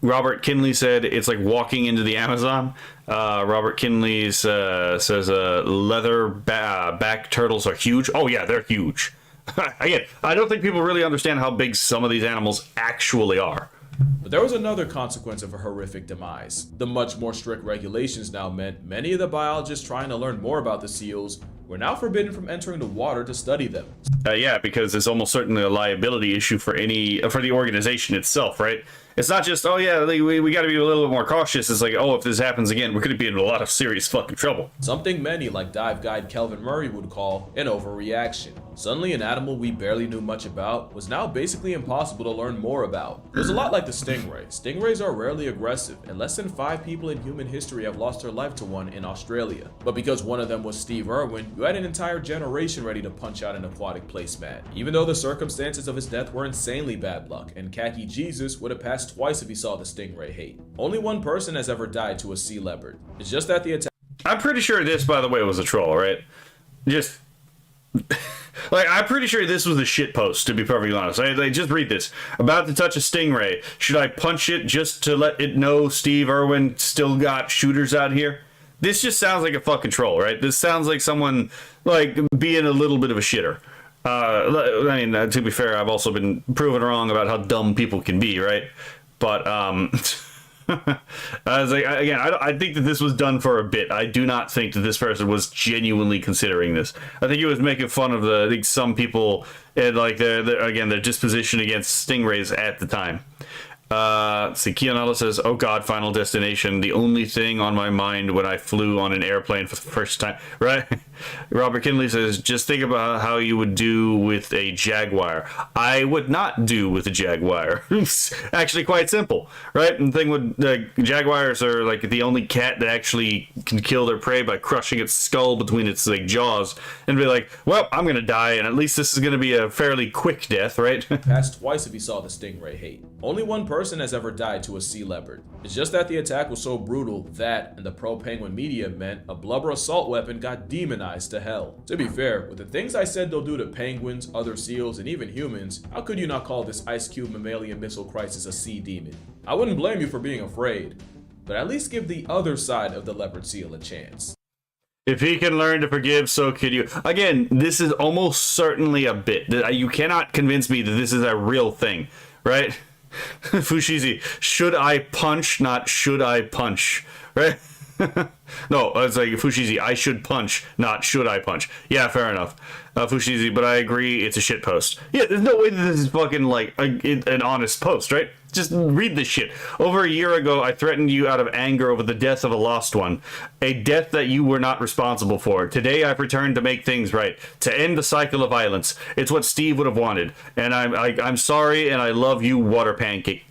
Robert Kinley said it's like walking into the Amazon. Robert Kinley says leather back turtles are huge. Oh yeah, they're huge. Again, I don't think people really understand how big some of these animals actually are. But there was another consequence of a horrific demise. The much more strict regulations now meant many of the biologists trying to learn more about the seals were now forbidden from entering the water to study them. Yeah, because it's almost certainly a liability issue for the organization itself, right? It's not just, oh yeah, we got to be a little bit more cautious. It's like, oh, if this happens again, we're going to be in a lot of serious fucking trouble. Something many like dive guide Kelvin Murray would call an overreaction. Suddenly, an animal we barely knew much about was now basically impossible to learn more about. It was a lot like the stingray. Stingrays are rarely aggressive, and less than 5 people in human history have lost their life to one in Australia. But because one of them was Steve Irwin, you had an entire generation ready to punch out an aquatic placemat. Even though the circumstances of his death were insanely bad luck, and Khaki Jesus would have passed twice if he saw the stingray hate. Only one person has ever died to a sea leopard. It's just that the attack. I'm pretty sure this, by the way, was a troll, right? Just... like, I'm pretty sure this was a shit post, to be perfectly honest. Just read this. About to touch a stingray. Should I punch it just to let it know Steve Irwin still got shooters out here? This just sounds like a fucking troll, right? This sounds like someone, like, being a little bit of a shitter. I mean, to be fair, I've also been proven wrong about how dumb people can be, right? But, I was like, again, I think that this was done for a bit. I do not think that this person was genuinely considering this. I think he was making fun of some people and like their disposition against stingrays at the time. See, Kionella says, "Oh God, Final Destination, the only thing on my mind when I flew on an airplane for the first time." Right? Robert Kinley says, "Just think about how you would do with a jaguar." I would not do with a jaguar. It's actually quite simple, right? And the thing with jaguars are like the only cat that actually can kill their prey by crushing its skull between its like jaws and be like, "Well, I'm gonna die, and at least this is gonna be a fairly quick death, right?" Passed twice if he saw the stingray hate. Only one person has ever died to a sea leopard. It's just that the attack was so brutal that, and the pro-penguin media meant, a blubber assault weapon got demonized to hell. To be fair, with the things I said they'll do to penguins, other seals, and even humans, how could you not call this Ice Cube mammalian missile crisis a sea demon? I wouldn't blame you for being afraid, but at least give the other side of the leopard seal a chance. If he can learn to forgive, so can you. Again, this is almost certainly a bit. You cannot convince me that this is a real thing, right? Fushizi, should I punch, not should I punch, right? No, it's like Fushizi, I should punch, not should I punch. Yeah, fair enough. Fushizi, but I agree, it's a shit post. Yeah, there's no way that this is fucking like an honest post, right? Just read this shit. Over a year ago, I threatened you out of anger over the death of a lost one. A death that you were not responsible for. Today, I've returned to make things right. To end the cycle of violence. It's what Steve would have wanted. And I'm sorry, and I love you, Water Pancake.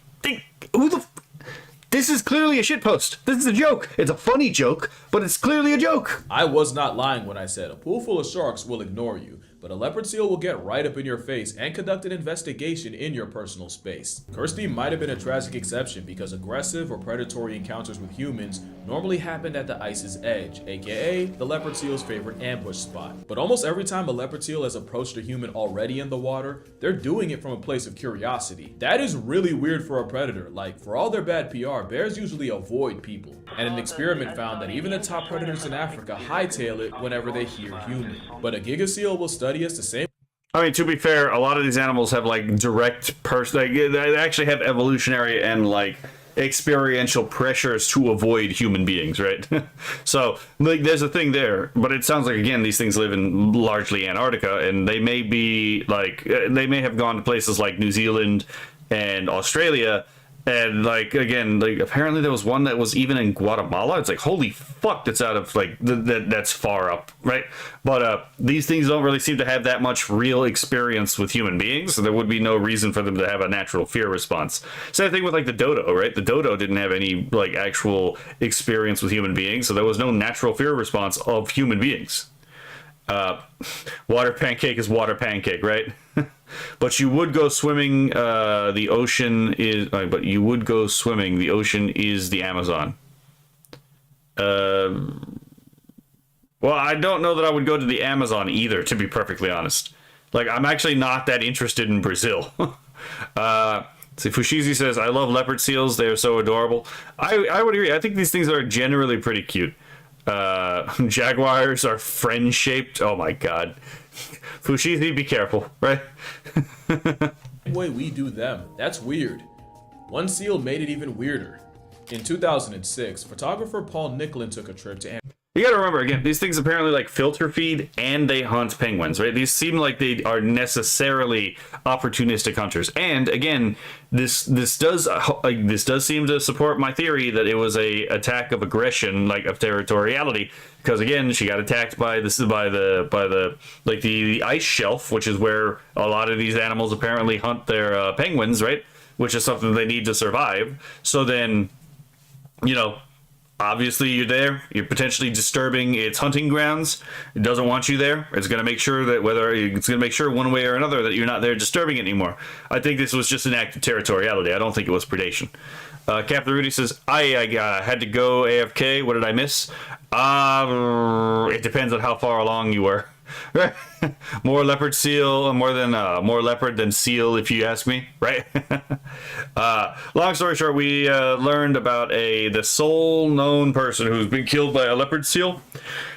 This is clearly a shitpost. This is a joke. It's a funny joke, but it's clearly a joke. I was not lying when I said a pool full of sharks will ignore you, but a leopard seal will get right up in your face and conduct an investigation in your personal space. Kirsty might have been a tragic exception because aggressive or predatory encounters with humans normally happened at the ice's edge, aka the leopard seal's favorite ambush spot. But almost every time a leopard seal has approached a human already in the water, they're doing it from a place of curiosity. That is really weird for a predator. Like, for all their bad PR, bears usually avoid people. And an experiment found that even the top predators in Africa hightail it whenever they hear human. But a giga seal will study us the same. I mean, to be fair, a lot of these animals have like direct they actually have evolutionary and like experiential pressures to avoid human beings, right? So like there's a thing there, but it sounds like again these things live in largely Antarctica, and they may be like they may have gone to places like New Zealand and Australia. And like again, like apparently there was one that was even in Guatemala. It's like holy fuck, that's out of like that's far up, right? But these things don't really seem to have that much real experience with human beings, so there would be no reason for them to have a natural fear response. Same thing with like the dodo, right? The dodo didn't have any like actual experience with human beings, so there was no natural fear response of human beings. Water pancake is water pancake, right? But you would go swimming. The ocean is. But you would go swimming. The ocean is the Amazon. Well, I don't know that I would go to the Amazon either, to be perfectly honest. Like, I'm actually not that interested in Brazil. See, Fushizi says, "I love leopard seals. They are so adorable." I would agree. I think these things are generally pretty cute. Jaguars are friend-shaped. Oh my god. Fushizi, be careful, right? The way we do them. That's weird. One seal made it even weirder. In 2006, photographer Paul Nicklin took a trip to You gotta remember, again, these things apparently like filter feed and they hunt penguins, right? These seem like they are necessarily opportunistic hunters. And again, this does seem to support my theory that it was a attack of aggression, like of territoriality, because again, she got attacked by the ice shelf, which is where a lot of these animals apparently hunt their penguins, right? Which is something they need to survive. So then, you know, obviously you're there, you're potentially disturbing its hunting grounds. It doesn't want you there. It's going to make sure that it's going to make sure one way or another that you're not there disturbing it anymore. I think this was just an act of territoriality. I don't think it was predation. Captain Rudy says, I had to go AFK. What did I miss? It depends on how far along you were. More leopard seal, more leopard than seal, if you ask me, right? Long story short, we learned about the sole known person who's been killed by a leopard seal,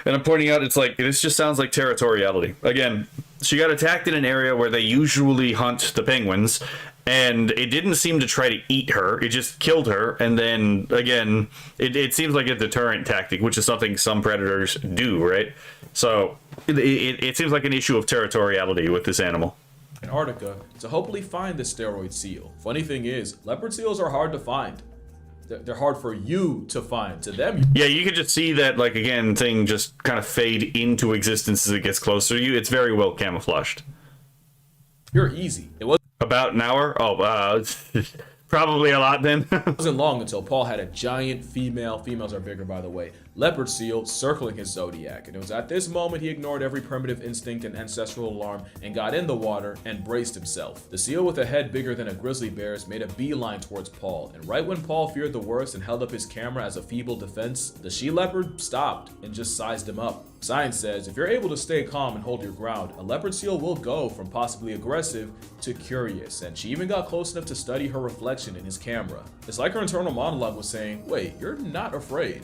and I'm pointing out this just sounds like territoriality. Again, she got attacked in an area where they usually hunt the penguins, and it didn't seem to try to eat her. It just killed her, and then again, it seems like a deterrent tactic, which is something some predators do, right? So it seems like an issue of territoriality with this animal. Antarctica to hopefully find the steroid seal. Funny thing is, leopard seals are hard to find. They're hard for you to find. To them, yeah, you can just see that, like, again, thing just kind of fade into existence as it gets closer to you. It's very well camouflaged. You're easy. It was about an hour. Probably a lot then. It wasn't long until Paul had a giant females are bigger by the way, leopard seal circling his zodiac, and it was at this moment he ignored every primitive instinct and ancestral alarm and got in the water and braced himself. The seal, with a head bigger than a grizzly bear's, made a beeline towards Paul, and right when Paul feared the worst and held up his camera as a feeble defense, the she leopard stopped and just sized him up. Science says if you're able to stay calm and hold your ground, a leopard seal will go from possibly aggressive to curious, and she even got close enough to study her reflection in his camera. It's like her internal monologue was saying, wait, you're not afraid.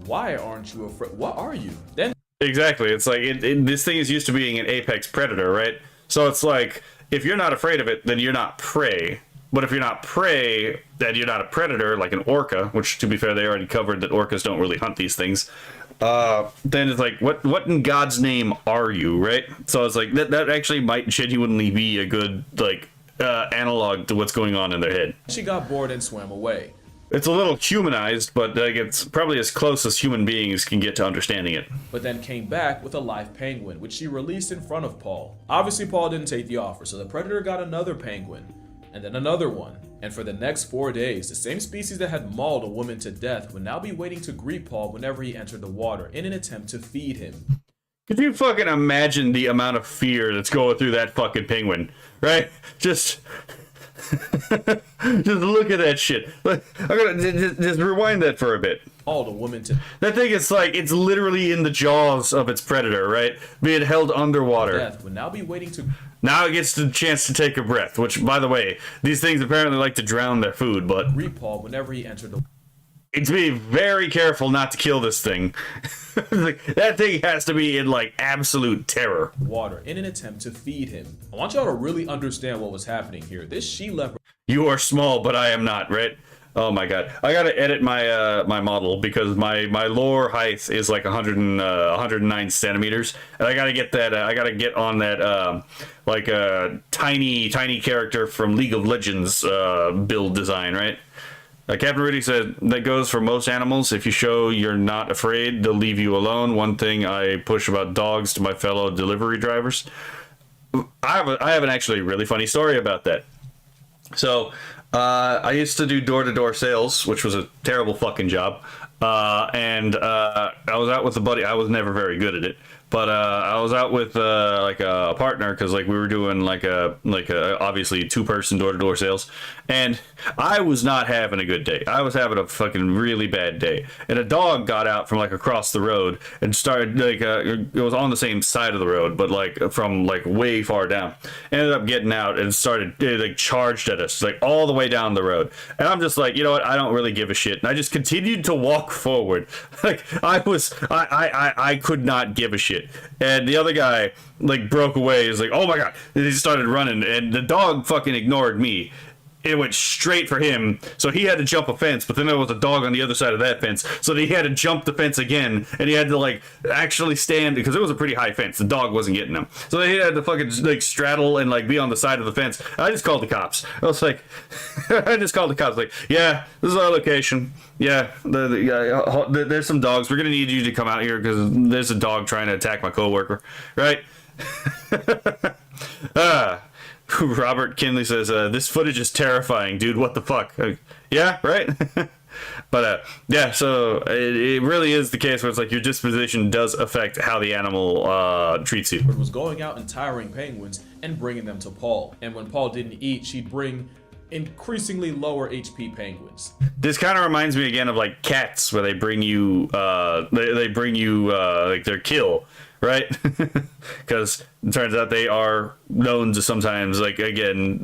Why aren't you afraid? What are you? Then exactly, it's like this thing is used to being an apex predator, right? So it's like, if you're not afraid of it, then you're not prey. But if you're not prey, then you're not a predator, like an orca, which, to be fair, they already covered that orcas don't really hunt these things. Then it's like, what in God's name are you, right? So it's like, that actually might genuinely be a good, like, analog to what's going on in their head. She got bored and swam away. It's a little humanized, but like, it's probably as close as human beings can get to understanding it. But then came back with a live penguin, which she released in front of Paul. Obviously, Paul didn't take the offer, so the predator got another penguin, and then another one. And for the next 4 days, the same species that had mauled a woman to death would now be waiting to greet Paul whenever he entered the water in an attempt to feed him. Could you fucking imagine the amount of fear that's going through that fucking penguin, right? Just look at that shit. I'm gonna just rewind that for a bit. Mauled a woman to that thing is like, it's literally in the jaws of its predator, right? Being held underwater. Death would now be waiting to. Now it gets the chance to take a breath, which, by the way, these things apparently like to drown their food, but greet Paul whenever he entered the. It's be very careful not to kill this thing. That thing has to be in, like, absolute terror. Water in an attempt to feed him. I want y'all to really understand what was happening here. This she leopard. You are small, but I am not, right? Oh my god. I gotta edit my my model because my lower height is like 109 centimeters. And I gotta get that, I gotta get on that, like a tiny character from League of Legends build design, right? Captain Rudy said, that goes for most animals. If you show you're not afraid, they'll leave you alone. One thing I push about dogs to my fellow delivery drivers. I have an actually really funny story about that. So, I used to do door-to-door sales, which was a terrible fucking job. And I was out with a buddy. I was never very good at it. But I was out with like a partner because like we were doing like a obviously 2-person door-to-door sales, and I was not having a good day. I was having a fucking really bad day, and a dog got out from like across the road and started like it was on the same side of the road, but like from like way far down. Ended up getting out and it like charged at us like all the way down the road, and I'm just like, you know what? I don't really give a shit, and I just continued to walk forward. Like I could not give a shit. And the other guy like broke away. He's like, oh my god. And he started running, and the dog fucking ignored me. It went straight for him, so he had to jump a fence, but then there was a dog on the other side of that fence, so he had to jump the fence again, and he had to like actually stand, because it was a pretty high fence. The dog wasn't getting him, so he had to fucking like straddle and like be on the side of the fence. I just called the cops. I was like, I just called the cops, like, yeah, this is our location. Yeah, there's some dogs. We're gonna need you to come out here because there's a dog trying to attack my coworker, right? Robert Kinley says, this footage is terrifying, dude. What the fuck? Yeah, right? But yeah, so it really is the case where it's like your disposition does affect how the animal treats you. Was going out and tiring penguins and bringing them to Paul. And when Paul didn't eat, she'd bring increasingly lower HP penguins. This kind of reminds me again of like cats, where they bring you they bring you like their kill, right? Because it turns out they are known to sometimes, like, again,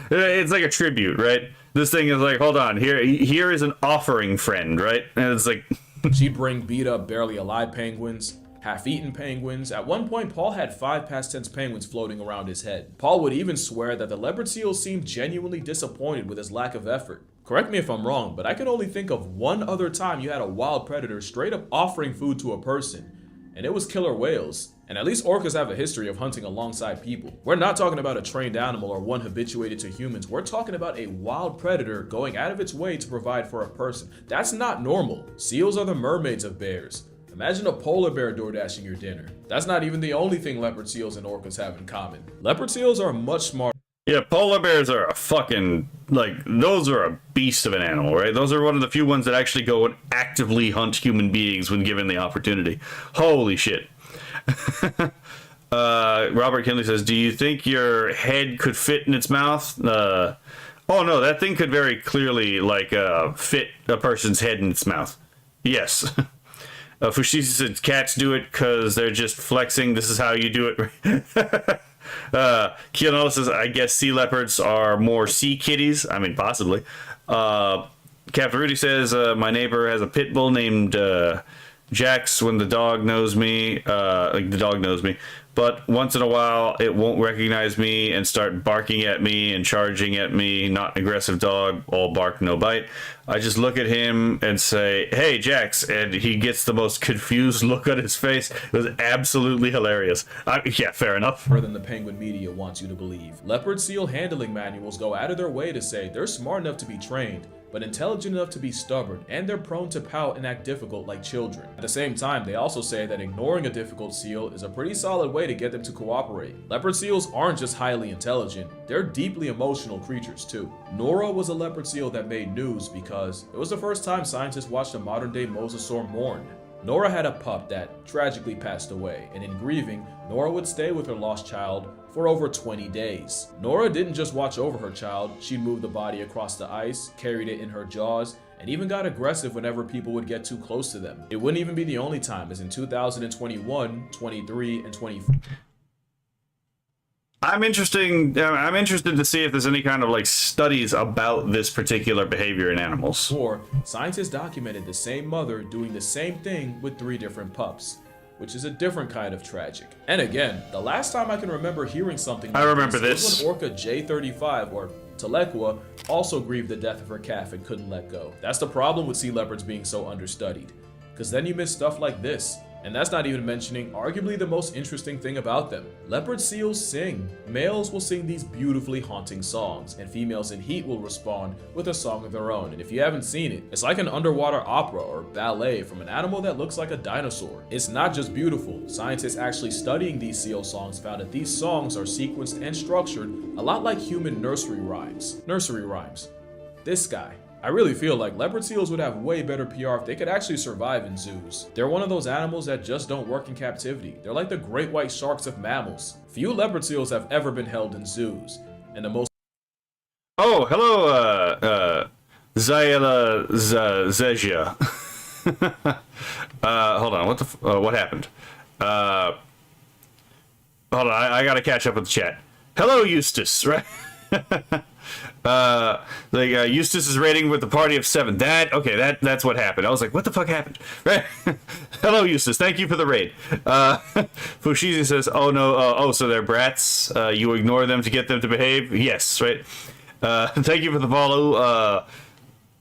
it's like a tribute, right? This thing is like, hold on, here is an offering, friend, right? And it's like she'd bring beat up, barely alive penguins, half-eaten penguins. At one point, Paul had 5 past tense penguins floating around his head. Paul would even swear that the leopard seal seemed genuinely disappointed with his lack of effort. Correct me if I'm wrong, but I can only think of one other time you had a wild predator straight up offering food to a person, and it was killer whales. And at least orcas have a history of hunting alongside people. We're not talking about a trained animal or one habituated to humans. We're talking about a wild predator going out of its way to provide for a person. That's not normal. Seals are the mermaids of bears. Imagine a polar bear door dashing your dinner. That's not even the only thing leopard seals and orcas have in common. Leopard seals are much smarter. Yeah, polar bears are a fucking, like, those are a beast of an animal, right? Those are one of the few ones that actually go and actively hunt human beings when given the opportunity. Holy shit. Robert Kinley says, do you think your head could fit in its mouth? Oh no, that thing could very clearly, like, fit a person's head in its mouth. Yes. Fushisi said, cats do it because they're just flexing. This is how you do it. Keanu says, I guess sea leopards are more sea kitties. I mean, possibly. Captain Rudy says, my neighbor has a pit bull named Jax. When the dog knows me, like the dog knows me, but once in a while it won't recognize me and start barking at me and charging at me. Not an aggressive dog, all bark, no bite. I just look at him and say, hey, Jax, and he gets the most confused look on his face. It was absolutely hilarious. Yeah, fair enough. More than the penguin media wants you to believe. Leopard seal handling manuals go out of their way to say they're smart enough to be trained, but intelligent enough to be stubborn, and they're prone to pout and act difficult like children. At the same time, they also say that ignoring a difficult seal is a pretty solid way to get them to cooperate. Leopard seals aren't just highly intelligent, they're deeply emotional creatures too. Nora was a leopard seal that made news because it was the first time scientists watched a modern-day mosasaur mourn. Nora had a pup that tragically passed away, and in grieving, Nora would stay with her lost child for over 20 days. Nora didn't just watch over her child, she'd move the body across the ice, carried it in her jaws, and even got aggressive whenever people would get too close to them. It wouldn't even be the only time, as in 2021, 23, and 24. I'm interested to see if there's any kind of like studies about this particular behavior in animals. Scientists documented the same mother doing the same thing with 3 different pups, which is a different kind of tragic. And again, the last time I can remember hearing something like this was when Orca J35, or Telequa, also grieved the death of her calf and couldn't let go. That's the problem with sea leopards being so understudied, because then you miss stuff like this. And that's not even mentioning arguably the most interesting thing about them. Leopard seals sing. Males will sing these beautifully haunting songs, and females in heat will respond with a song of their own. And if you haven't seen it, it's like an underwater opera or ballet from an animal that looks like a dinosaur. It's not just beautiful. Scientists actually studying these seal songs found that these songs are sequenced and structured a lot like human nursery rhymes. This guy. I really feel like leopard seals would have way better PR if they could actually survive in zoos. They're one of those animals that just don't work in captivity. They're like the great white sharks of mammals. Few leopard seals have ever been held in zoos, and the most— Oh, hello, Zayla Zezia. Hold on, what happened? Hold on, I gotta catch up with the chat. Hello, Eustace, right? Eustace's rating with the party of 7. That's what happened. I was like, what the fuck happened? Right? Hello, Eustace. Thank you for the raid. Fushizi says, oh no, so they're brats. You ignore them to get them to behave? Yes, right? Thank you for the follow.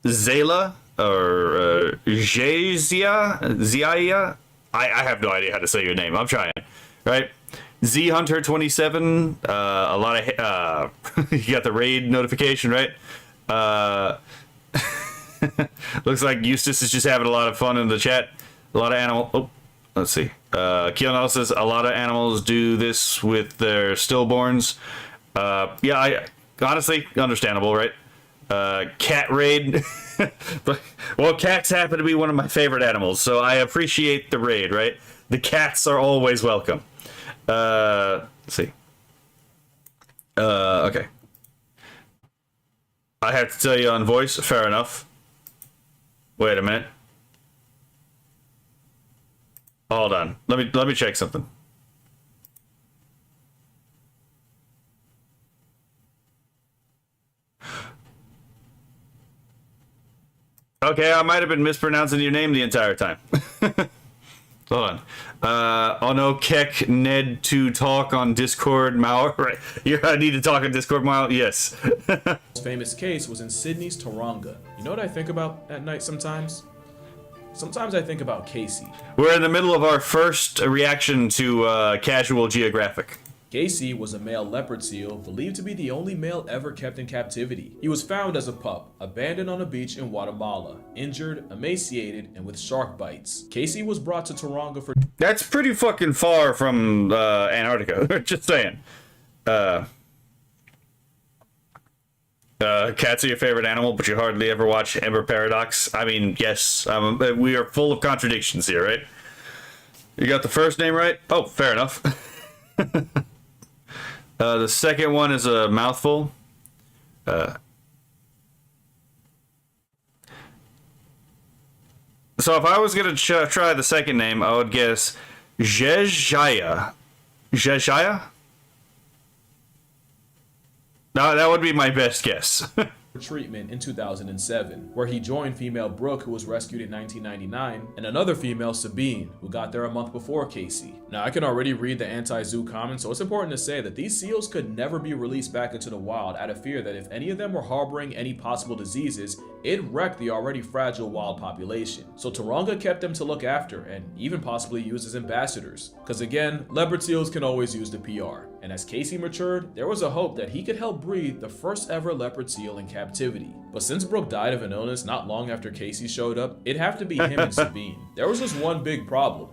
Zayla or Zia? I have no idea how to say your name. I'm trying, right? Z Hunter 27, a lot of you got the raid notification, right? Looks like Eustace is just having a lot of fun in the chat. A lot of animal. Oh, let's see. Keanu says a lot of animals do this with their stillborns. Yeah, I honestly understandable, right? Cat raid. Well, cats happen to be one of my favorite animals, so I appreciate the raid, right? The cats are always welcome. Let's see. Okay. I have to tell you on voice. Fair enough. Wait a minute. Hold on. Let me check something. Okay, I might have been mispronouncing your name the entire time. Hold on. Oh no, Keck, Ned to talk on Discord, Mauer. Right. I need to talk on Discord, Mauer. Yes. most famous case was in Sydney's Taronga. You know what I think about at night sometimes? Sometimes I think about Casey. We're in the middle of our first reaction to Casual Geographic. Casey was a male leopard seal, believed to be the only male ever kept in captivity. He was found as a pup, abandoned on a beach in Guatemala, injured, emaciated, and with shark bites. Casey was brought to Taronga for— That's pretty fucking far from Antarctica. Just saying. Cats are your favorite animal, but you hardly ever watch Ember Paradox. I mean, yes, we are full of contradictions here, right? You got the first name right? Oh, fair enough. The second one is a mouthful. So if I was going to try the second name, I would guess Zezaya. Zezaya? No, that would be my best guess. treatment in 2007, where he joined female Brooke, who was rescued in 1999, and another female, Sabine, who got there a month before Casey. Now, I can already read the anti-zoo comments, so it's important to say that these seals could never be released back into the wild out of fear that if any of them were harboring any possible diseases, it'd wreck the already fragile wild population. So Taronga kept them to look after, and even possibly use as ambassadors. Because again, leopard seals can always use the PR. And as Casey matured, there was a hope that he could help breed the first ever leopard seal in captivity. But since Brooke died of an illness not long after Casey showed up, it'd have to be him and Sabine. There was just one big problem.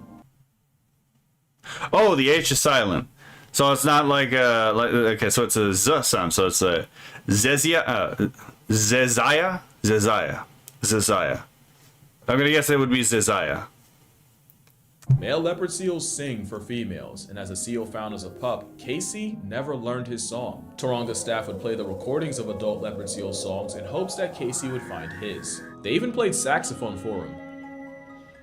Oh, the H is silent. So it's not like okay, so it's a Z sound, so it's a Zezia, Zeziah. I'm gonna guess it would be Zeziah. Male leopard seals sing for females, and as a seal found as a pup, Casey never learned his song. Taronga staff would play the recordings of adult leopard seal songs in hopes that Casey would find his. They even played saxophone for him.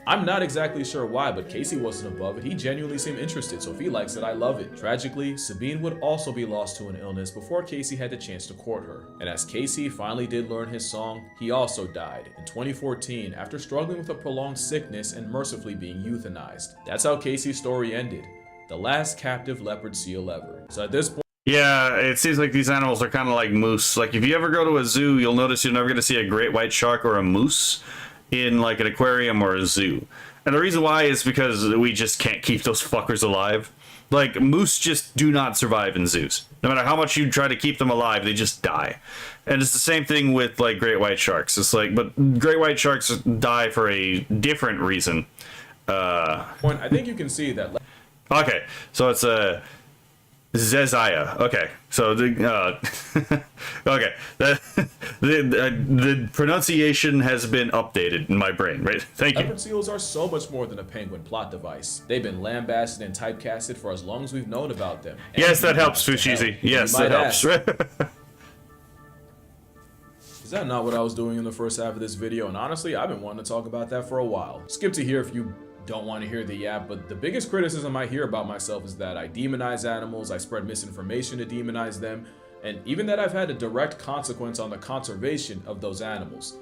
I'm not exactly sure why, but Casey wasn't above it. He genuinely seemed interested, so if he likes it, I love it. Tragically, Sabine would also be lost to an illness before Casey had the chance to court her. And as Casey finally did learn his song, he also died in 2014 after struggling with a prolonged sickness and mercifully being euthanized. That's how Casey's story ended. The last captive leopard seal ever. So at this point, yeah, it seems like these animals are kind of like moose. Like if you ever go to a zoo, you'll notice you're never going to see a great white shark or a moose in like an aquarium or a zoo. And the reason why is because we just can't keep those fuckers alive. Like moose just do not survive in zoos. No matter how much you try to keep them alive, they just die. And it's the same thing with like great white sharks. It's like, but great white sharks die for a different reason. I think you can see that. Okay, so it's a Zeziah. Okay, so okay, the pronunciation has been updated in my brain, right? Thank you. Leopard seals are so much more than a penguin plot device. They've been lambasted and typecasted for as long as we've known about them. And Yes, that you helps, guys to Fuchizi. help. Yes, You that might helps. ask, is that not what I was doing in the first half of this video? And honestly, I've been wanting to talk about that for a while. Skip to here if you don't want to hear the yap, but the biggest criticism I hear about myself is that I demonize animals, I spread misinformation to demonize them, and even that I've had a direct consequence on the conservation of those animals.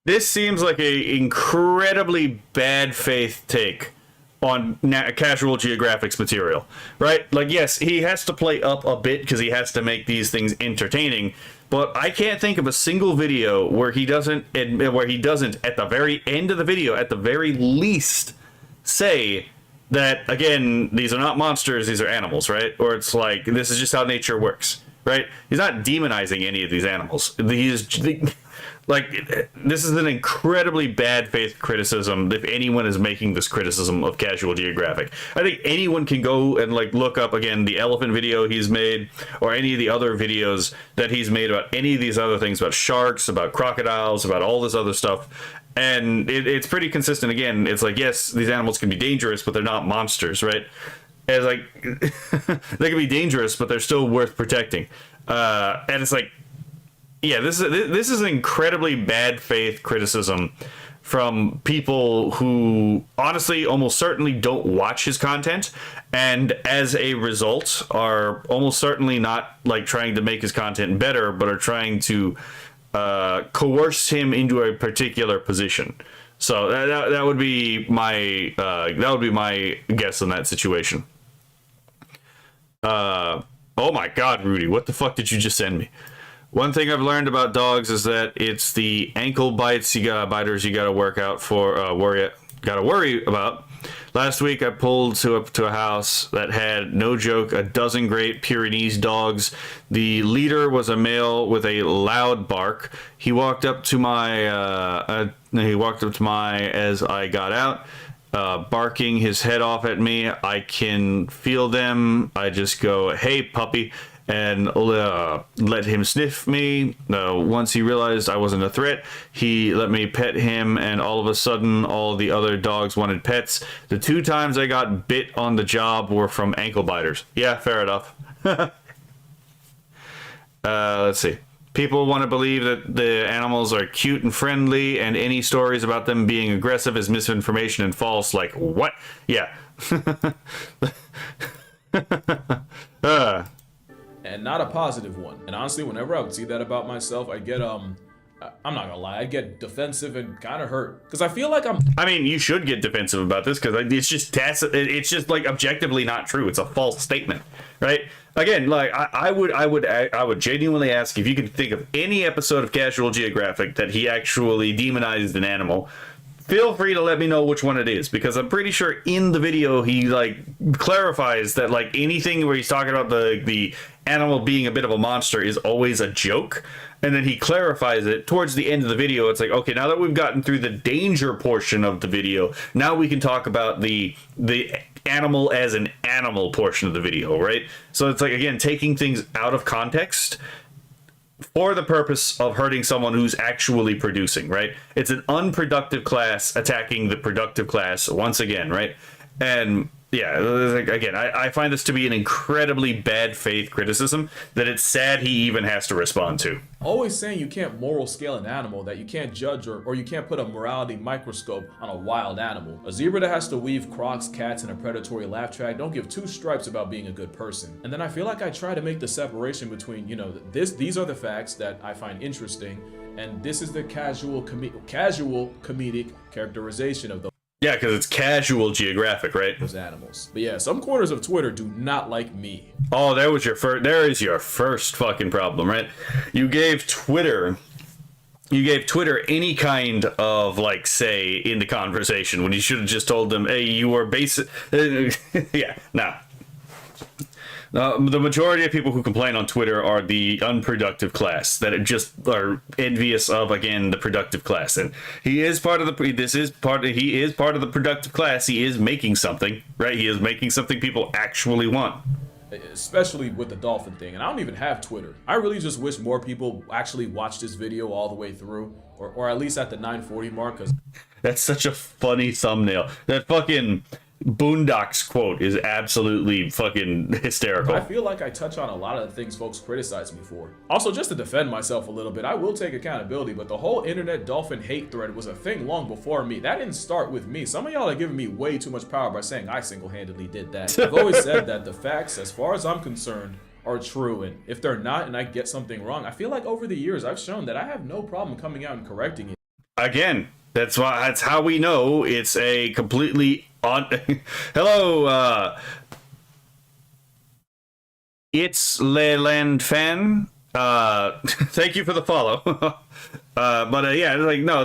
This seems like a incredibly bad faith take on Casual Geographic's material, right? Like, yes, he has to play up a bit because he has to make these things entertaining, but I can't think of a single video where he doesn't, at the very end of the video, at the very least, say that, again, these are not monsters, these are animals, right? Or it's like, this is just how nature works, right? He's not demonizing any of these animals. Like, this is an incredibly bad faith criticism if anyone is making this criticism of Casual Geographic. I think anyone can go and, like, look up, again, the elephant video he's made, or any of the other videos that he's made about any of these other things, about sharks, about crocodiles, about all this other stuff. And it's pretty consistent. Again, it's like, yes, these animals can be dangerous, but they're not monsters, right? And it's like, they can be dangerous, but they're still worth protecting. And it's like, yeah, this is an incredibly bad faith criticism from people who honestly almost certainly don't watch his content, and as a result are almost certainly not like trying to make his content better, but are trying to coerce him into a particular position. So that would be my guess on that situation. Oh my God, Rudy, what the fuck did you just send me? One thing I've learned about dogs is that it's the ankle biters you gotta worry about. Last week I pulled up to a house that had, no joke, a dozen Great Pyrenees dogs. The leader was a male with a loud bark. He walked up to my as I got out, barking his head off at me. I can feel them. I just go, "Hey, puppy," and let him sniff me. Once he realized I wasn't a threat, he let me pet him, and all of a sudden all the other dogs wanted pets. The 2 times I got bit on the job were from ankle biters. Yeah, fair enough. Let's see. People want to believe that the animals are cute and friendly, and any stories about them being aggressive is misinformation and false. Like, what? Yeah. And not a positive one. And honestly, whenever I would see that about myself, I get I'm not gonna lie, I get defensive and kind of hurt, because I feel like I mean, you should get defensive about this, because it's just like objectively not true. It's a false statement, right? Again, like I would genuinely ask if you could think of any episode of Casual Geographic that he actually demonized an animal. Feel free to let me know which one it is, because I'm pretty sure in the video he like clarifies that like anything where he's talking about the animal being a bit of a monster is always a joke, and then he clarifies it towards the end of the video. It's like, okay, now that we've gotten through the danger portion of the video, now we can talk about the animal as an animal portion of the video, right? So it's like, again, taking things out of context for the purpose of hurting someone who's actually producing, right? It's an unproductive class attacking the productive class once again, right? And yeah, again, I find this to be an incredibly bad faith criticism that it's sad he even has to respond to. always saying you can't moral scale an animal, that you can't judge or you can't put a morality microscope on a wild animal. A zebra that has to weave crocs, cats, and a predatory laugh track don't give 2 stripes about being a good person. And then I feel like I try to make the separation between, you know, these are the facts that I find interesting, and this is the casual comedic characterization of those. Yeah, because it's Casual Geographic, right? Those animals. But yeah, some corners of Twitter do not like me. Oh, there is your first fucking problem, right? You gave Twitter any kind of, like, say in the conversation when you should have just told them, hey, you were basic. Yeah, nah. The majority of people who complain on Twitter are the unproductive class that just are envious of, again, the productive class. And he is part of the productive class. He is making something, right? He is making something people actually want. especially with the dolphin thing. And I don't even have Twitter. I really just wish more people actually watch this video all the way through, or at least at the 9:40 mark, because That's such a funny thumbnail. That fucking Boondocks quote is absolutely fucking hysterical. I feel like I touch on a lot of the things folks criticize me for. Also, just to defend myself a little bit, I will take accountability, but the whole internet dolphin hate thread was a thing long before me. That didn't start with me. Some of y'all are giving me way too much power by saying I single-handedly did that. I've always said that the facts, as far as I'm concerned, are true, and if they're not and I get something wrong, I feel like over the years I've shown that I have no problem coming out and correcting it. Again, that's how we know it's a completely on. Hello, it's Leland fan. Thank you for the follow. Yeah, like no,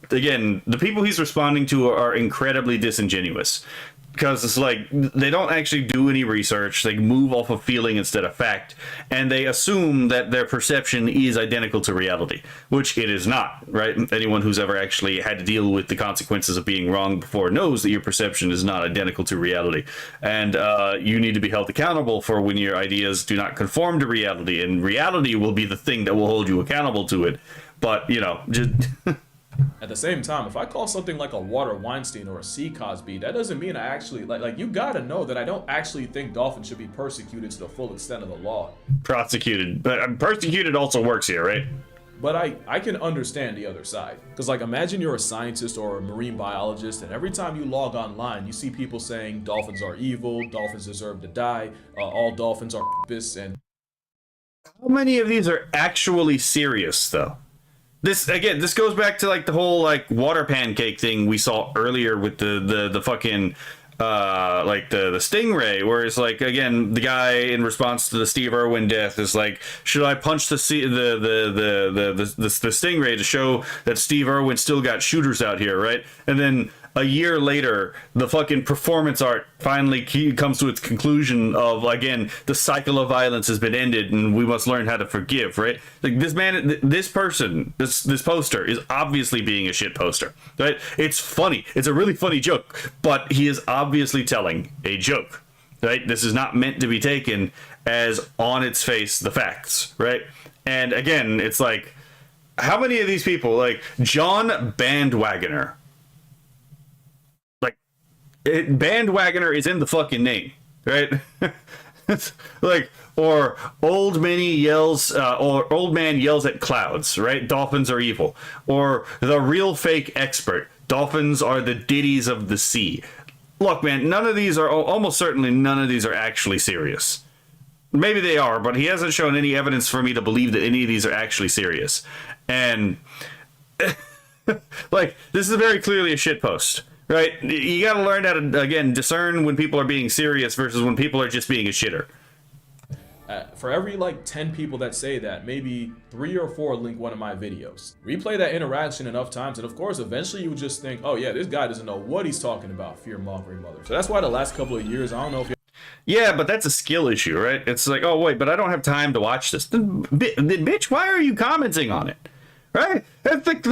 again, the people he's responding to are incredibly disingenuous. Because it's like, they don't actually do any research, they move off of feeling instead of fact, and they assume that their perception is identical to reality, which it is not, right? Anyone who's ever actually had to deal with the consequences of being wrong before knows that your perception is not identical to reality. And you need to be held accountable for when your ideas do not conform to reality, and reality will be the thing that will hold you accountable to it. But, you know, just... At the same time, if I call something like a Water Weinstein or a C Cosby, that doesn't mean I actually, like you gotta know that I don't actually think dolphins should be persecuted to the full extent of the law. Prosecuted. But persecuted also works here, right? But I can understand the other side. Because, like, imagine you're a scientist or a marine biologist, and every time you log online, you see people saying dolphins are evil, dolphins deserve to die, all dolphins are rapists, and... How many of these are actually serious, though? This goes back to like the whole like water pancake thing we saw earlier with the fucking like the stingray, where it's like, again, the guy in response to the Steve Irwin death is like, should I punch the stingray to show that Steve Irwin still got shooters out here, right? And then a year later, the fucking performance art finally comes to its conclusion of, again, the cycle of violence has been ended and we must learn how to forgive, right? Like, this man, this person, this poster is obviously being a shit poster, right? It's funny. It's a really funny joke, but he is obviously telling a joke, right? This is not meant to be taken as on its face the facts, right? And again, it's like, how many of these people, like John Bandwagoner, Bandwagoner is in the fucking name, right? It's like, or old man yells at clouds, right? Dolphins are evil. Or the real fake expert, dolphins are the ditties of the sea. Look, man, none of these are, almost certainly none of these are actually serious. Maybe they are, but he hasn't shown any evidence for me to believe that any of these are actually serious. And like, this is very clearly a shitpost. Right? You gotta learn how to, again, discern when people are being serious versus when people are just being a shitter. For every, like, 10 people that say that, maybe 3 or 4 link one of my videos. Replay that interaction enough times, and of course, eventually you would just think, oh yeah, this guy doesn't know what he's talking about, fear-mongering mother. So that's why the last couple of years, I don't know if yeah, but that's a skill issue, right? It's like, oh wait, but I don't have time to watch this. Then, bitch, why are you commenting on it? Right? It's like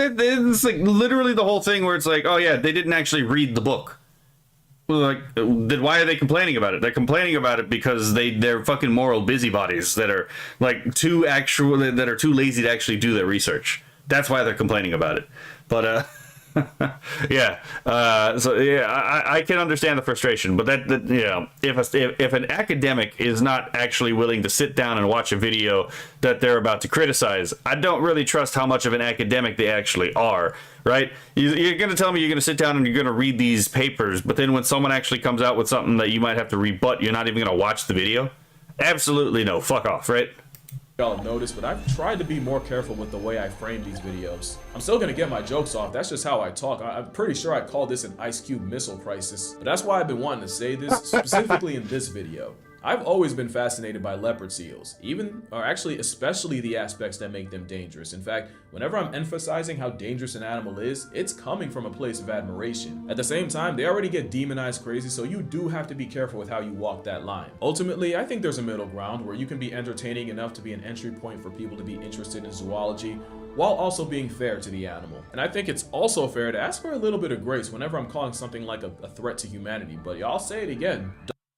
literally the whole thing where it's like, oh yeah, they didn't actually read the book. Like, then why are they complaining about it? They're complaining about it because they're fucking moral busybodies that are like too lazy to actually do their research. That's why they're complaining about it. But yeah. So yeah, I can understand the frustration, but that you know, if an academic is not actually willing to sit down and watch a video that they're about to criticize, I don't really trust how much of an academic they actually are, right? You're going to tell me you're going to sit down and you're going to read these papers, but then when someone actually comes out with something that you might have to rebut, you're not even going to watch the video? Absolutely no. Fuck off, right? Y'all have noticed, but I've tried to be more careful with the way I frame these videos. I'm still gonna get my jokes off, that's just how I talk. I'm pretty sure I call this an Ice Cube missile crisis, but that's why I've been wanting to say this, specifically in this video. I've always been fascinated by leopard seals, especially the aspects that make them dangerous. In fact, whenever I'm emphasizing how dangerous an animal is, it's coming from a place of admiration. At the same time, they already get demonized crazy, so you do have to be careful with how you walk that line. Ultimately, I think there's a middle ground where you can be entertaining enough to be an entry point for people to be interested in zoology, while also being fair to the animal. And I think it's also fair to ask for a little bit of grace whenever I'm calling something like a threat to humanity, but y'all say it again.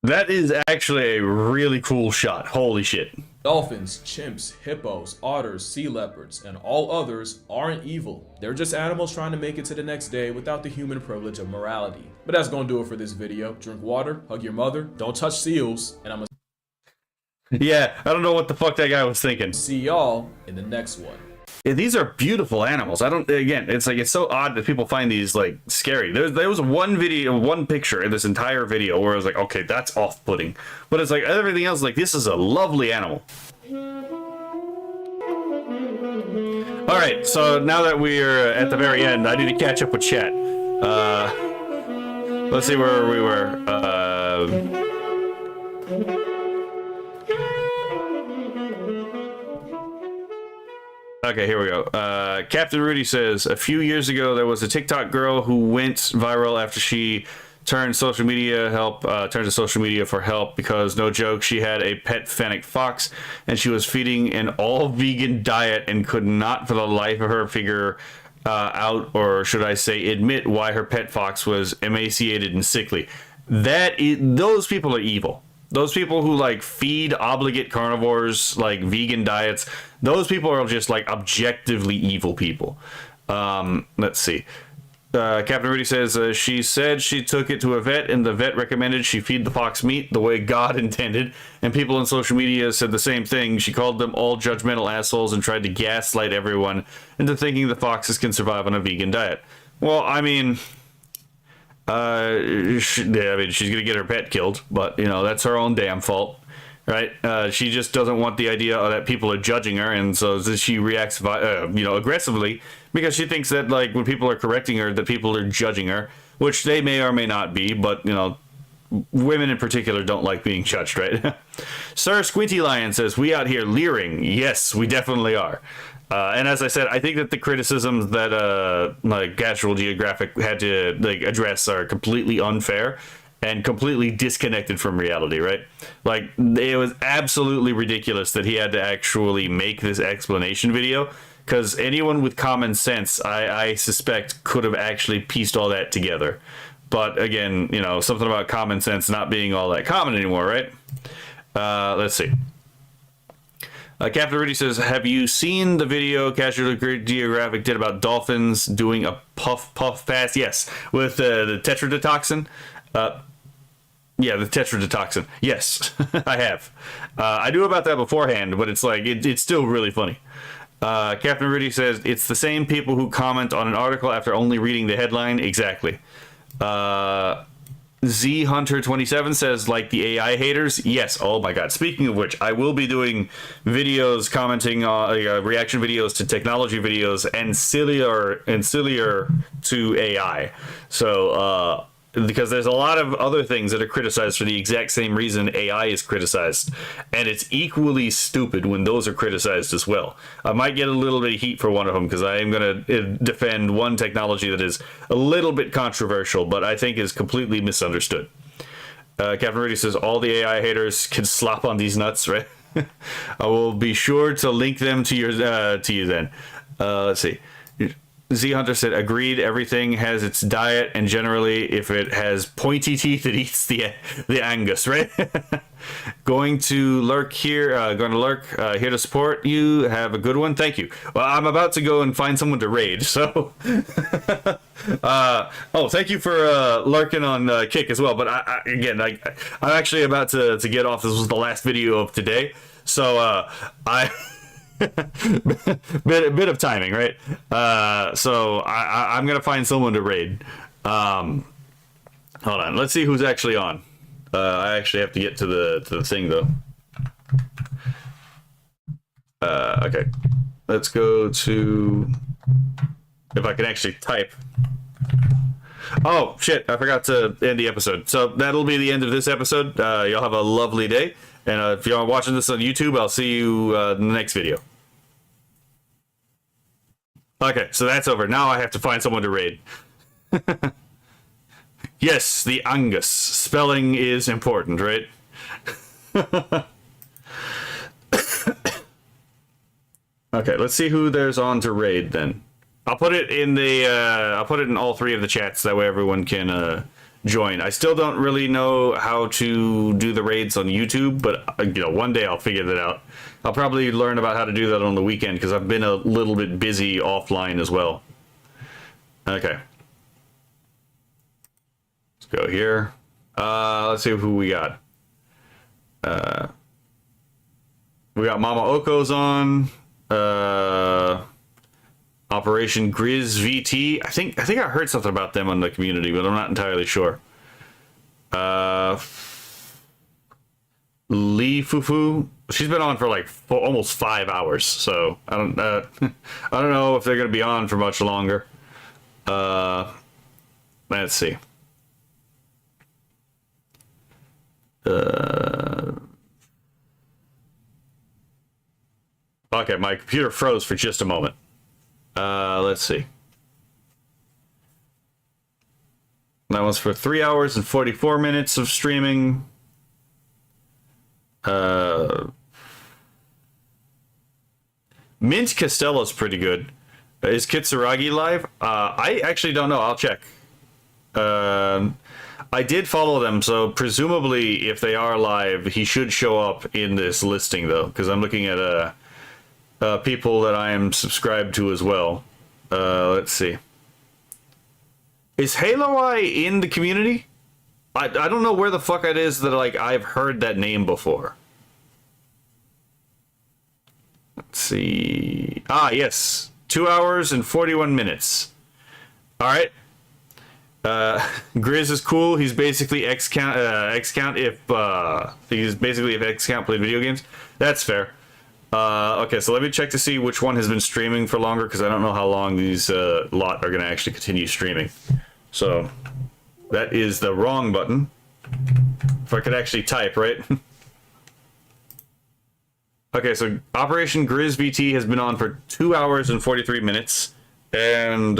That is actually a really cool shot. Holy shit. Dolphins, chimps, hippos, otters, sea leopards, and all others aren't evil. They're just animals trying to make it to the next day without the human privilege of morality. But that's gonna do it for this video. Drink water, hug your mother, don't touch seals, and I'm gonna Yeah, I don't know what the fuck that guy was thinking. see y'all in the next one. Yeah, these are beautiful animals. I don't, again, it's like, it's so odd that people find these like scary. There was one picture in this entire video where I was like, okay, that's off-putting. But it's like everything else, like, this is a lovely animal. All right, so now that we're at the very end, I need to catch up with chat. Let's see where we were. Okay, here we go. Captain Rudy says, a few years ago, there was a TikTok girl who went viral after she turned to social media for help because, no joke, she had a pet fennec fox and she was feeding an all-vegan diet and could not for the life of her figure out, or should I say admit, why her pet fox was emaciated and sickly. Those people are evil. Those people who like feed obligate carnivores like vegan diets, those people are just like objectively evil people. Let's see. Captain Rudy says she said she took it to a vet and the vet recommended she feed the fox meat the way God intended, and people on social media said the same thing. She called them all judgmental assholes and tried to gaslight everyone into thinking the foxes can survive on a vegan diet. Well, I mean, she's gonna get her pet killed, but you know, that's her own damn fault, right? She just doesn't want the idea that people are judging her, and so she reacts aggressively because she thinks that like when people are correcting her that people are judging her, which they may or may not be, but you know, women in particular don't like being judged, right? Sir Squinty Lion says, we out here leering. Yes, we definitely are. And as I said, I think that the criticisms that like National Geographic had to like address are completely unfair and completely disconnected from reality, right? Like, it was absolutely ridiculous that he had to actually make this explanation video, because anyone with common sense, I suspect, could have actually pieced all that together. But again, you know, something about common sense not being all that common anymore, right? Let's see. Captain Rudy says, have you seen the video National Geographic did about dolphins doing a puff pass? Yes, with the tetrodotoxin. Yeah, the tetrodotoxin. Yes, I have. I knew about that beforehand, but it's like, it's still really funny. Captain Rudy says, it's the same people who comment on an article after only reading the headline. Exactly. Z Hunter 27 says, like the AI haters. Yes. Oh my god, speaking of which, I will be doing videos commenting on reaction videos to technology videos ancillary to AI. So because there's a lot of other things that are criticized for the exact same reason AI is criticized, and it's equally stupid when those are criticized as well. I might get a little bit of heat for one of them because I am going to defend one technology that is a little bit controversial, but I think is completely misunderstood. Captain Rudy says, all the AI haters can slop on these nuts, right? I will be sure to link them to you then. Let's see. Z Hunter said, agreed, everything has its diet, and generally if it has pointy teeth it eats the Angus, right? Going to lurk here, here to support you. Have a good one. Thank you. Well, I'm about to go and find someone to raid, so oh, thank you for lurking on Kick as well. But I'm actually about to get off. This was the last video of today, so bit of timing, right? So I'm gonna find someone to raid. Hold on, let's see who's actually on. I actually have to get to the thing though. Okay, let's go to, if I can actually type. Oh shit, I forgot to end the episode. So that'll be the end of this episode. Y'all have a lovely day. And if you're watching this on YouTube, I'll see you in the next video. Okay, so that's over. Now I have to find someone to raid. Yes, the Angus. Spelling is important, right? Okay, let's see who there's on to raid then. I'll put it in the I'll put it in all three of the chats, that way everyone can join. I still don't really know how to do the raids on YouTube, but you know, one day I'll figure that out. I'll probably learn about how to do that on the weekend because I've been a little bit busy offline as well. Okay. Let's go here. Let's see who we got. We got Mama Oko's on. Operation Grizz VT. I think I heard something about them on the community, but I'm not entirely sure. Lee Fufu. She's been on for like almost 5 hours, so I don't I don't know if they're gonna be on for much longer. Let's see. Okay, my computer froze for just a moment. Let's see. That was for 3 hours and 44 minutes of streaming. Mint Costello's pretty good. Is Kitsuragi live? I actually don't know. I'll check. I did follow them, so presumably if they are live, he should show up in this listing, though, because I'm looking at people that I am subscribed to as well. Let's see. Is Halo Eye in the community? I don't know where the fuck it is that like I've heard that name before. Let's see. Ah, yes. 2 hours and 41 minutes. All right. Grizz is cool. He's basically X count if X count played video games. That's fair. Okay, so let me check to see which one has been streaming for longer, because I don't know how long these lot are going to actually continue streaming. So that is the wrong button. If I could actually type, right? Okay, so Operation Grizz VT has been on for 2 hours and 43 minutes. And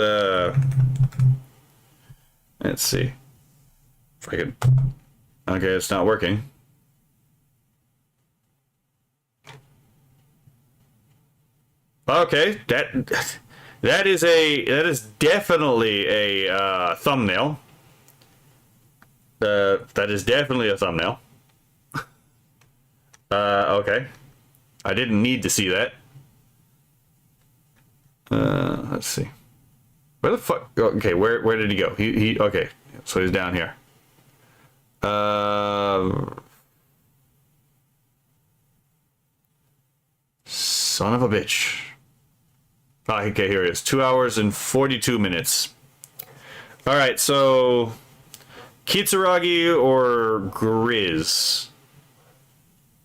let's see. If I could... Okay, it's not working. Okay, that is definitely a thumbnail. That is definitely a thumbnail. Okay. I didn't need to see that. Let's see. Where the fuck? Okay, where did he go? He okay. So he's down here. Son of a bitch. Oh, okay, here he is. 2 hours and 42 minutes. All right, so Kitsuragi or Grizz?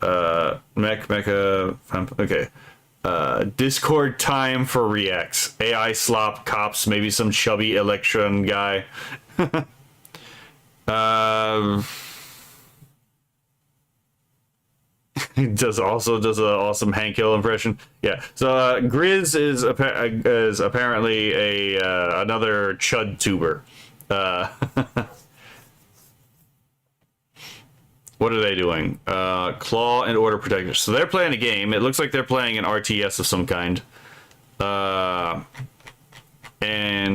Mecha. Okay. Discord time for reacts. AI slop cops. Maybe some chubby Electron guy. He does an awesome Hank Hill impression. Yeah. So Grizz is apparently another chud tuber. What are they doing? Claw and Order Protector. So they're playing a game. It looks like they're playing an RTS of some kind. And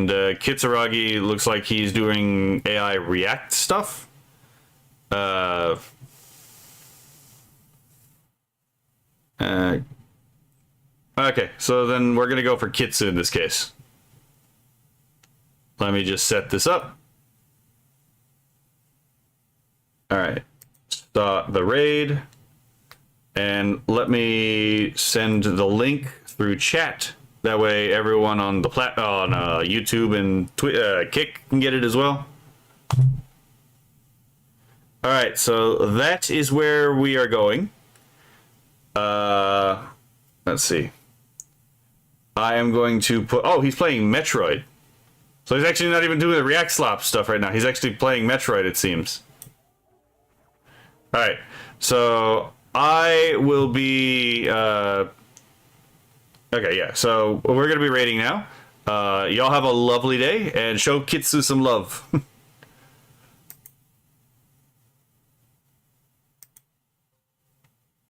Kitsuragi looks like he's doing AI React stuff. Okay, so then we're gonna go for Kitsu in this case. Let me just set this up. All right, start the raid, and let me send the link through chat. That way, everyone on the on YouTube and Kick can get it as well. All right, so that is where we are going. Let's see. I am going to put... Oh, he's playing Metroid. So he's actually not even doing the React Slop stuff right now. He's actually playing Metroid, it seems. Alright. So I will be... Okay, yeah. So we're going to be raiding now. Y'all have a lovely day, and show Kitsu some love.